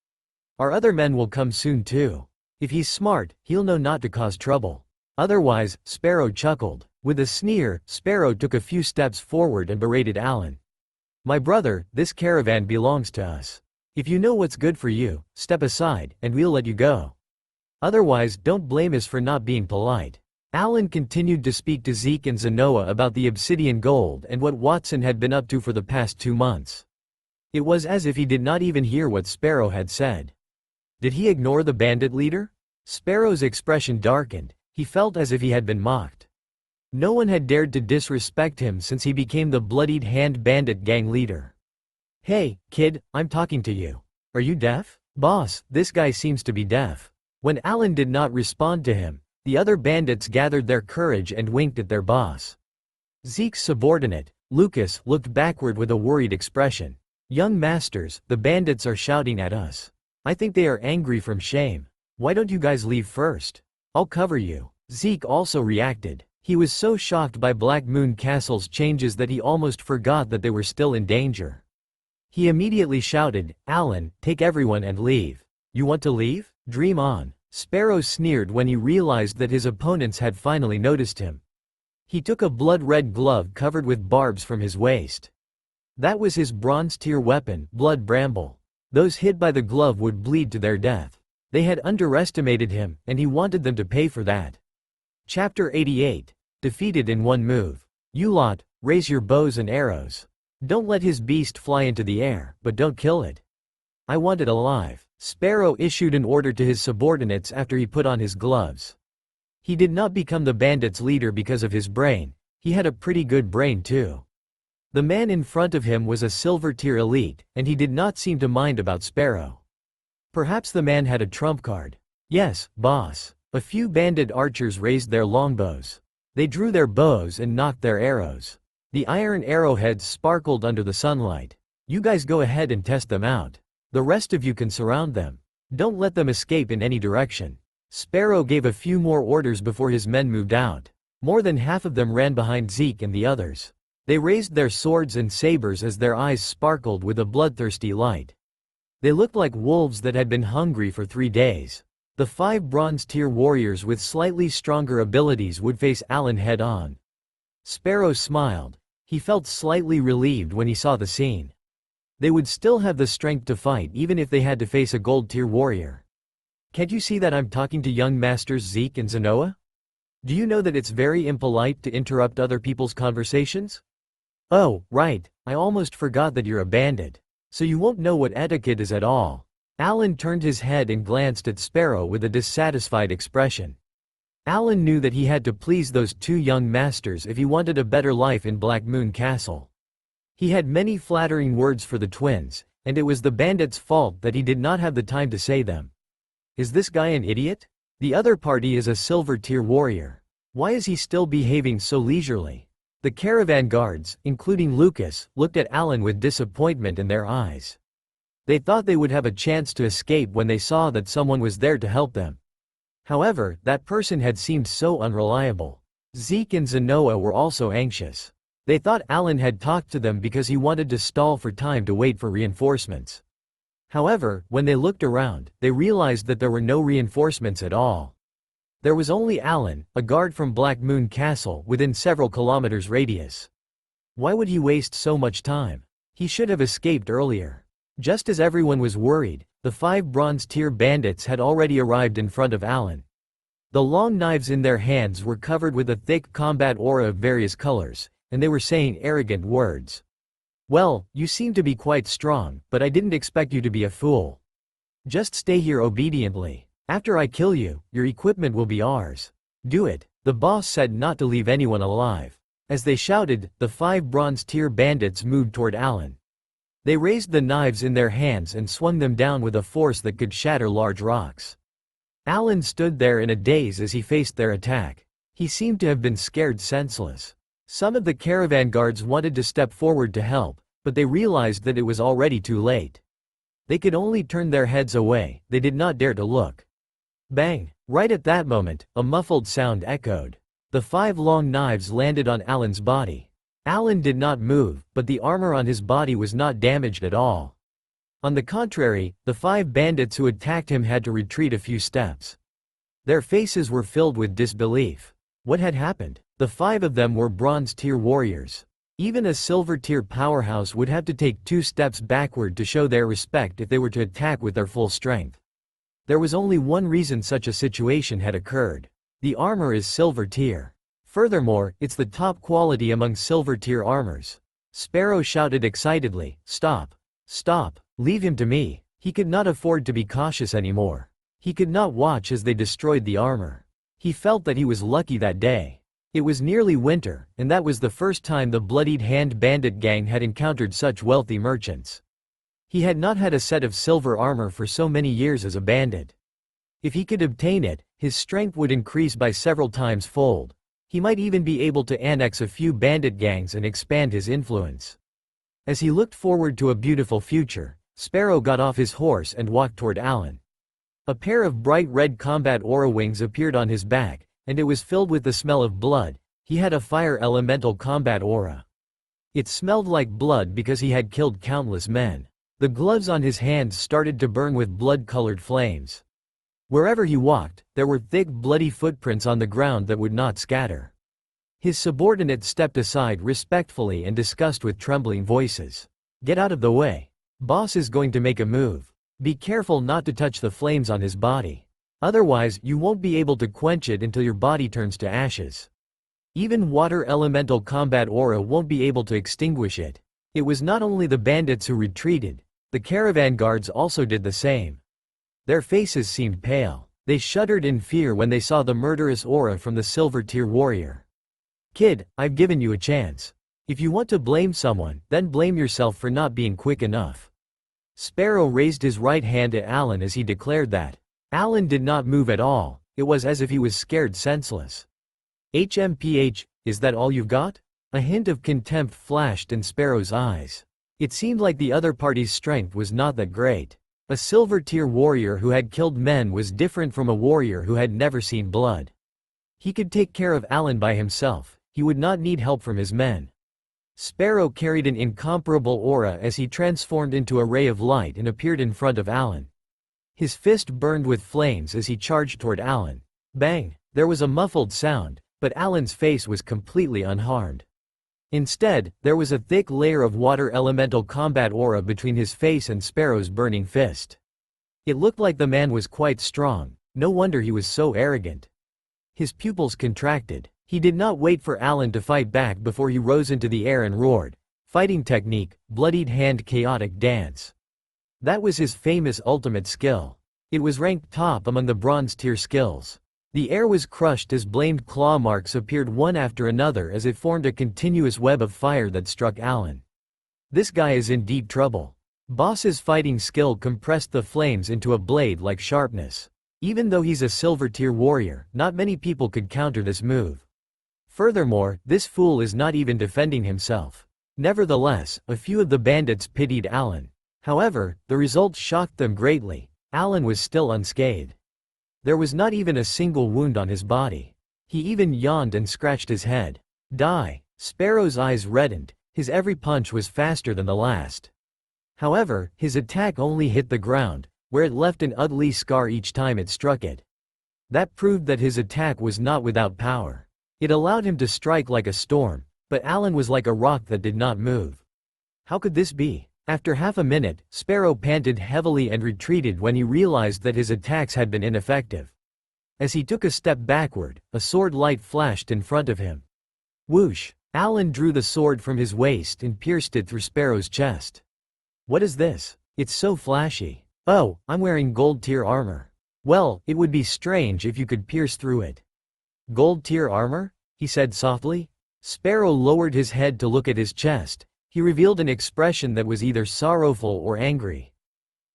Our other men will come soon too. If he's smart, he'll know not to cause trouble. Otherwise," Sparrow chuckled. With a sneer, Sparrow took a few steps forward and berated Alan. "My brother, this caravan belongs to us. If you know what's good for you, step aside, and we'll let you go. Otherwise, don't blame us for not being polite." Alan continued to speak to Zeke and Zenoa about the obsidian gold and what Watson had been up to for the past 2 months. It was as if he did not even hear what Sparrow had said. Did he ignore the bandit leader? Sparrow's expression darkened. He felt as if he had been mocked. No one had dared to disrespect him since he became the bloodied hand bandit gang leader. "Hey, kid, I'm talking to you. Are you deaf?" "Boss, this guy seems to be deaf." When Alan did not respond to him, the other bandits gathered their courage and winked at their boss. Zeke's subordinate, Lucas, looked backward with a worried expression. "Young masters, the bandits are shouting at us. I think they are angry from shame. Why don't you guys leave first? I'll cover you." Zeke also reacted. He was so shocked by Black Moon Castle's changes that he almost forgot that they were still in danger. He immediately shouted, "Alan, take everyone and leave." "You want to leave? Dream on." Sparrow sneered when he realized that his opponents had finally noticed him. He took a blood-red glove covered with barbs from his waist. That was his bronze-tier weapon, Blood Bramble. Those hit by the glove would bleed to their death. They had underestimated him, and he wanted them to pay for that. Chapter 88. Defeated in one move. "You lot, raise your bows and arrows. Don't let his beast fly into the air, but don't kill it. I want it alive." Sparrow issued an order to his subordinates after he put on his gloves. He did not become the bandits' leader because of his brain. He had a pretty good brain too. The man in front of him was a silver-tier elite, and he did not seem to mind about Sparrow. Perhaps the man had a trump card. "Yes, boss." A few bandit archers raised their longbows. They drew their bows and knocked their arrows. The iron arrowheads sparkled under the sunlight. "You guys go ahead and test them out. The rest of you can surround them. Don't let them escape in any direction." Sparrow gave a few more orders before his men moved out. More than half of them ran behind Zeke and the others. They raised their swords and sabers as their eyes sparkled with a bloodthirsty light. They looked like wolves that had been hungry for 3 days. The 5 bronze-tier warriors with slightly stronger abilities would face Alan head-on. Sparrow smiled. He felt slightly relieved when he saw the scene. They would still have the strength to fight even if they had to face a gold-tier warrior. "Can't you see that I'm talking to young masters Zeke and Zenoa? Do you know that it's very impolite to interrupt other people's conversations? Oh, right, I almost forgot that you're a bandit. So you won't know what etiquette is at all." Alan turned his head and glanced at Sparrow with a dissatisfied expression. Alan knew that he had to please those 2 young masters if he wanted a better life in Black Moon Castle. He had many flattering words for the twins, and it was the bandit's fault that he did not have the time to say them. Is this guy an idiot? The other party is a silver tier warrior. Why is he still behaving so leisurely? The caravan guards, including Lucas, looked at Alan with disappointment in their eyes. They thought they would have a chance to escape when they saw that someone was there to help them. However, that person had seemed so unreliable. Zeke and Zenoa were also anxious. They thought Alan had talked to them because he wanted to stall for time to wait for reinforcements. However, when they looked around, they realized that there were no reinforcements at all. There was only Alan, a guard from Black Moon Castle within several kilometers radius. Why would he waste so much time? He should have escaped earlier. Just as everyone was worried, the 5 bronze-tier bandits had already arrived in front of Alan. The long knives in their hands were covered with a thick combat aura of various colors, and they were saying arrogant words. Well, you seem to be quite strong, but I didn't expect you to be a fool. Just stay here obediently. After I kill you, your equipment will be ours. Do it. The boss said not to leave anyone alive. As they shouted, the 5 bronze-tier bandits moved toward Alan. They raised the knives in their hands and swung them down with a force that could shatter large rocks. Alan stood there in a daze as he faced their attack. He seemed to have been scared senseless. Some of the caravan guards wanted to step forward to help, but they realized that it was already too late. They could only turn their heads away, they did not dare to look. Bang! Right at that moment, a muffled sound echoed. The 5 long knives landed on Alan's body. Alan did not move, but the armor on his body was not damaged at all. On the contrary, the 5 bandits who attacked him had to retreat a few steps. Their faces were filled with disbelief. What had happened? The 5 of them were bronze-tier warriors. Even a silver-tier powerhouse would have to take 2 steps backward to show their respect if they were to attack with their full strength. There was only one reason such a situation had occurred. The armor is silver tier. Furthermore, it's the top quality among silver tier armors. Sparrow shouted excitedly, "Stop! Stop! Leave him to me." He could not afford to be cautious anymore. He could not watch as they destroyed the armor. He felt that he was lucky that day. It was nearly winter, and that was the first time the Bloodied Hand bandit gang had encountered such wealthy merchants. He had not had a set of silver armor for so many years as a bandit. If he could obtain it, his strength would increase by several times fold. He might even be able to annex a few bandit gangs and expand his influence. As he looked forward to a beautiful future, Sparrow got off his horse and walked toward Alan. A pair of bright red combat aura wings appeared on his back, and it was filled with the smell of blood. He had a fire elemental combat aura. It smelled like blood because he had killed countless men. The gloves on his hands started to burn with blood-colored flames. Wherever he walked, there were thick bloody footprints on the ground that would not scatter. His subordinates stepped aside respectfully and discussed with trembling voices. "Get out of the way. Boss is going to make a move. Be careful not to touch the flames on his body. Otherwise, you won't be able to quench it until your body turns to ashes. Even water elemental combat aura won't be able to extinguish it." It was not only the bandits who retreated. The caravan guards also did the same. Their faces seemed pale. They shuddered in fear when they saw the murderous aura from the silver tier warrior. "Kid, I've given you a chance. If you want to blame someone, then blame yourself for not being quick enough." Sparrow raised his right hand at Alan as he declared that. Alan did not move at all. It was as if he was scared senseless. "HMPH, is that all you've got?" A hint of contempt flashed in Sparrow's eyes. It seemed like the other party's strength was not that great. A silver-tier warrior who had killed men was different from a warrior who had never seen blood. He could take care of Alan by himself. He would not need help from his men. Sparrow carried an incomparable aura as he transformed into a ray of light and appeared in front of Alan. His fist burned with flames as he charged toward Alan. Bang! There was a muffled sound, but Alan's face was completely unharmed. Instead, there was a thick layer of water elemental combat aura between his face and Sparrow's burning fist. It looked like the man was quite strong. No wonder he was so arrogant. His pupils contracted. He did not wait for Alan to fight back before he rose into the air and roared. Fighting technique, Bloodied Hand chaotic dance. That was his famous ultimate skill. It was ranked top among the bronze tier skills. The air was crushed as blamed claw marks appeared one after another as it formed a continuous web of fire that struck Alan. This guy is in deep trouble. Boss's fighting skill compressed the flames into a blade-like sharpness. Even though he's a silver tier warrior, not many people could counter this move. Furthermore, this fool is not even defending himself. Nevertheless, a few of the bandits pitied Alan. However, the result shocked them greatly. Alan was still unscathed. There was not even a single wound on his body. He even yawned and scratched his head. Die. Sparrow's eyes reddened. His every punch was faster than the last. However, his attack only hit the ground, where it left an ugly scar each time it struck it. That proved that his attack was not without power. It allowed him to strike like a storm, but Alan was like a rock that did not move. How could this be? After half a minute, Sparrow panted heavily and retreated when he realized that his attacks had been ineffective. As he took a step backward, a sword light flashed in front of him. Whoosh! Alan drew the sword from his waist and pierced it through Sparrow's chest. What is this? It's so flashy. Oh, I'm wearing gold tier armor. Well, it would be strange if you could pierce through it. Gold tier armor? He said softly. Sparrow lowered his head to look at his chest. He revealed an expression that was either sorrowful or angry.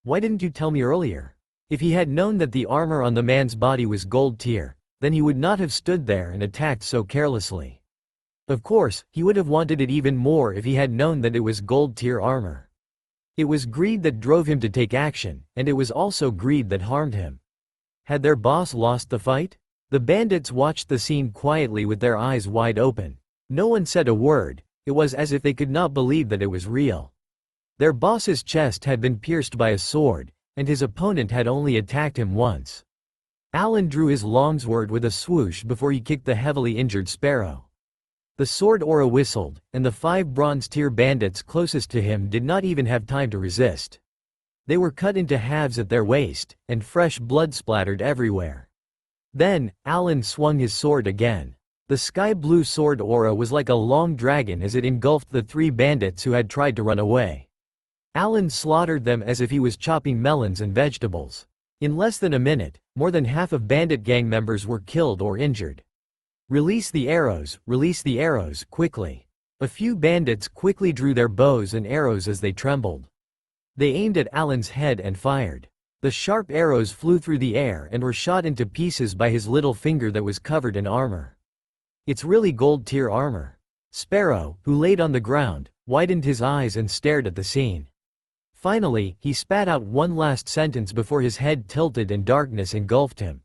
Why didn't you tell me earlier? If he had known that the armor on the man's body was gold tier, then he would not have stood there and attacked so carelessly. Of course, he would have wanted it even more if he had known that it was gold tier armor. It was greed that drove him to take action, and it was also greed that harmed him. Had their boss lost the fight? The bandits watched the scene quietly with their eyes wide open. No one said a word. It was as if they could not believe that it was real. Their boss's chest had been pierced by a sword, and his opponent had only attacked him once. Alan drew his longsword with a swoosh before he kicked the heavily injured Sparrow. The sword aura whistled, and the 5 bronze-tier bandits closest to him did not even have time to resist. They were cut into halves at their waist, and fresh blood splattered everywhere. Then, Alan swung his sword again. The sky-blue sword aura was like a long dragon as it engulfed the 3 bandits who had tried to run away. Alan slaughtered them as if he was chopping melons and vegetables. In less than a minute, more than half of bandit gang members were killed or injured. Release the arrows, quickly. A few bandits quickly drew their bows and arrows as they trembled. They aimed at Alan's head and fired. The sharp arrows flew through the air and were shot into pieces by his little finger that was covered in armor. It's really gold tier armor. Sparrow, who laid on the ground, widened his eyes and stared at the scene. Finally, he spat out one last sentence before his head tilted and darkness engulfed him.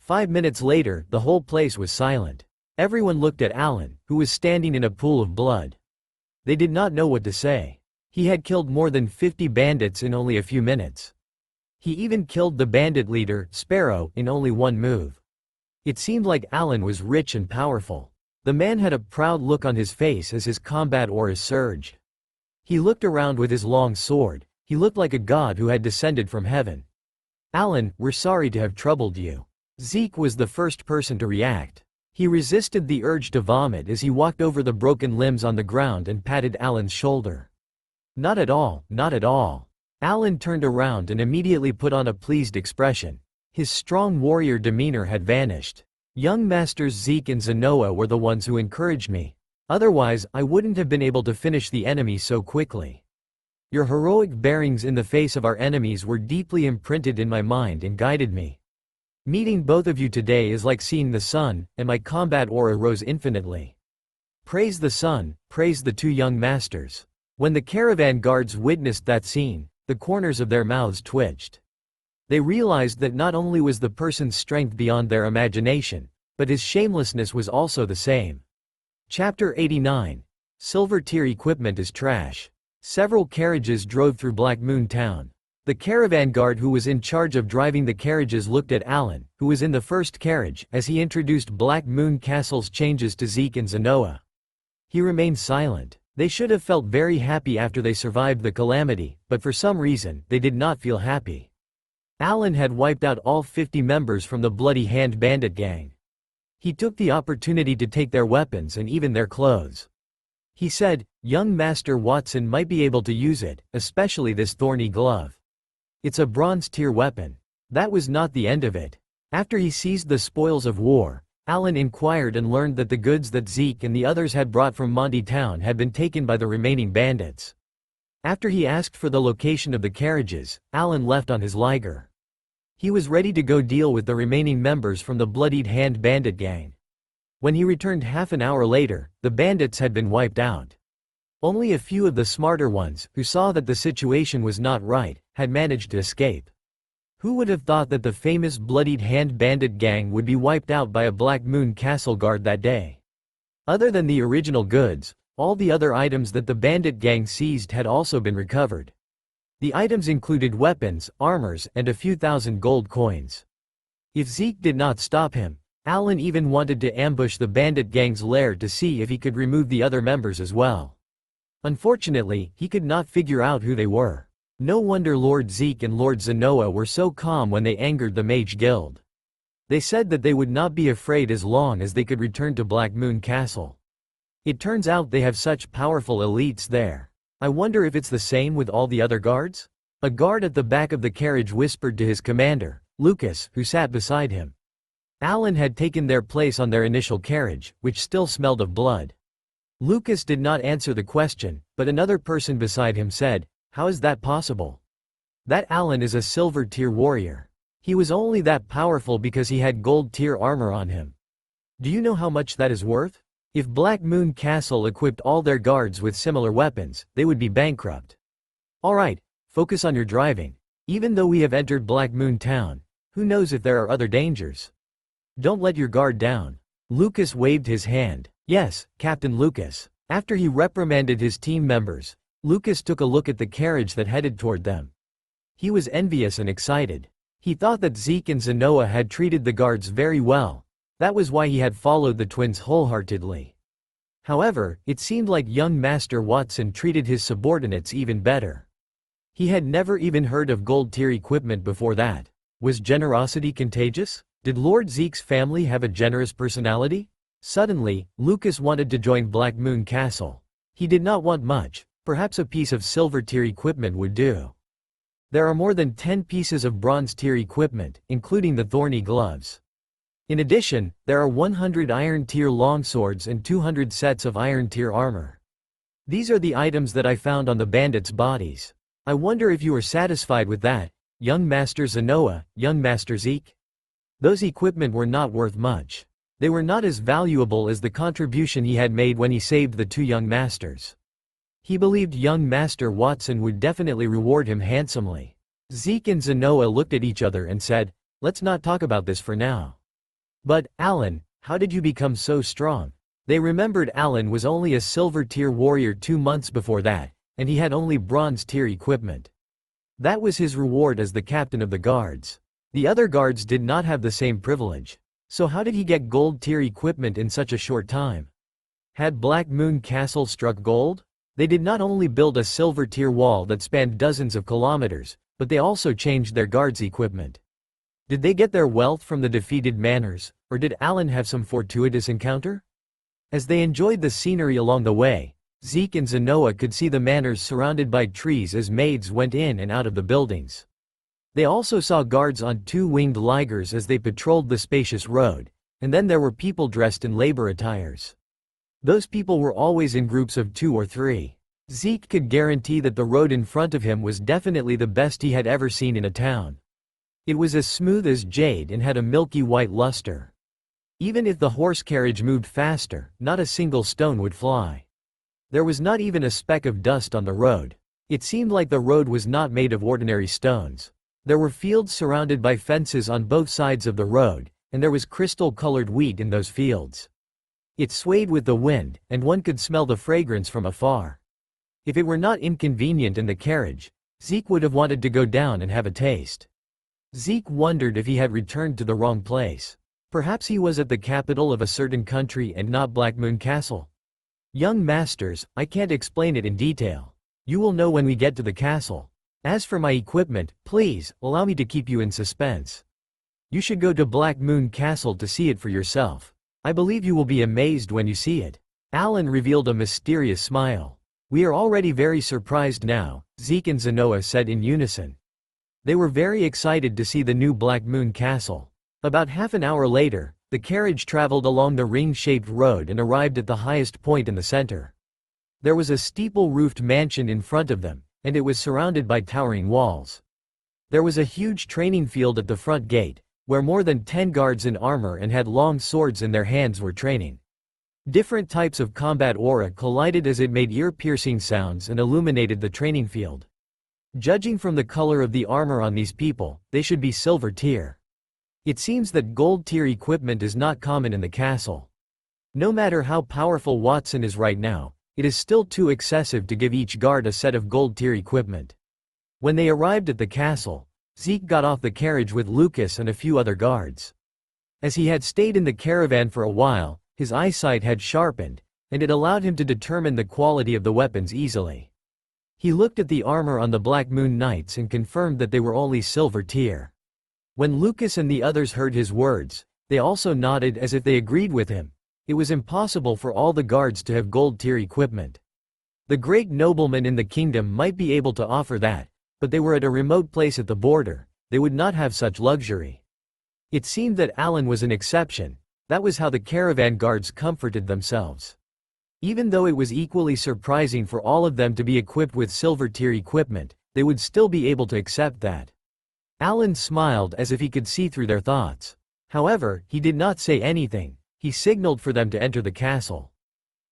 5 minutes later, the whole place was silent. Everyone looked at Alan, who was standing in a pool of blood. They did not know what to say. He had killed more than 50 bandits in only a few minutes. He even killed the bandit leader, Sparrow, in only one move. It seemed like Alan was rich and powerful. The man had a proud look on his face as his combat aura surged. He looked around with his long sword. He looked like a god who had descended from heaven. Alan, we're sorry to have troubled you. Zeke was the first person to react. He resisted the urge to vomit as he walked over the broken limbs on the ground and patted Alan's shoulder. Not at all, not at all. Alan turned around and immediately put on a pleased expression. His strong warrior demeanor had vanished. Young Masters Zeke and Zenoa were the ones who encouraged me. Otherwise, I wouldn't have been able to finish the enemy so quickly. Your heroic bearings in the face of our enemies were deeply imprinted in my mind and guided me. Meeting both of you today is like seeing the sun, and my combat aura rose infinitely. Praise the sun, praise the 2 young masters. When the caravan guards witnessed that scene, the corners of their mouths twitched. They realized that not only was the person's strength beyond their imagination, but his shamelessness was also the same. Chapter 89. Silver tier equipment is trash. Several carriages drove through Black Moon Town. The caravan guard who was in charge of driving the carriages looked at Alan, who was in the first carriage, as he introduced Black Moon Castle's changes to Zeke and Zenoa. He remained silent. They should have felt very happy after they survived the calamity, but for some reason, they did not feel happy. Alan had wiped out all 50 members from the Bloody Hand bandit gang. He took the opportunity to take their weapons and even their clothes. He said, young Master Watson might be able to use it, especially this thorny glove. It's a bronze-tier weapon. That was not the end of it. After he seized the spoils of war, Alan inquired and learned that the goods that Zeke and the others had brought from Monty Town had been taken by the remaining bandits. After he asked for the location of the carriages, Alan left on his liger. He was ready to go deal with the remaining members from the bloodied hand bandit gang. When he returned half an hour later, the bandits had been wiped out. Only a few of the smarter ones, who saw that the situation was not right, had managed to escape. Who would have thought that the famous bloodied hand bandit gang would be wiped out by a Black Moon Castle guard that day? Other than the original goods, all the other items that the bandit gang seized had also been recovered. The items included weapons, armors, and a few thousand gold coins. If Zeke did not stop him, Alan even wanted to ambush the bandit gang's lair to see if he could remove the other members as well. Unfortunately, he could not figure out who they were. No wonder Lord Zeke and Lord Zenoa were so calm when they angered the Mage Guild. They said that they would not be afraid as long as they could return to Black Moon Castle. It turns out they have such powerful elites there. I wonder if it's the same with all the other guards? A guard at the back of the carriage whispered to his commander, Lucas, who sat beside him. Alan had taken their place on their initial carriage, which still smelled of blood. Lucas did not answer the question, but another person beside him said, "How is that possible? That Alan is a silver tier warrior. He was only that powerful because he had gold tier armor on him. Do you know how much that is worth? If Black Moon Castle equipped all their guards with similar weapons, they would be bankrupt." Alright, focus on your driving. Even though we have entered Black Moon Town, who knows if there are other dangers? Don't let your guard down. Lucas waved his hand. Yes, Captain Lucas. After he reprimanded his team members, Lucas took a look at the carriage that headed toward them. He was envious and excited. He thought that Zeke and Zenoa had treated the guards very well. That was why he had followed the twins wholeheartedly. However, it seemed like young Master Watson treated his subordinates even better. He had never even heard of gold tier equipment before that. Was generosity contagious? Did Lord Zeke's family have a generous personality? Suddenly, Lucas wanted to join Black Moon Castle. He did not want much, perhaps a piece of silver tier equipment would do. There are more than 10 pieces of bronze tier equipment, including the thorny gloves. In addition, there are 100 iron tier longswords and 200 sets of iron tier armor. These are the items that I found on the bandits' bodies. I wonder if you are satisfied with that, young Master Zenoa, young Master Zeke? Those equipment were not worth much. They were not as valuable as the contribution he had made when he saved the two young masters. He believed young Master Watson would definitely reward him handsomely. Zeke and Zenoa looked at each other and said, "Let's not talk about this for now." But, Alan, how did you become so strong? They remembered Alan was only a silver tier warrior 2 months before that, and he had only bronze tier equipment. That was his reward as the captain of the guards. The other guards did not have the same privilege. So how did he get gold tier equipment in such a short time? Had Black Moon Castle struck gold? They did not only build a silver tier wall that spanned dozens of kilometers, but they also changed their guards' equipment. Did they get their wealth from the defeated manors, or did Alan have some fortuitous encounter? As they enjoyed the scenery along the way, Zeke and Zenoa could see the manors surrounded by trees as maids went in and out of the buildings. They also saw guards on 2-winged ligers as they patrolled the spacious road, and then there were people dressed in labor attires. Those people were always in groups of 2 or 3. Zeke could guarantee that the road in front of him was definitely the best he had ever seen in a town. It was as smooth as jade and had a milky white luster. Even if the horse carriage moved faster, not a single stone would fly. There was not even a speck of dust on the road. It seemed like the road was not made of ordinary stones. There were fields surrounded by fences on both sides of the road, and there was crystal-colored wheat in those fields. It swayed with the wind, and one could smell the fragrance from afar. If it were not inconvenient in the carriage, Zeke would have wanted to go down and have a taste. Zeke wondered if he had returned to the wrong place. Perhaps he was at the capital of a certain country and not Black Moon Castle. Young masters, I can't explain it in detail. You will know when we get to the castle. As for my equipment, please, allow me to keep you in suspense. You should go to Black Moon Castle to see it for yourself. I believe you will be amazed when you see it. Alan revealed a mysterious smile. We are already very surprised now, Zeke and Zenoa said in unison. They were very excited to see the new Black Moon Castle. About half an hour later, the carriage traveled along the ring-shaped road and arrived at the highest point in the center. There was a steeple-roofed mansion in front of them, and it was surrounded by towering walls. There was a huge training field at the front gate, where more than 10 guards in armor and had long swords in their hands were training. Different types of combat aura collided as it made ear-piercing sounds and illuminated the training field. Judging from the color of the armor on these people, they should be silver tier. It seems that gold tier equipment is not common in the castle. No matter how powerful Watson is right now, it is still too excessive to give each guard a set of gold tier equipment. When they arrived at the castle, Zeke got off the carriage with Lucas and a few other guards. As he had stayed in the caravan for a while, his eyesight had sharpened, and it allowed him to determine the quality of the weapons easily. He looked at the armor on the Black Moon Knights and confirmed that they were only silver tier. When Lucas and the others heard his words, they also nodded as if they agreed with him. It was impossible for all the guards to have gold tier equipment. The great noblemen in the kingdom might be able to offer that, but they were at a remote place at the border. They would not have such luxury. It seemed that Alan was an exception. That was how the caravan guards comforted themselves. Even though it was equally surprising for all of them to be equipped with silver tier equipment, they would still be able to accept that. Alan smiled as if he could see through their thoughts. However, he did not say anything. He signaled for them to enter the castle.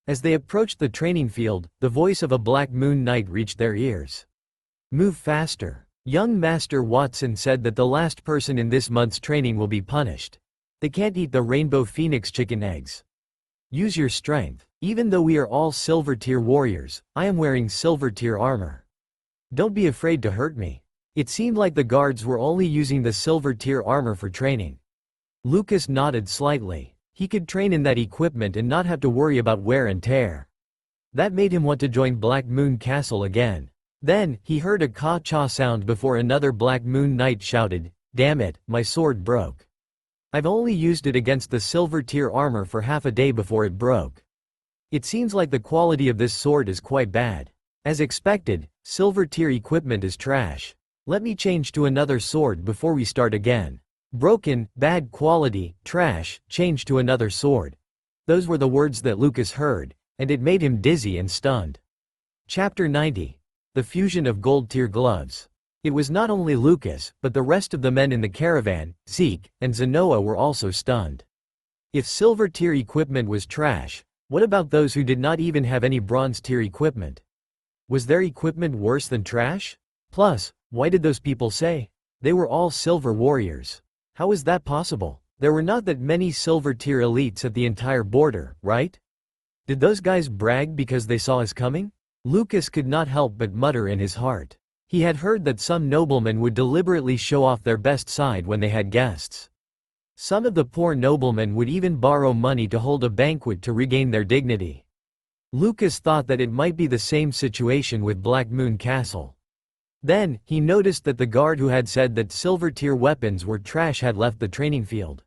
As they approached the training field, the voice of a Black Moon Knight reached their ears. "Move faster." Young Master Watson said that the last person in this month's training will be punished. They can't eat the Rainbow Phoenix chicken eggs. Use your strength. Even though we are all silver tier warriors, I am wearing silver tier armor. Don't be afraid to hurt me. It seemed like the guards were only using the silver tier armor for training. Lucas nodded slightly. He could train in that equipment and not have to worry about wear and tear. That made him want to join Black Moon Castle again. Then, he heard a caw-chaw sound before another Black Moon Knight shouted, "Damn it, my sword broke. I've only used it against the silver tier armor for half a day before it broke. It seems like the quality of this sword is quite bad. As expected, silver tier equipment is trash. Let me change to another sword before we start again. Broken, bad quality, trash, change to another sword." Those were the words that Lucas heard, and it made him dizzy and stunned. Chapter 90. The Fusion of Gold Tier Gloves. It was not only Lucas, but the rest of the men in the caravan, Zeke, and Zenoa were also stunned. If silver tier equipment was trash, what about those who did not even have any bronze tier equipment? Was their equipment worse than trash? Plus, why did those people say they were all silver warriors? How is that possible? There were not that many silver tier elites at the entire border, right? Did those guys brag because they saw us coming? Lucas could not help but mutter in his heart. He had heard that some noblemen would deliberately show off their best side when they had guests. Some of the poor noblemen would even borrow money to hold a banquet to regain their dignity. Lucas thought that it might be the same situation with Black Moon Castle. Then, he noticed that the guard who had said that silver tier weapons were trash had left the training field.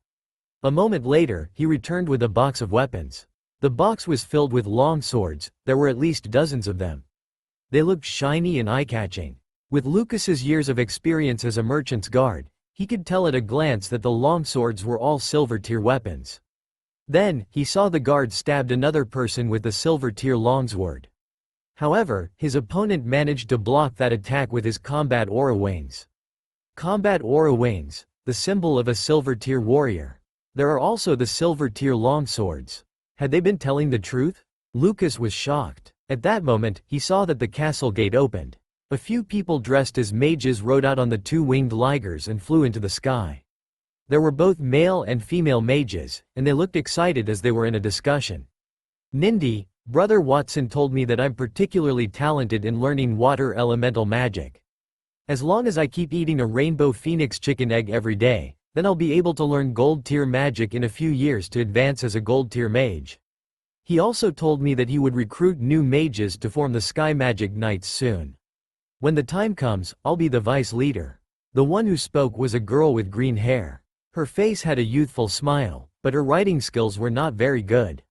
A moment later, he returned with a box of weapons. The box was filled with long swords. There were at least dozens of them. They looked shiny and eye-catching. With Lucas's years of experience as a merchant's guard, he could tell at a glance that the long swords were all silver tier weapons. Then, he saw the guard stabbed another person with the silver tier longsword. However, his opponent managed to block that attack with his combat aura wings. Combat aura wings, the symbol of a silver tier warrior. There are also the silver tier longswords. Had they been telling the truth? Lucas was shocked. At that moment, he saw that the castle gate opened. A few people dressed as mages rode out on the two-winged ligers and flew into the sky. There were both male and female mages, and they looked excited as they were in a discussion. "Nindy, Brother Watson told me that I'm particularly talented in learning water elemental magic. As long as I keep eating a Rainbow Phoenix chicken egg every day, then I'll be able to learn gold tier magic in a few years to advance as a gold tier mage. He also told me that he would recruit new mages to form the Sky Magic Knights soon. When the time comes, I'll be the vice leader." The one who spoke was a girl with green hair. Her face had a youthful smile, but her riding skills were not very good.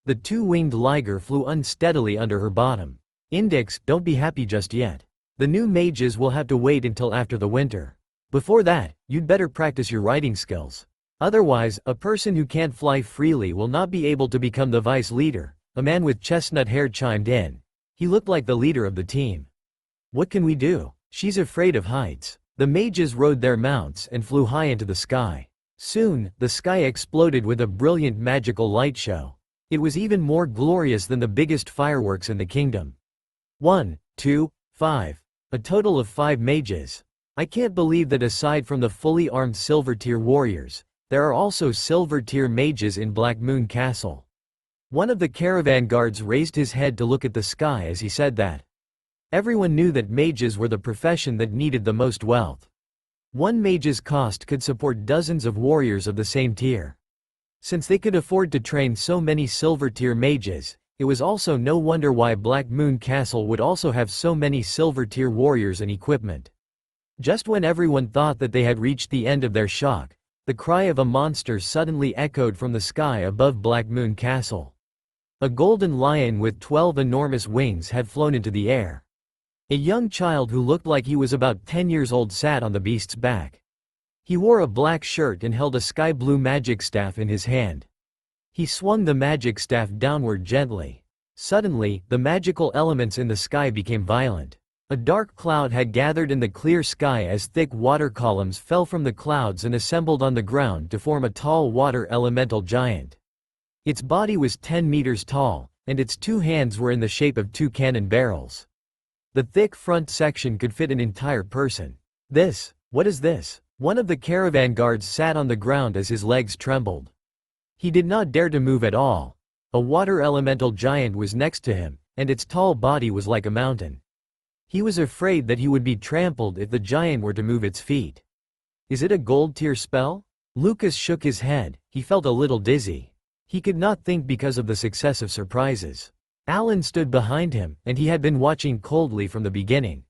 The two-winged liger flew unsteadily under her bottom. "Index, don't be happy just yet. The new mages will have to wait until after the winter. Before that, you'd better practice your riding skills. Otherwise, a person who can't fly freely will not be able to become the vice leader." A man with chestnut hair chimed in. He looked like the leader of the team. What can we do? She's afraid of heights. The mages rode their mounts and flew high into the sky. Soon, the sky exploded with a brilliant magical light show. It was even more glorious than the biggest fireworks in the kingdom. 1, 2, 5. A total of 5 mages. I can't believe that aside from the fully armed Silver Tier warriors, there are also Silver Tier mages in Black Moon Castle. One of the caravan guards raised his head to look at the sky as he said that. Everyone knew that mages were the profession that needed the most wealth. One mage's cost could support dozens of warriors of the same tier. Since they could afford to train so many Silver Tier mages, it was also no wonder why Black Moon Castle would also have so many Silver Tier warriors and equipment. Just when everyone thought that they had reached the end of their shock, the cry of a monster suddenly echoed from the sky above Black Moon Castle. A golden lion with 12 enormous wings had flown into the air. A young child who looked like he was about 10 years old sat on the beast's back. He wore a black shirt and held a sky blue magic staff in his hand. He swung the magic staff downward gently. Suddenly, the magical elements in the sky became violent. A dark cloud had gathered in the clear sky as thick water columns fell from the clouds and assembled on the ground to form a tall water elemental giant. Its body was 10 meters tall, and its 2 hands were in the shape of 2 cannon barrels. The thick front section could fit an entire person. What is this? One of the caravan guards sat on the ground as his legs trembled. He did not dare to move at all. A water elemental giant was next to him, and its tall body was like a mountain. He was afraid that he would be trampled if the giant were to move its feet. Is it a gold tier spell? Lucas shook his head. He felt a little dizzy. He could not think because of the successive surprises. Alan stood behind him, and he had been watching coldly from the beginning.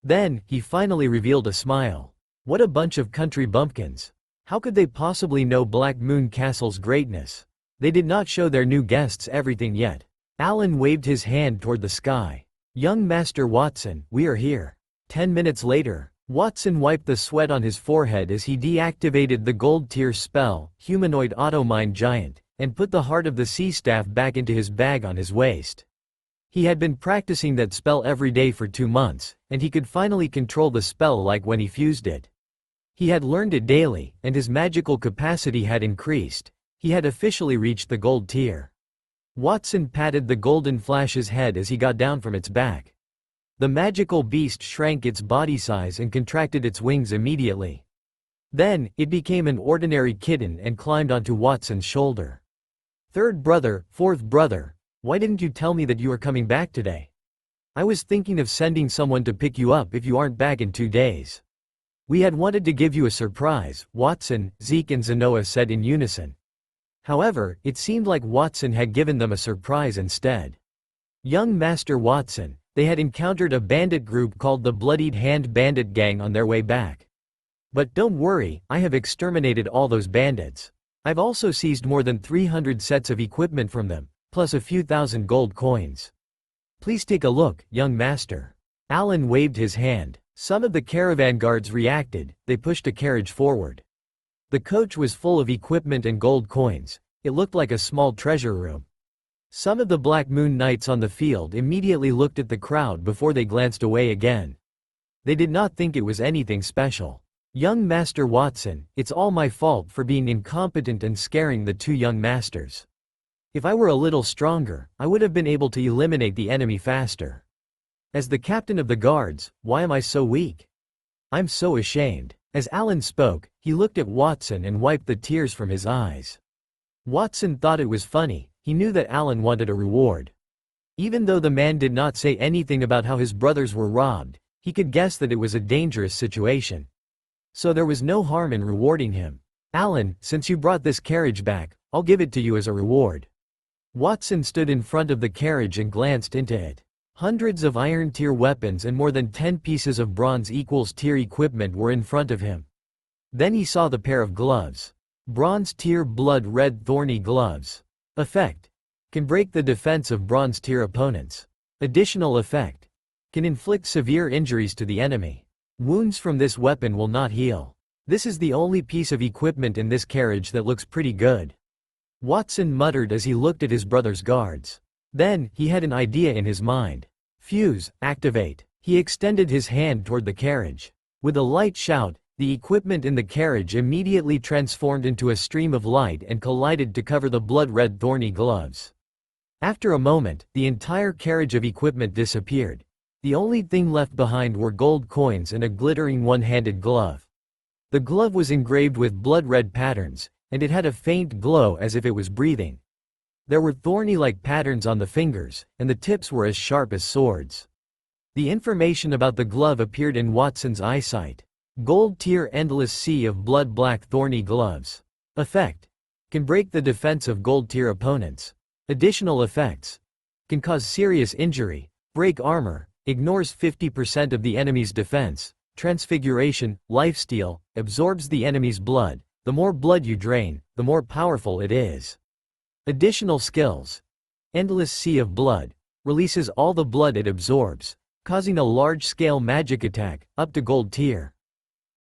Then, he finally revealed a smile. What a bunch of country bumpkins. How could they possibly know Black Moon Castle's greatness? They did not show their new guests everything yet. Alan waved his hand toward the sky. Young Master Watson, we are here. 10 minutes later, Watson wiped the sweat on his forehead as he deactivated the gold tier spell, Humanoid Auto-Mind Giant, and put the heart of the sea staff back into his bag on his waist. He had been practicing that spell every day for 2 months, and he could finally control the spell like when he fused it. He had learned it daily, and his magical capacity had increased. He had officially reached the gold tier. Watson patted the golden flash's head as he got down from its back. The magical beast shrank its body size and contracted its wings immediately. Then, it became an ordinary kitten and climbed onto Watson's shoulder. Third brother, fourth brother, why didn't you tell me that you are coming back today? I was thinking of sending someone to pick you up if you aren't back in 2 days. We had wanted to give you a surprise, Watson, Zeke and Zenoa said in unison. However, it seemed like Watson had given them a surprise instead. Young Master Watson, they had encountered a bandit group called the Bloodied Hand Bandit Gang on their way back. But don't worry, I have exterminated all those bandits. I've also seized more than 300 sets of equipment from them, plus a few thousand gold coins. Please take a look, young master. Alan waved his hand. Some of the caravan guards reacted. They pushed a carriage forward. The coach was full of equipment and gold coins. It looked like a small treasure room. Some of the Black Moon Knights on the field immediately looked at the crowd before they glanced away again. They did not think it was anything special. Young Master Watson, it's all my fault for being incompetent and scaring the 2 young masters. If I were a little stronger, I would have been able to eliminate the enemy faster. As the captain of the guards, why am I so weak? I'm so ashamed. As Alan spoke, he looked at Watson and wiped the tears from his eyes. Watson thought it was funny. He knew that Alan wanted a reward. Even though the man did not say anything about how his brothers were robbed, he could guess that it was a dangerous situation. So there was no harm in rewarding him. Alan, since you brought this carriage back, I'll give it to you as a reward. Watson stood in front of the carriage and glanced into it. Hundreds of iron tier weapons and more than 10 pieces of bronze equals tier equipment were in front of him. Then he saw the pair of gloves. Bronze tier blood red thorny gloves. Effect. Can break the defense of bronze tier opponents. Additional effect. Can inflict severe injuries to the enemy. Wounds from this weapon will not heal. This is the only piece of equipment in this carriage that looks pretty good. Watson muttered as he looked at his brother's guards. Then, he had an idea in his mind. Fuse, activate. He extended his hand toward the carriage. With a light shout, the equipment in the carriage immediately transformed into a stream of light and collided to cover the blood-red thorny gloves. After a moment, the entire carriage of equipment disappeared. The only thing left behind were gold coins and a glittering one-handed glove. The glove was engraved with blood-red patterns, and it had a faint glow as if it was breathing. There were thorny-like patterns on the fingers, and the tips were as sharp as swords. The information about the glove appeared in Watson's eyesight. Gold tier endless sea of blood-black thorny gloves. Effect. Can break the defense of gold tier opponents. Additional effects. Can cause serious injury, break armor, ignores 50% of the enemy's defense, transfiguration, lifesteal, absorbs the enemy's blood. The more blood you drain, the more powerful it is. Additional skills. Endless sea of blood. Releases all the blood it absorbs, causing a large-scale magic attack, up to gold tier.